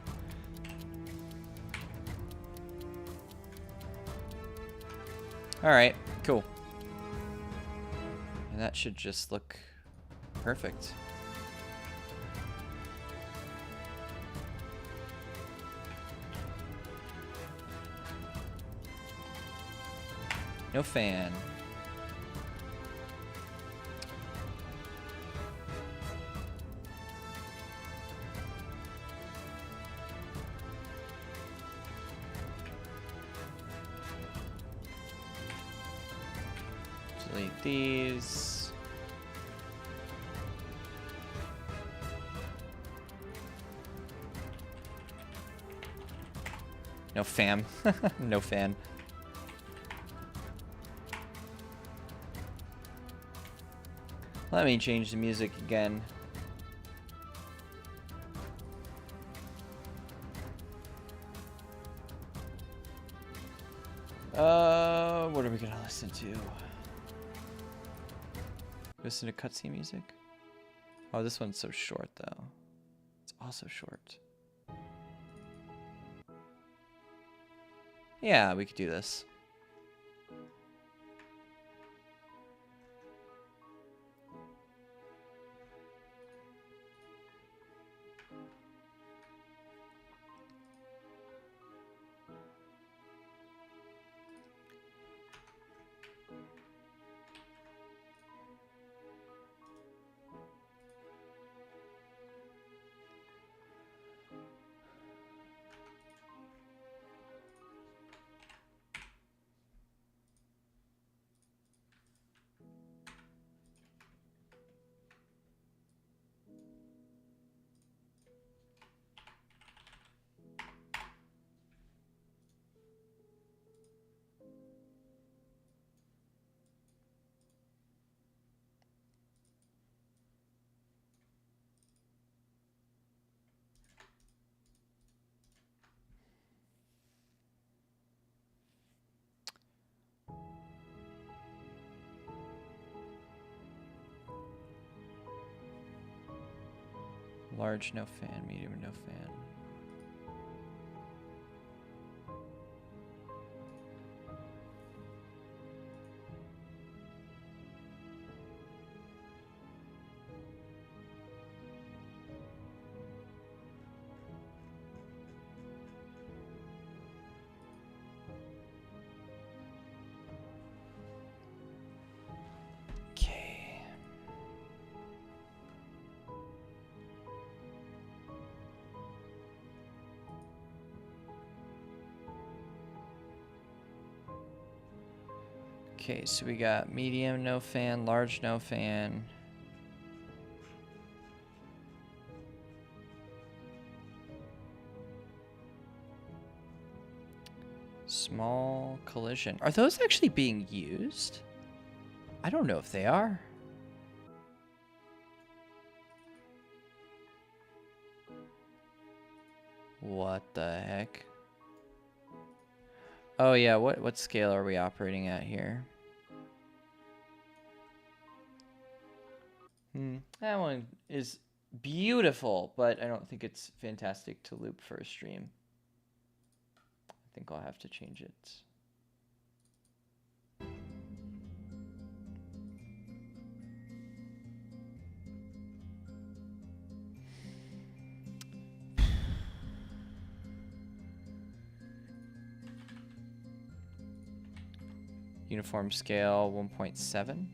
All right, cool. And that should just look perfect. No fan. Delete these. No fam. No fan. Let me change the music again. What are we gonna listen to? Listen to cutscene music? Oh, this one's so short though. It's also short. Yeah, we could do this. Large, no fan. Medium, no fan. Okay. Okay, so we got medium, no fan, large, no fan. Small collision. Are those actually being used? I don't know if they are. What the heck? Oh yeah, what scale are we operating at here? That one is beautiful, but I don't think it's fantastic to loop for a stream. I think I'll have to change it. Uniform scale 1.7.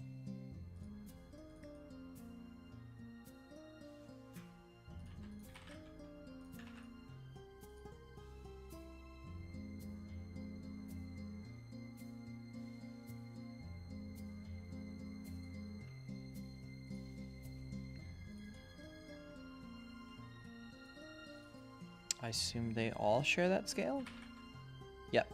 I assume they all share that scale? Yep.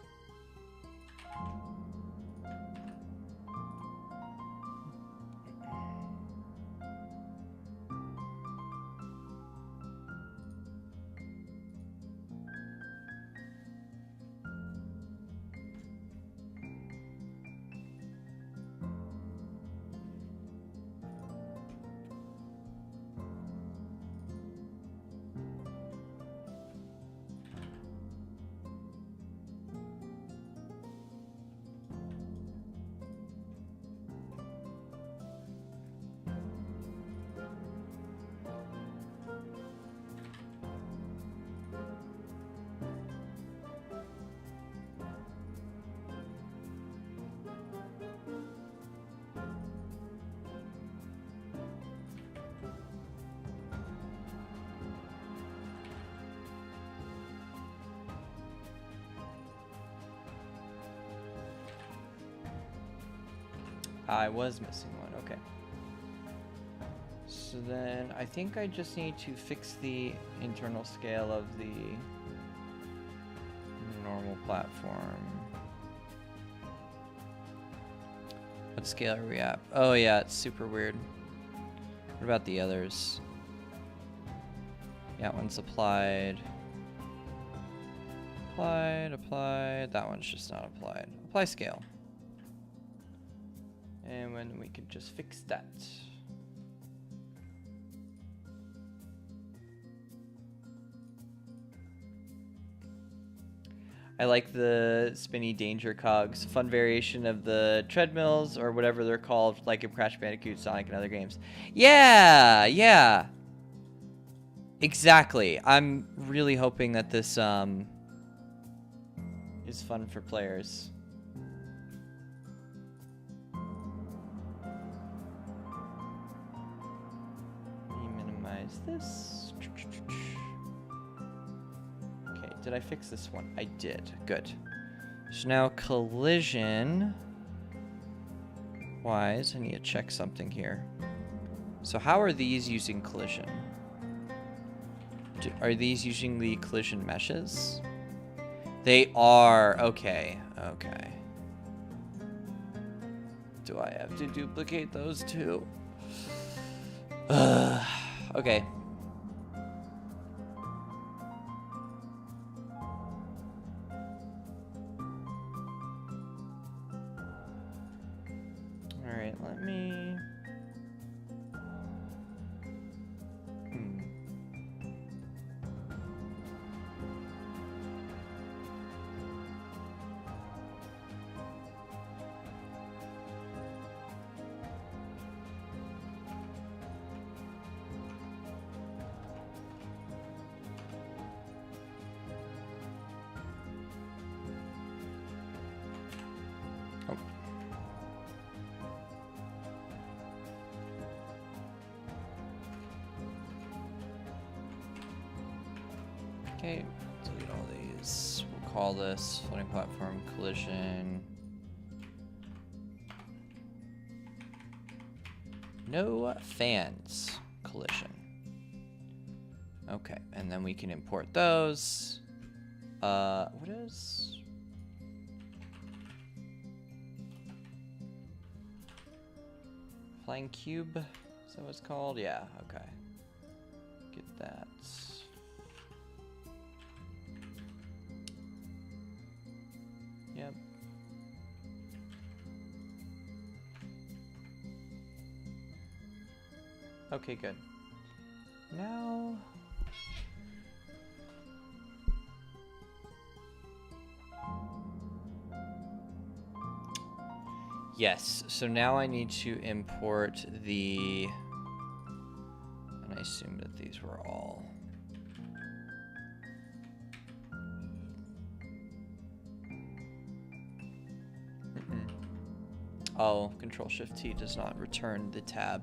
I was missing one. Okay. So then I think I just need to fix the internal scale of the normal platform. What scale are we at? Oh yeah, it's super weird. What about the others? Yeah, one's applied. Applied. That one's just not applied. Apply scale. And when we can just fix that. I like the spinny danger cogs. Fun variation of the treadmills or whatever they're called, like in Crash Bandicoot, Sonic, and other games. Yeah, yeah. Exactly. I'm really hoping that this is fun for players. Let me minimize this. Okay, did I fix this one? I did. Good. So now collision wise, I need to check something here. So how are these using collision? Are these using the collision meshes? They are. Okay. Okay. Do I have to duplicate those two? Okay. All right, let me... Okay, delete all these. We'll call this floating platform collision. No fans collision. Okay, and then we can import those. What is... Flying cube? Is that what it's called? Yeah, okay. Get that. Yep. Okay, good. Now... Yes, so now I need to import the... And I assume that these were all... Oh, Control-Shift-T does not return the tab.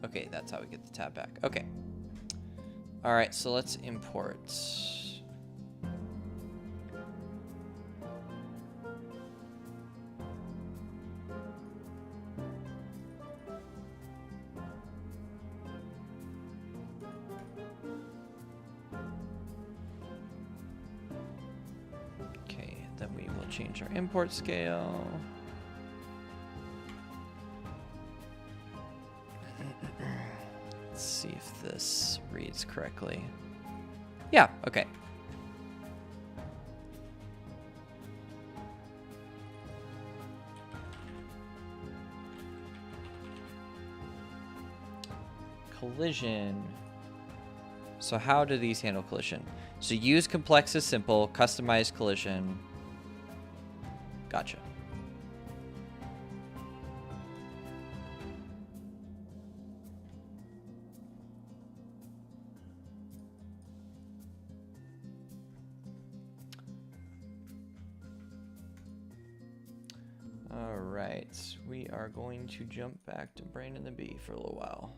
Okay, that's how we get the tab back. Okay. All right, so let's import. Okay, then we will change our import scale. Let's see if this reads correctly. Yeah, okay. Collision. So how do these handle collision? So use complex as simple, customize collision. Gotcha. All right, we are going to jump back to Brain and the Bee for a little while.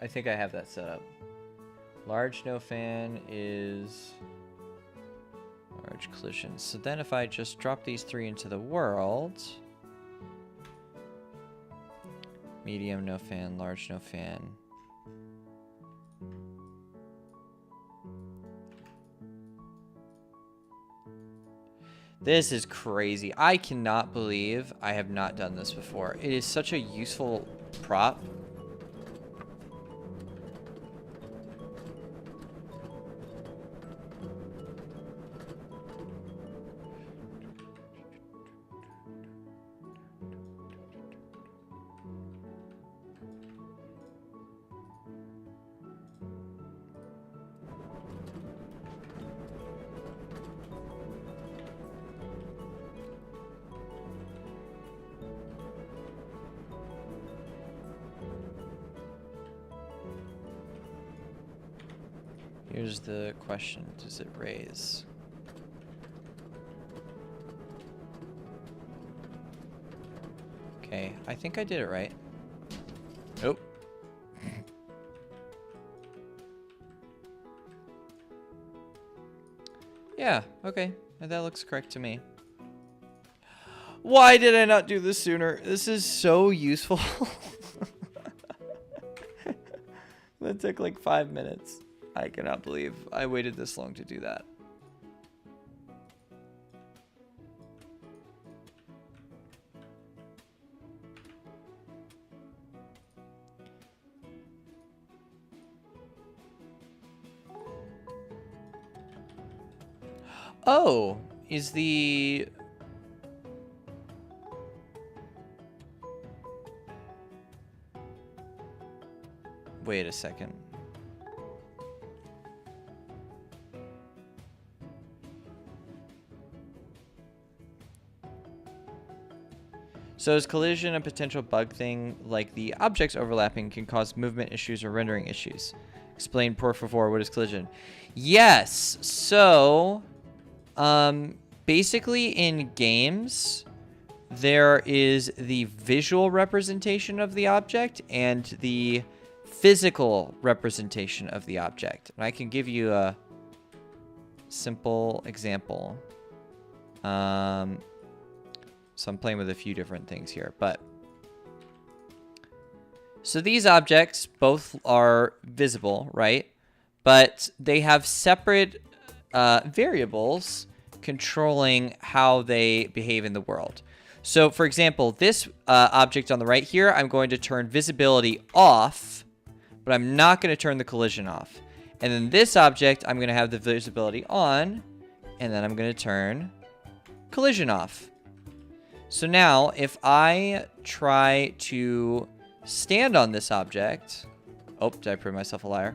I think I have that set up. Large no fan is large collision. So then if I just drop these 3 into the world, medium no fan, large no fan. This is crazy. I cannot believe I have not done this before. It is such a useful prop. Here's the question, does it raise? Okay, I think I did it right. Oh. Yeah, okay, that looks correct to me. Why did I not do this sooner? This is so useful. That took like 5 minutes. I cannot believe I waited this long to do that. Oh, is the... Wait a second. So is collision a potential bug thing, like the objects overlapping can cause movement issues or rendering issues? Explain, por favor, what is collision? Yes, so, basically in games, there is the visual representation of the object and the physical representation of the object. And I can give you a simple example. So I'm playing with a few different things here, but so these objects both are visible, right? But they have separate variables controlling how they behave in the world. So for example, this object on the right here, I'm going to turn visibility off, but I'm not going to turn the collision off. And then this object, I'm going to have the visibility on, and then I'm going to turn collision off. So now, if I try to stand on this object... Oh, did I prove myself a liar?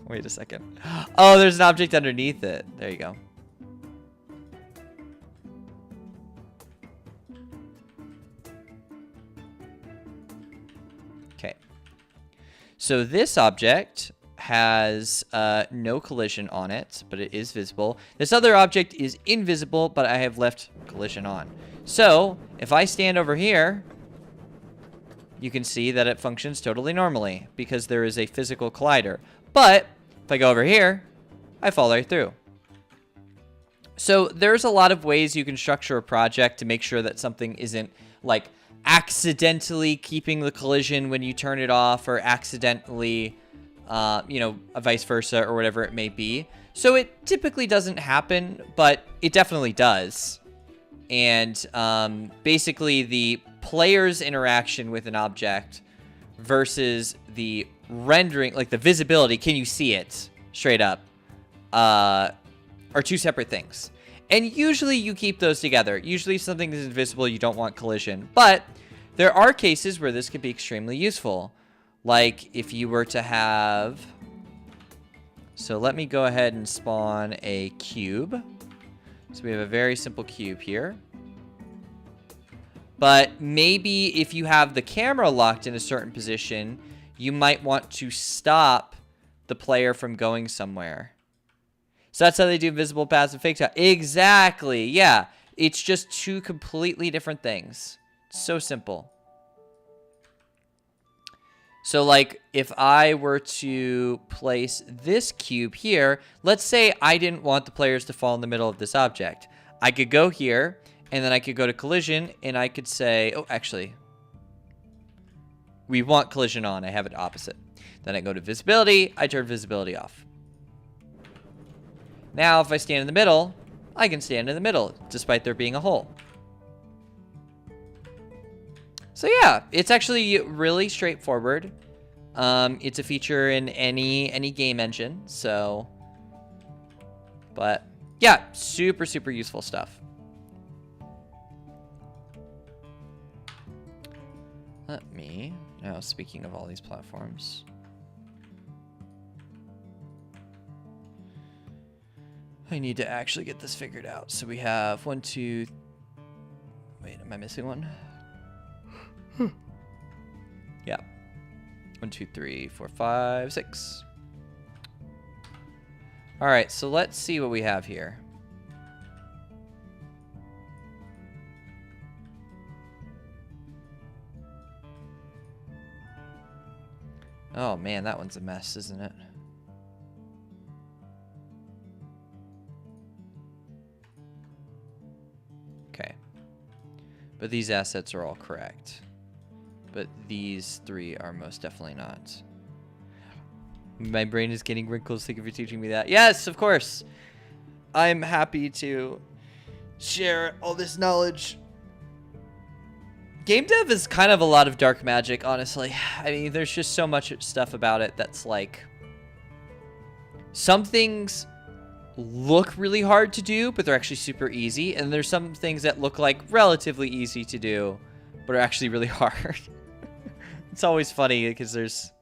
Wait a second. Oh, there's an object underneath it. There you go. Okay. So this object has no collision on it, but it is visible. This other object is invisible, but I have left collision on. So if I stand over here, you can see that it functions totally normally because there is a physical collider. But if I go over here, I fall right through. So there's a lot of ways you can structure a project to make sure that something isn't like accidentally keeping the collision when you turn it off, or accidentally you know, vice versa, or whatever it may be. So it typically doesn't happen, but it definitely does. And basically the player's interaction with an object versus the rendering, like the visibility, can you see it straight up, are two separate things. And usually you keep those together. Usually if something is invisible, you don't want collision. But there are cases where this could be extremely useful. Like if you were to have... So let me go ahead and spawn a cube. So we have a very simple cube here. But maybe if you have the camera locked in a certain position, you might want to stop the player from going somewhere. So that's how they do invisible paths and fake out. Exactly, yeah. It's just two completely different things. It's so simple. So like if I were to place this cube here, let's say I didn't want the players to fall in the middle of this object. I could go here and then I could go to collision and I could say, oh, actually, we want collision on. I have it opposite. Then I go to visibility. I turn visibility off. Now, if I stand in the middle, I can stand in the middle despite there being a hole. So yeah, it's actually really straightforward. It's a feature in any game engine. So, but yeah, super, super useful stuff. Let me, now speaking of all these platforms. I need to actually get this figured out. So we have 1, 2, wait, am I missing one? Yeah. 1, 2, 3, 4, 5, 6. All right, so let's see what we have here. Oh man, that one's a mess, isn't it? Okay. But these assets are all correct. But these 3 are most definitely not. My brain is getting wrinkles. Thank you for teaching me that. Yes, of course. I'm happy to share all this knowledge. Game dev is kind of a lot of dark magic, honestly. I mean, there's just so much stuff about it that's like... Some things look really hard to do, but they're actually super easy. And there's some things that look like relatively easy to do, but are actually really hard. It's always funny because there's...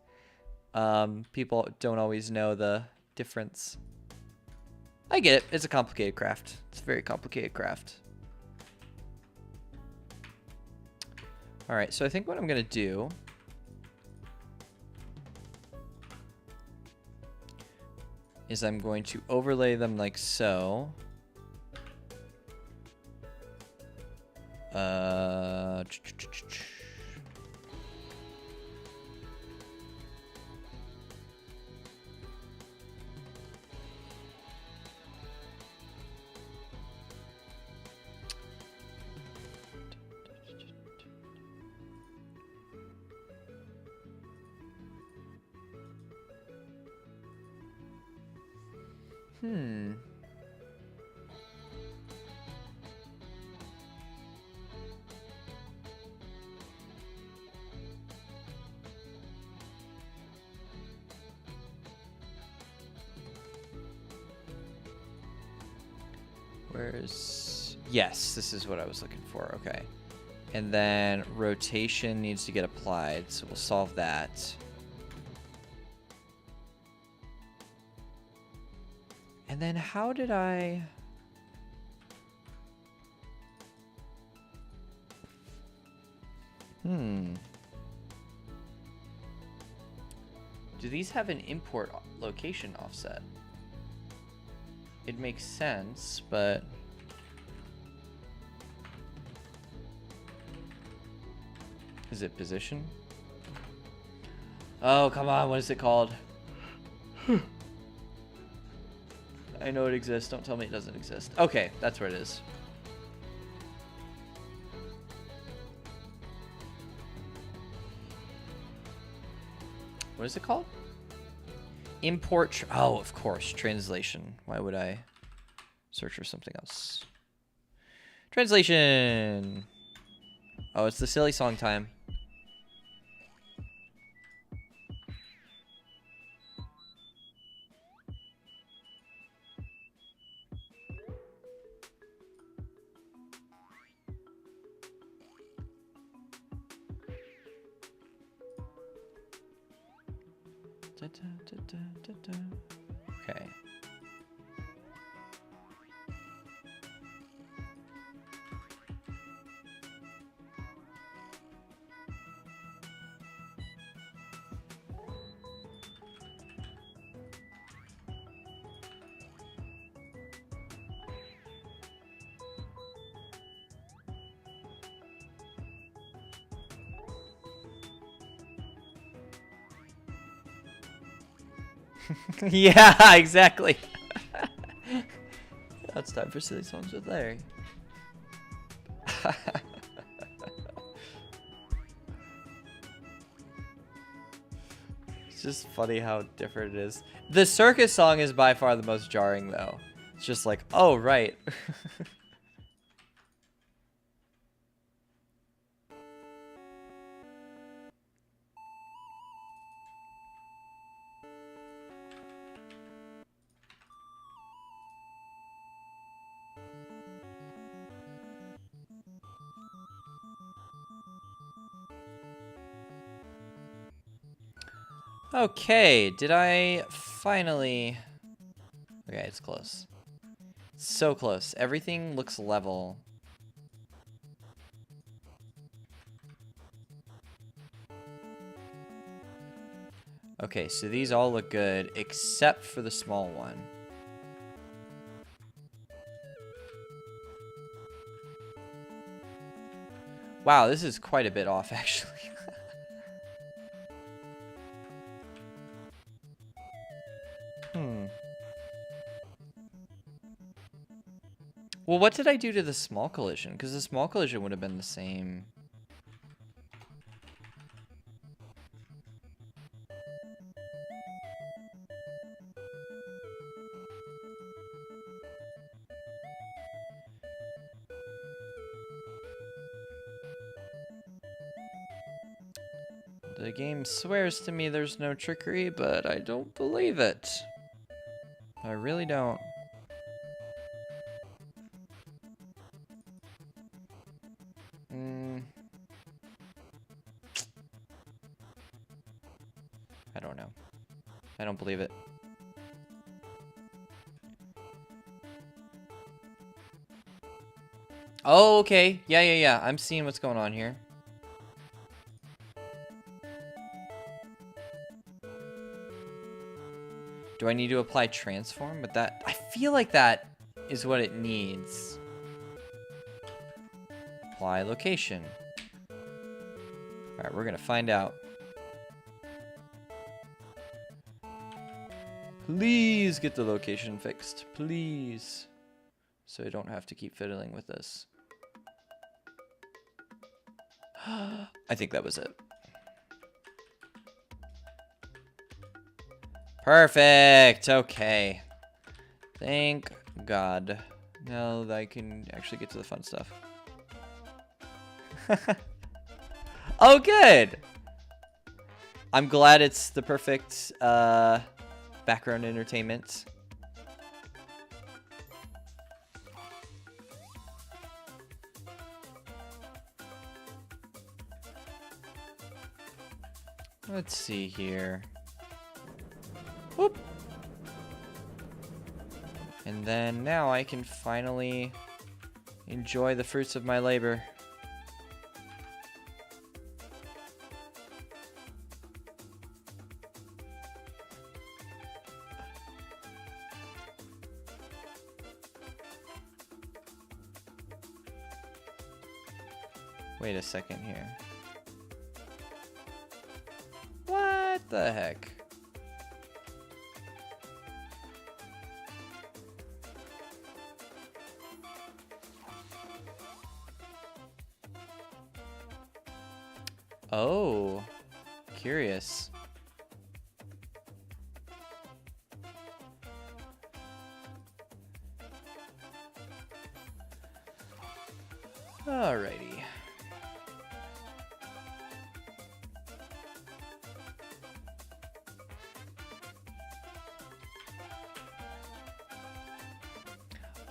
people don't always know the difference. I get it. It's a complicated craft. It's a very complicated craft. All right, so I think what I'm going to do is I'm going to overlay them like so. Where's... Yes, this is what I was looking for. Okay. And then rotation needs to get applied, so we'll solve that. And then how did I... Do these have an import location offset? It makes sense, but... Is it position? Oh, come on, what is it called? I know it exists, don't tell me it doesn't exist. Okay, that's where it is. What is it called? Import, oh, of course, translation. Why would I search for something else? Translation. Oh, it's the silly song time. Okay. Yeah, exactly. Now it's time for Silly Songs with Larry. It's just funny how different it is. The circus song is by far the most jarring, though. It's just like, oh, right. Okay, did I finally... Okay, it's close. So close. Everything looks level. Okay, so these all look good, except for the small one. Wow, this is quite a bit off, actually. Well, what did I do to the small collision? Because the small collision would have been the same. The game swears to me there's no trickery, but I don't believe it. I really don't. I don't know. I don't believe it. Oh, okay. Yeah. I'm seeing what's going on here. Do I need to apply transform? But that, I feel like that is what it needs. Apply location. All right, we're gonna find out. Please get the location fixed, please. So I don't have to keep fiddling with this. I think that was it. Perfect. Okay. Thank God. Now that I can actually get to the fun stuff. Oh, good. I'm glad it's the perfect background entertainment. Let's see here. Whoop. And then now I can finally enjoy the fruits of my labor. Wait a second here. What the heck? Oh, curious. Alrighty.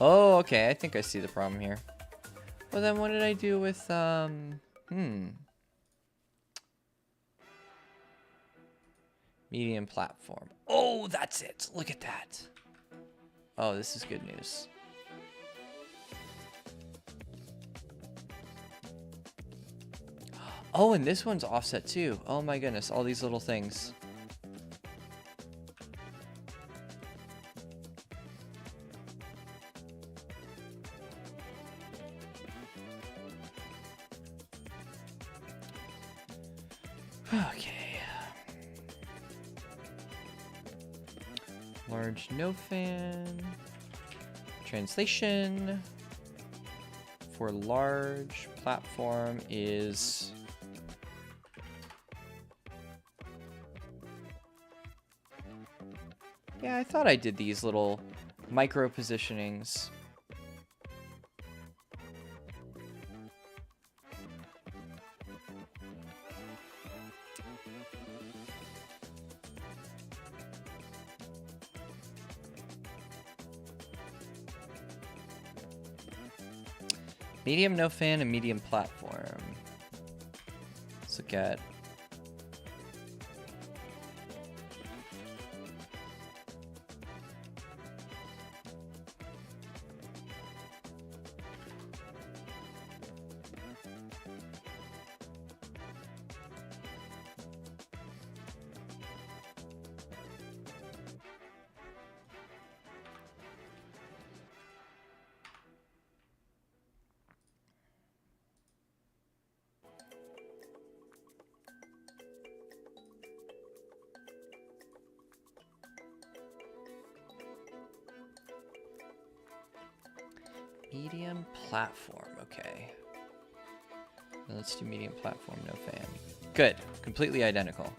Oh, okay. I think I see the problem here. Well, then what did I do with, medium platform. Oh, that's it. Look at that. Oh, this is good news. Oh, and this one's offset too. Oh my goodness, all these little things. Okay. Large no fan. Translation for large platform is yeah, I thought I did these little micro positionings. Medium no fan and medium platform. Let's look at medium platform, okay. Now let's do medium platform, no fan. Good, completely identical.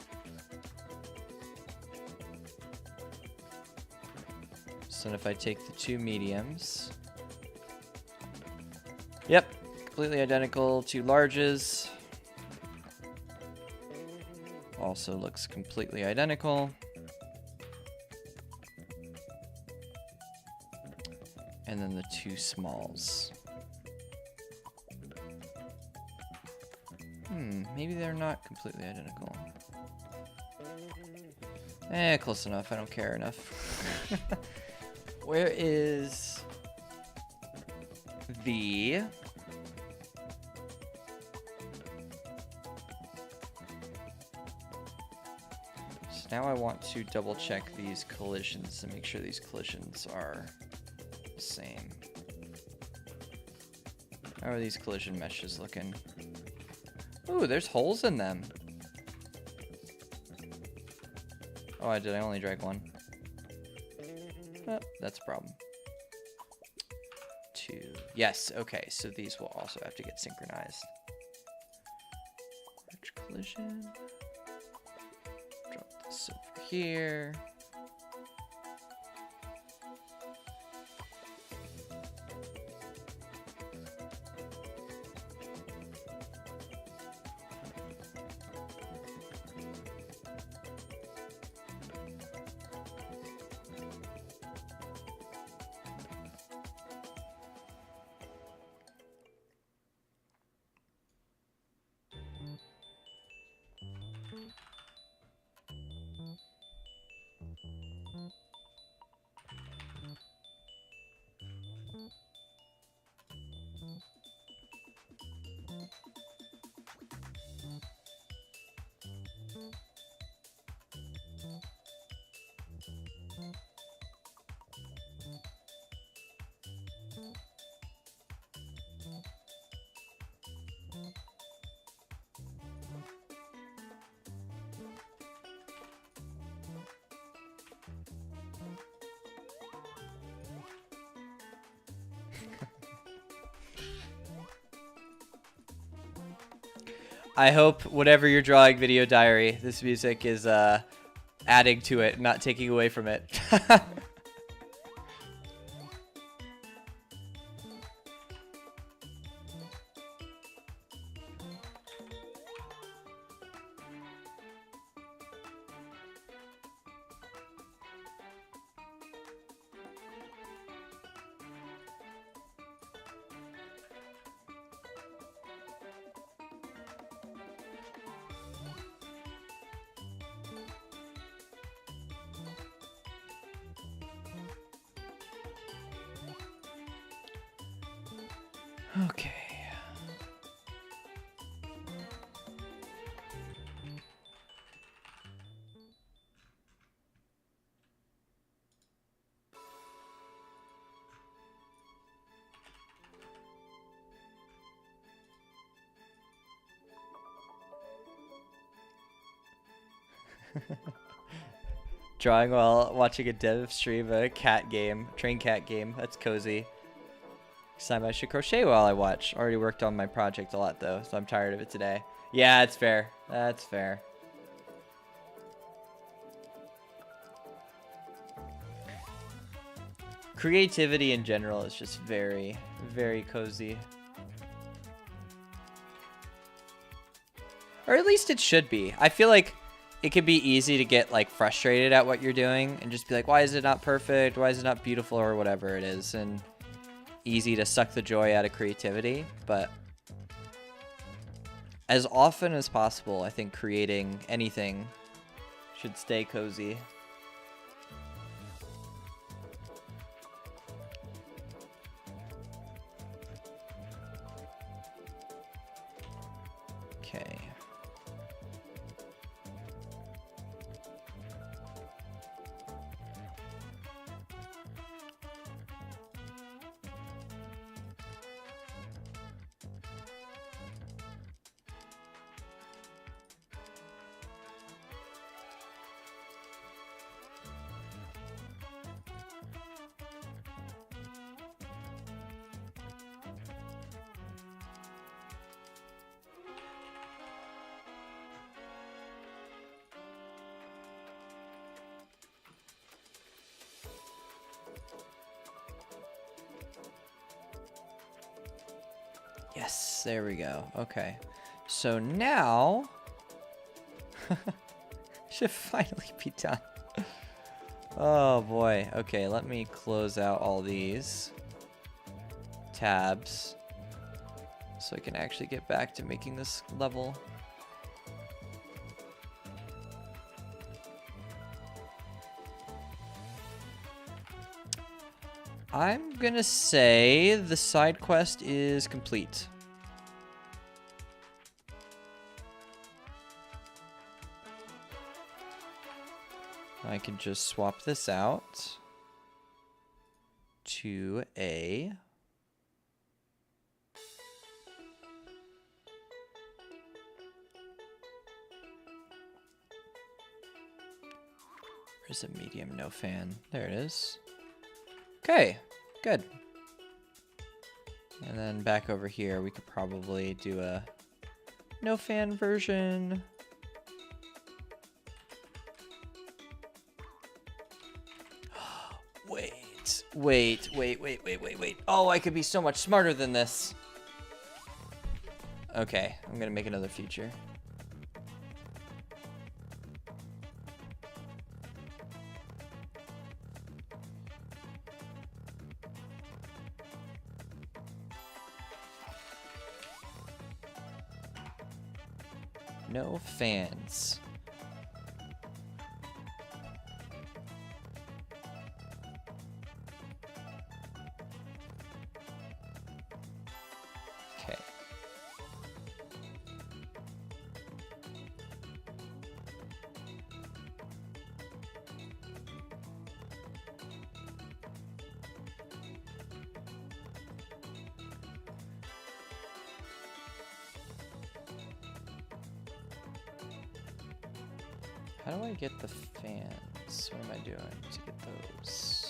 So if I take the two mediums, yep, completely identical. Two larges, also looks completely identical. And then the two smalls. Maybe they're not completely identical. Close enough. I don't care enough. Where is the... So now I want to double check these collisions and make sure these collisions are the same. How are these collision meshes looking? Ooh, there's holes in them. Oh, did I only drag one? Oh, that's a problem. Two. Yes, okay, so these will also have to get synchronized. Large collision. Drop this over here. I hope whatever you're drawing, video diary, this music is adding to it, not taking away from it. Okay. Drawing while watching a dev stream a cat game, train cat game. That's cozy. Next time I should crochet while I watch. Already worked on my project a lot though, so I'm tired of it today. Yeah, it's fair. That's fair. Creativity in general is just very, very cozy. Or at least it should be. I feel like it could be easy to get like frustrated at what you're doing and just be like, why is it not perfect? Why is it not beautiful or whatever it is? And easy to suck the joy out of creativity. But as often as possible, I think creating anything should stay cozy. Okay. Yes, there we go. Okay. So now should finally be done. Oh boy. Okay, let me close out all these tabs so I can actually get back to making this level. I'm gonna say the side quest is complete. I can just swap this out to a where's a medium no fan? There it is. Okay, good. And then back over here, we could probably do a no fan version. Wait. Oh, I could be so much smarter than this. Okay, I'm gonna make another feature. No fans. Okay. How do I get the fans? What am I doing to get those?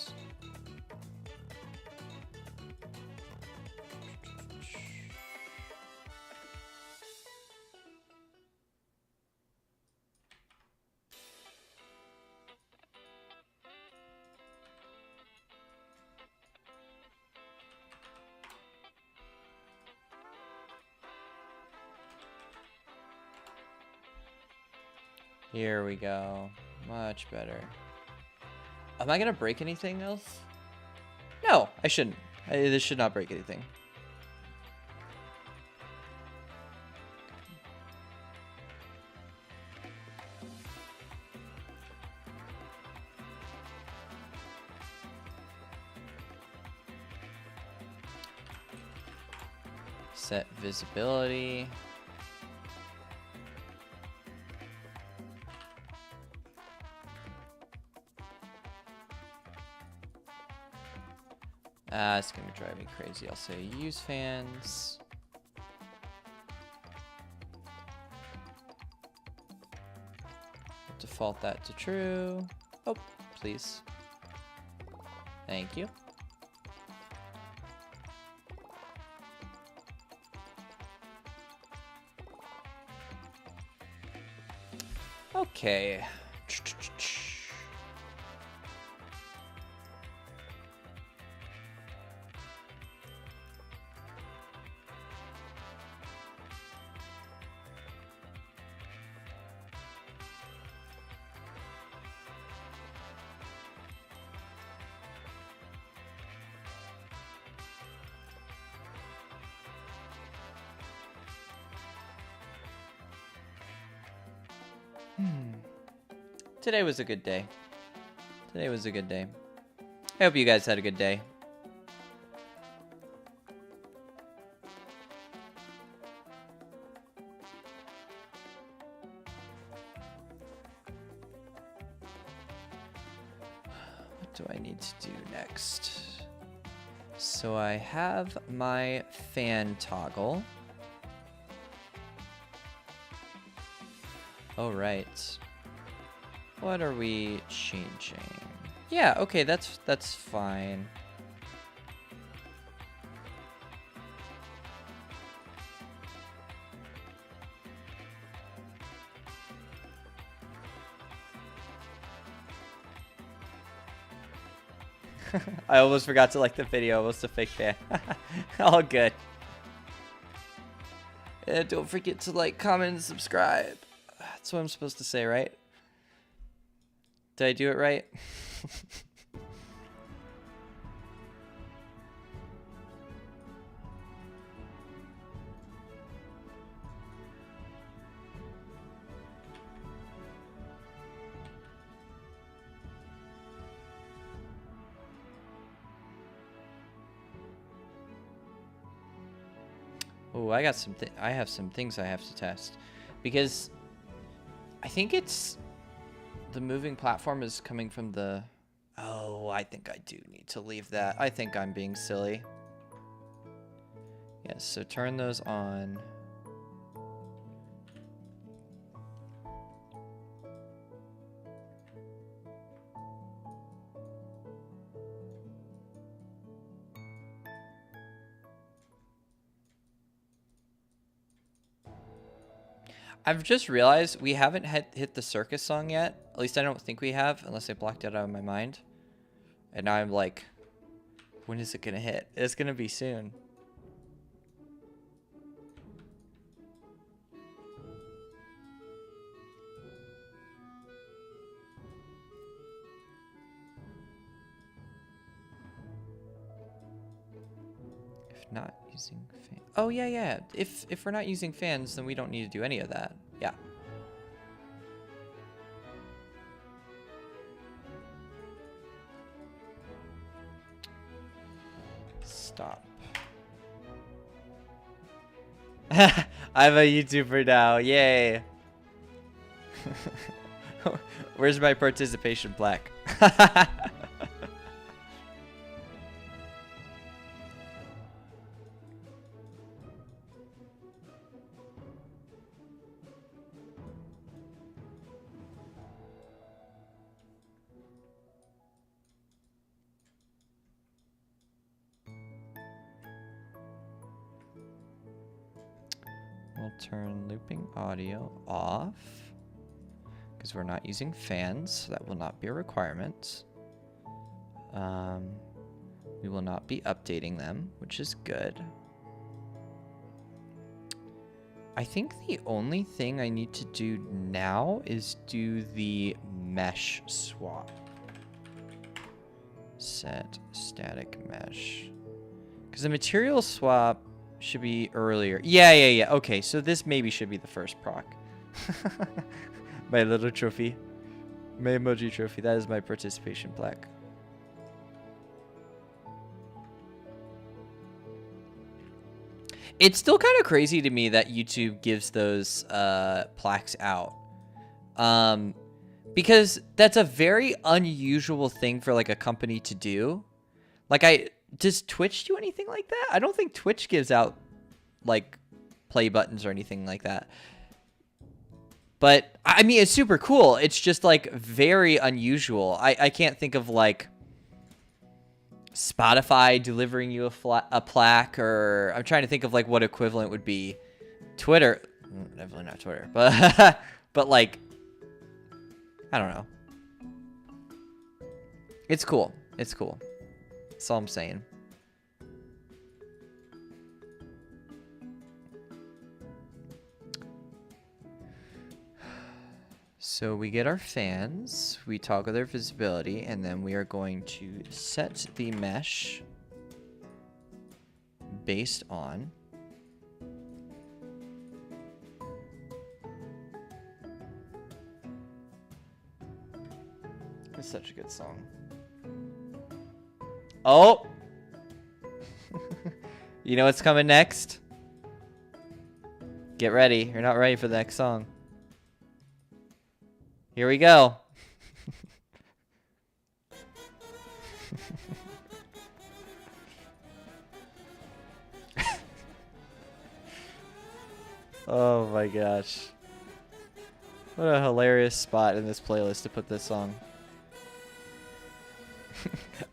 Here we go. Much better. Am I gonna break anything else? No, I shouldn't. This should not break anything. Set visibility. It's gonna drive me crazy. I'll say use fans. Default that to true. Oh, please. Thank you. Okay. Today was a good day. Today was a good day. I hope you guys had a good day. What do I need to do next? So I have my fan toggle. Oh, right. What are we changing? Yeah, okay, that's fine. I almost forgot to like the video. Almost a fake fan. All good. And don't forget to like, comment, and subscribe. That's what I'm supposed to say, right? Did I do it right? Oh, I got some. I have some things I have to test, because I think it's the moving platform is coming from the. Oh, I think I do need to leave that. I think I'm being silly. Yes, so turn those on. I've just realized we haven't hit the circus song yet. At least I don't think we have, unless I blocked it out of my mind. And now I'm like, when is it going to hit? It's going to be soon. If not using fan. Oh, yeah. If we're not using fans, then we don't need to do any of that. Yeah. Stop. I'm a YouTuber now. Yay. Where's my participation plaque? We'll turn looping audio off because we're not using fans, so that will not be a requirement. We will not be updating them, which is good. I think the only thing I need to do now is do the mesh swap. Set static mesh. Because the material swap should be earlier. Yeah. Okay, so this maybe should be the first proc. My little trophy. My emoji trophy. That is my participation plaque. It's still kind of crazy to me that YouTube gives those plaques out. Because that's a very unusual thing for like a company to do. Like does Twitch do anything like that? I don't think Twitch gives out like play buttons or anything like that. But I mean, it's super cool. It's just like very unusual. I can't think of like Spotify delivering you a plaque, or I'm trying to think of like what equivalent would be. Twitter, definitely not Twitter, but but like, I don't know. It's cool. It's cool. That's all I'm saying. So we get our fans, we toggle their visibility, and then we are going to set the mesh based on it's such a good song. Oh! You know what's coming next? Get ready. You're not ready for the next song. Here we go. Oh my gosh. What a hilarious spot in this playlist to put this song.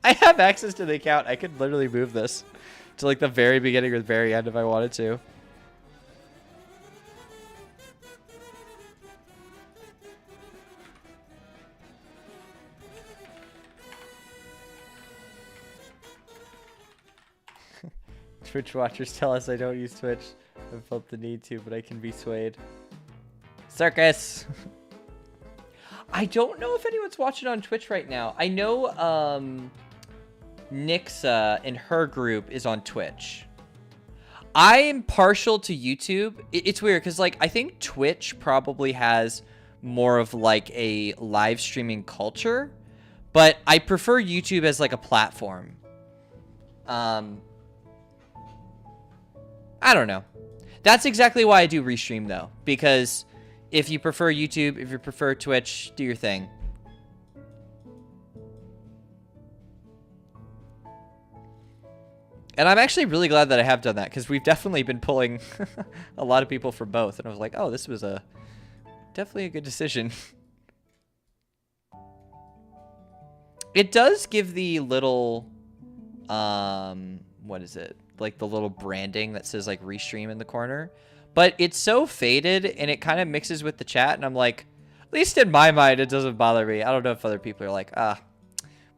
I have access to the account. I could literally move this to like the very beginning or the very end if I wanted to. Twitch watchers tell us I don't use Twitch. I felt the need to, but I can be swayed. Circus! I don't know if anyone's watching on Twitch right now. I know Nixa in her group is on Twitch. I'm partial to YouTube. It's weird because like I think Twitch probably has more of like a live streaming culture, but I prefer YouTube as like a platform. I don't know. That's exactly why I do restream though, because if you prefer YouTube, if you prefer Twitch, do your thing. And I'm actually really glad that I have done that, because we've definitely been pulling a lot of people for both. And I was like, oh, this was definitely a good decision. It does give the little, what is it? Like the little branding that says like restream in the corner. But it's so faded and it kind of mixes with the chat. And I'm like, at least in my mind, it doesn't bother me. I don't know if other people are like,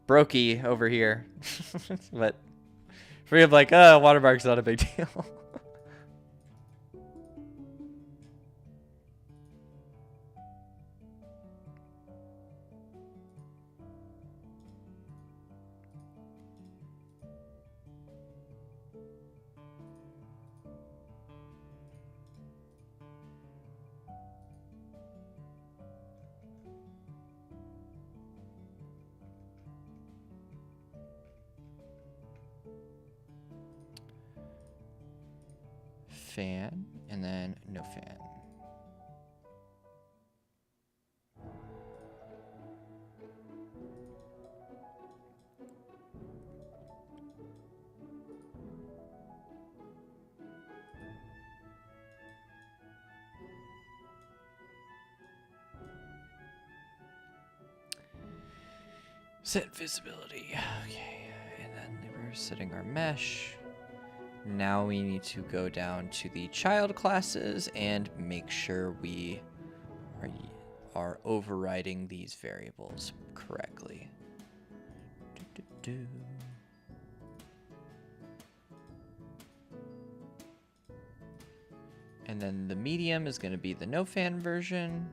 brokey over here. But for me, I'm like, watermark's not a big deal. Fan, and then no fan. Set visibility. Okay, and then we're setting our mesh. Now we need to go down to the child classes and make sure we are overriding these variables correctly. And then the medium is going to be the no fan version.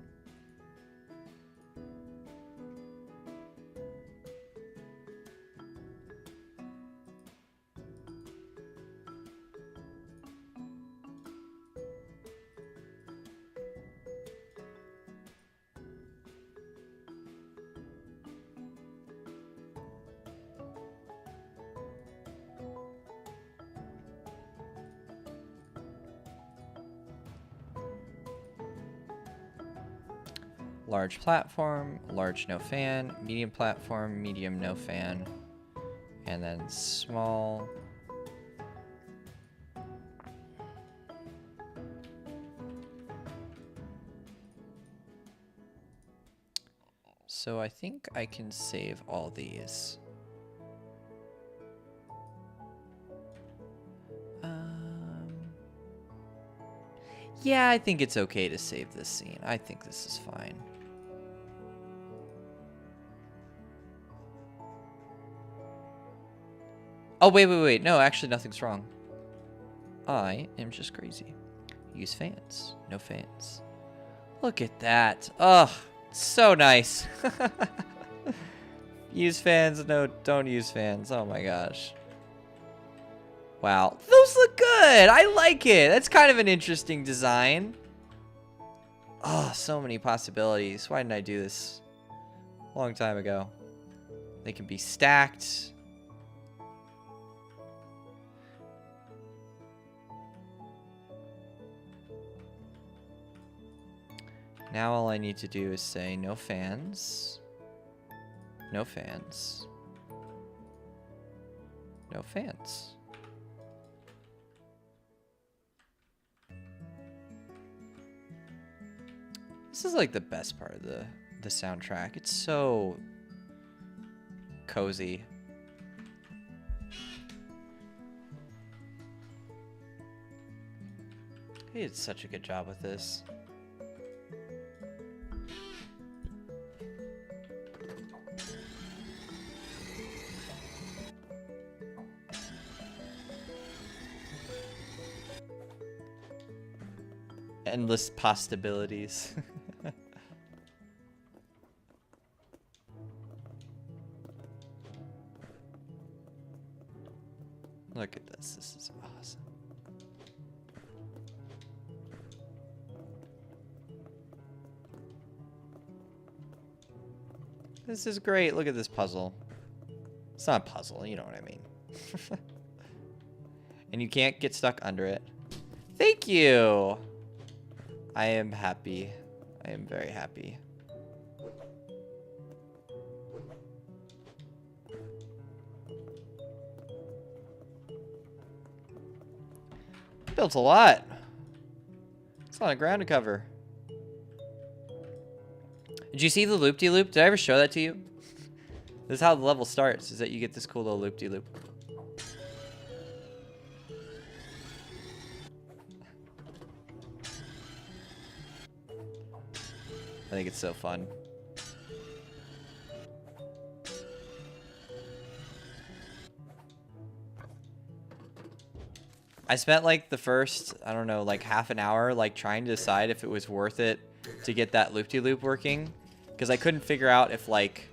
Large platform, large no fan, medium platform, medium no fan, and then small. So I think I can save all these. Yeah, I think it's okay to save this scene. I think this is fine. Oh, wait. No, actually, nothing's wrong. I am just crazy. Use fans. No fans. Look at that. Oh, so nice. Use fans. No, don't use fans. Oh, my gosh. Wow. Those look good. I like it. That's kind of an interesting design. Oh, so many possibilities. Why didn't I do this a long time ago? They can be stacked. Now all I need to do is say no fans. No fans. No fans. This is like the best part of the soundtrack. It's so cozy. He did such a good job with this. Endless possibilities. Look at this. This is awesome. This is great. Look at this puzzle. It's not a puzzle, you know what I mean. And you can't get stuck under it. Thank you. I am happy. I am very happy. Built a lot. It's a lot of ground to cover. Did you see the loop-de-loop? Did I ever show that to you? This is how the level starts, is that you get this cool little loop-de-loop. I think it's so fun. I spent like the first, I don't know, like half an hour like trying to decide if it was worth it to get that loop-de-loop working. Because I couldn't figure out if like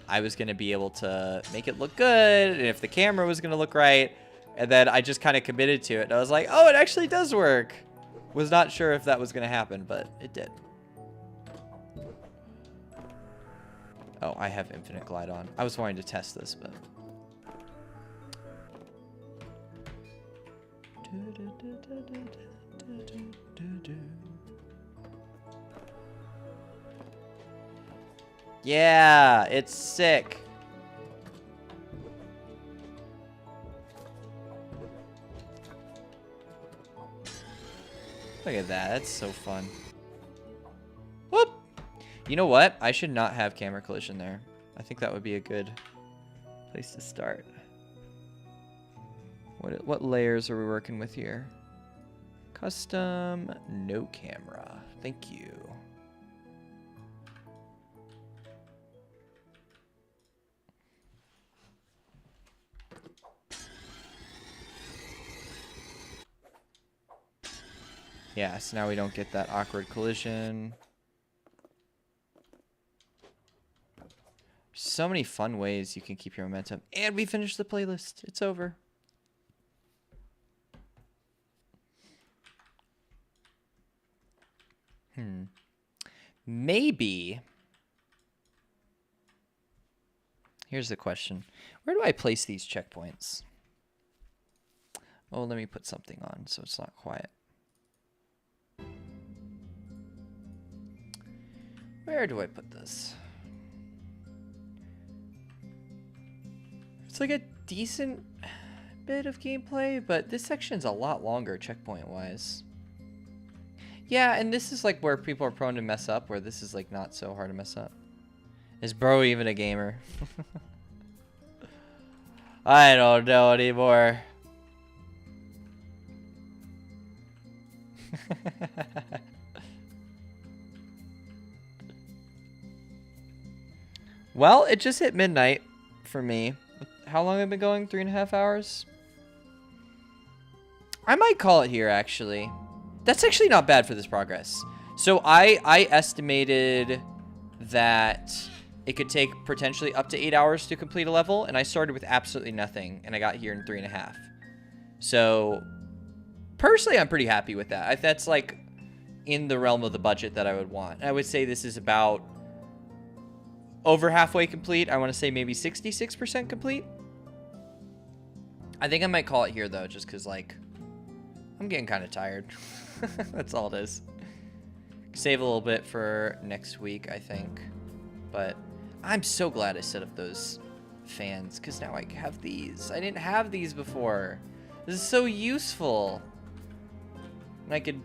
I was going to be able to make it look good and if the camera was going to look right. And then I just kind of committed to it. And I was like, oh, it actually does work. Was not sure if that was going to happen, but it did. Oh, I have infinite glide on. I was wanting to test this, but... Yeah, it's sick. Look at that. That's so fun. Whoop! You know what? I should not have camera collision there. I think that would be a good place to start. What layers are we working with here? Custom, no camera. Thank you. Yeah, so now we don't get that awkward collision. So many fun ways you can keep your momentum. And we finished the playlist. It's over. Maybe. Here's the question. Where do I place these checkpoints? Oh, let me put something on so it's not quiet. Where do I put this? It's like a decent bit of gameplay, but this section's a lot longer checkpoint-wise. Yeah, and this is like where people are prone to mess up, where this is like not so hard to mess up. Is bro even a gamer? I don't know anymore. Well, it just hit midnight for me. How long have I been going? 3.5 hours? I might call it here, actually. That's actually not bad for this progress. So I estimated that it could take potentially up to 8 hours to complete a level, and I started with absolutely nothing, and I got here in 3.5. So, personally, I'm pretty happy with that. That's, like, in the realm of the budget that I would want. I would say this is about over halfway complete. I want to say maybe 66% complete. I think I might call it here, though, just because, like, I'm getting kind of tired. That's all it is. Save a little bit for next week, I think. But I'm so glad I set up those fans, because now I have these. I didn't have these before. This is so useful. And I could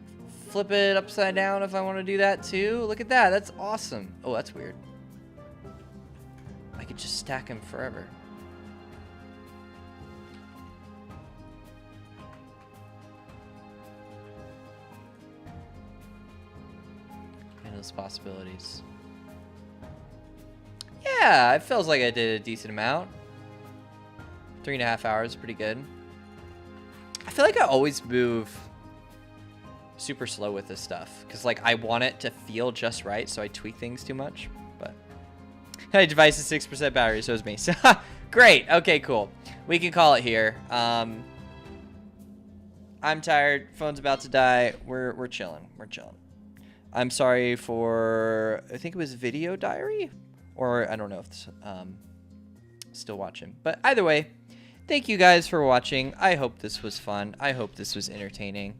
flip it upside down if I want to do that too. Look at that. That's awesome. Oh, that's weird. I could just stack them forever. Endless possibilities. Yeah, it feels like I did a decent amount. 3.5 hours, pretty good. I feel like I always move super slow with this stuff, because like I want it to feel just right, so I tweak things too much. But hey, device is 6% battery, so is me. So great. Okay, cool. We can call it here. I'm tired. Phone's about to die. We're chilling. We're chilling. I'm sorry for, I think it was Video Diary, or I don't know if it's still watching. But either way, thank you guys for watching. I hope this was fun. I hope this was entertaining.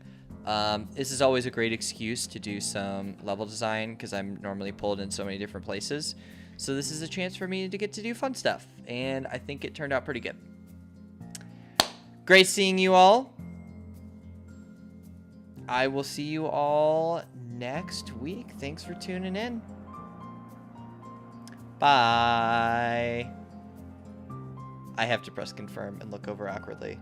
This is always a great excuse to do some level design, because I'm normally pulled in so many different places. So this is a chance for me to get to do fun stuff, and I think it turned out pretty good. Great seeing you all. I will see you all next week. Thanks for tuning in. Bye. I have to press confirm and look over awkwardly.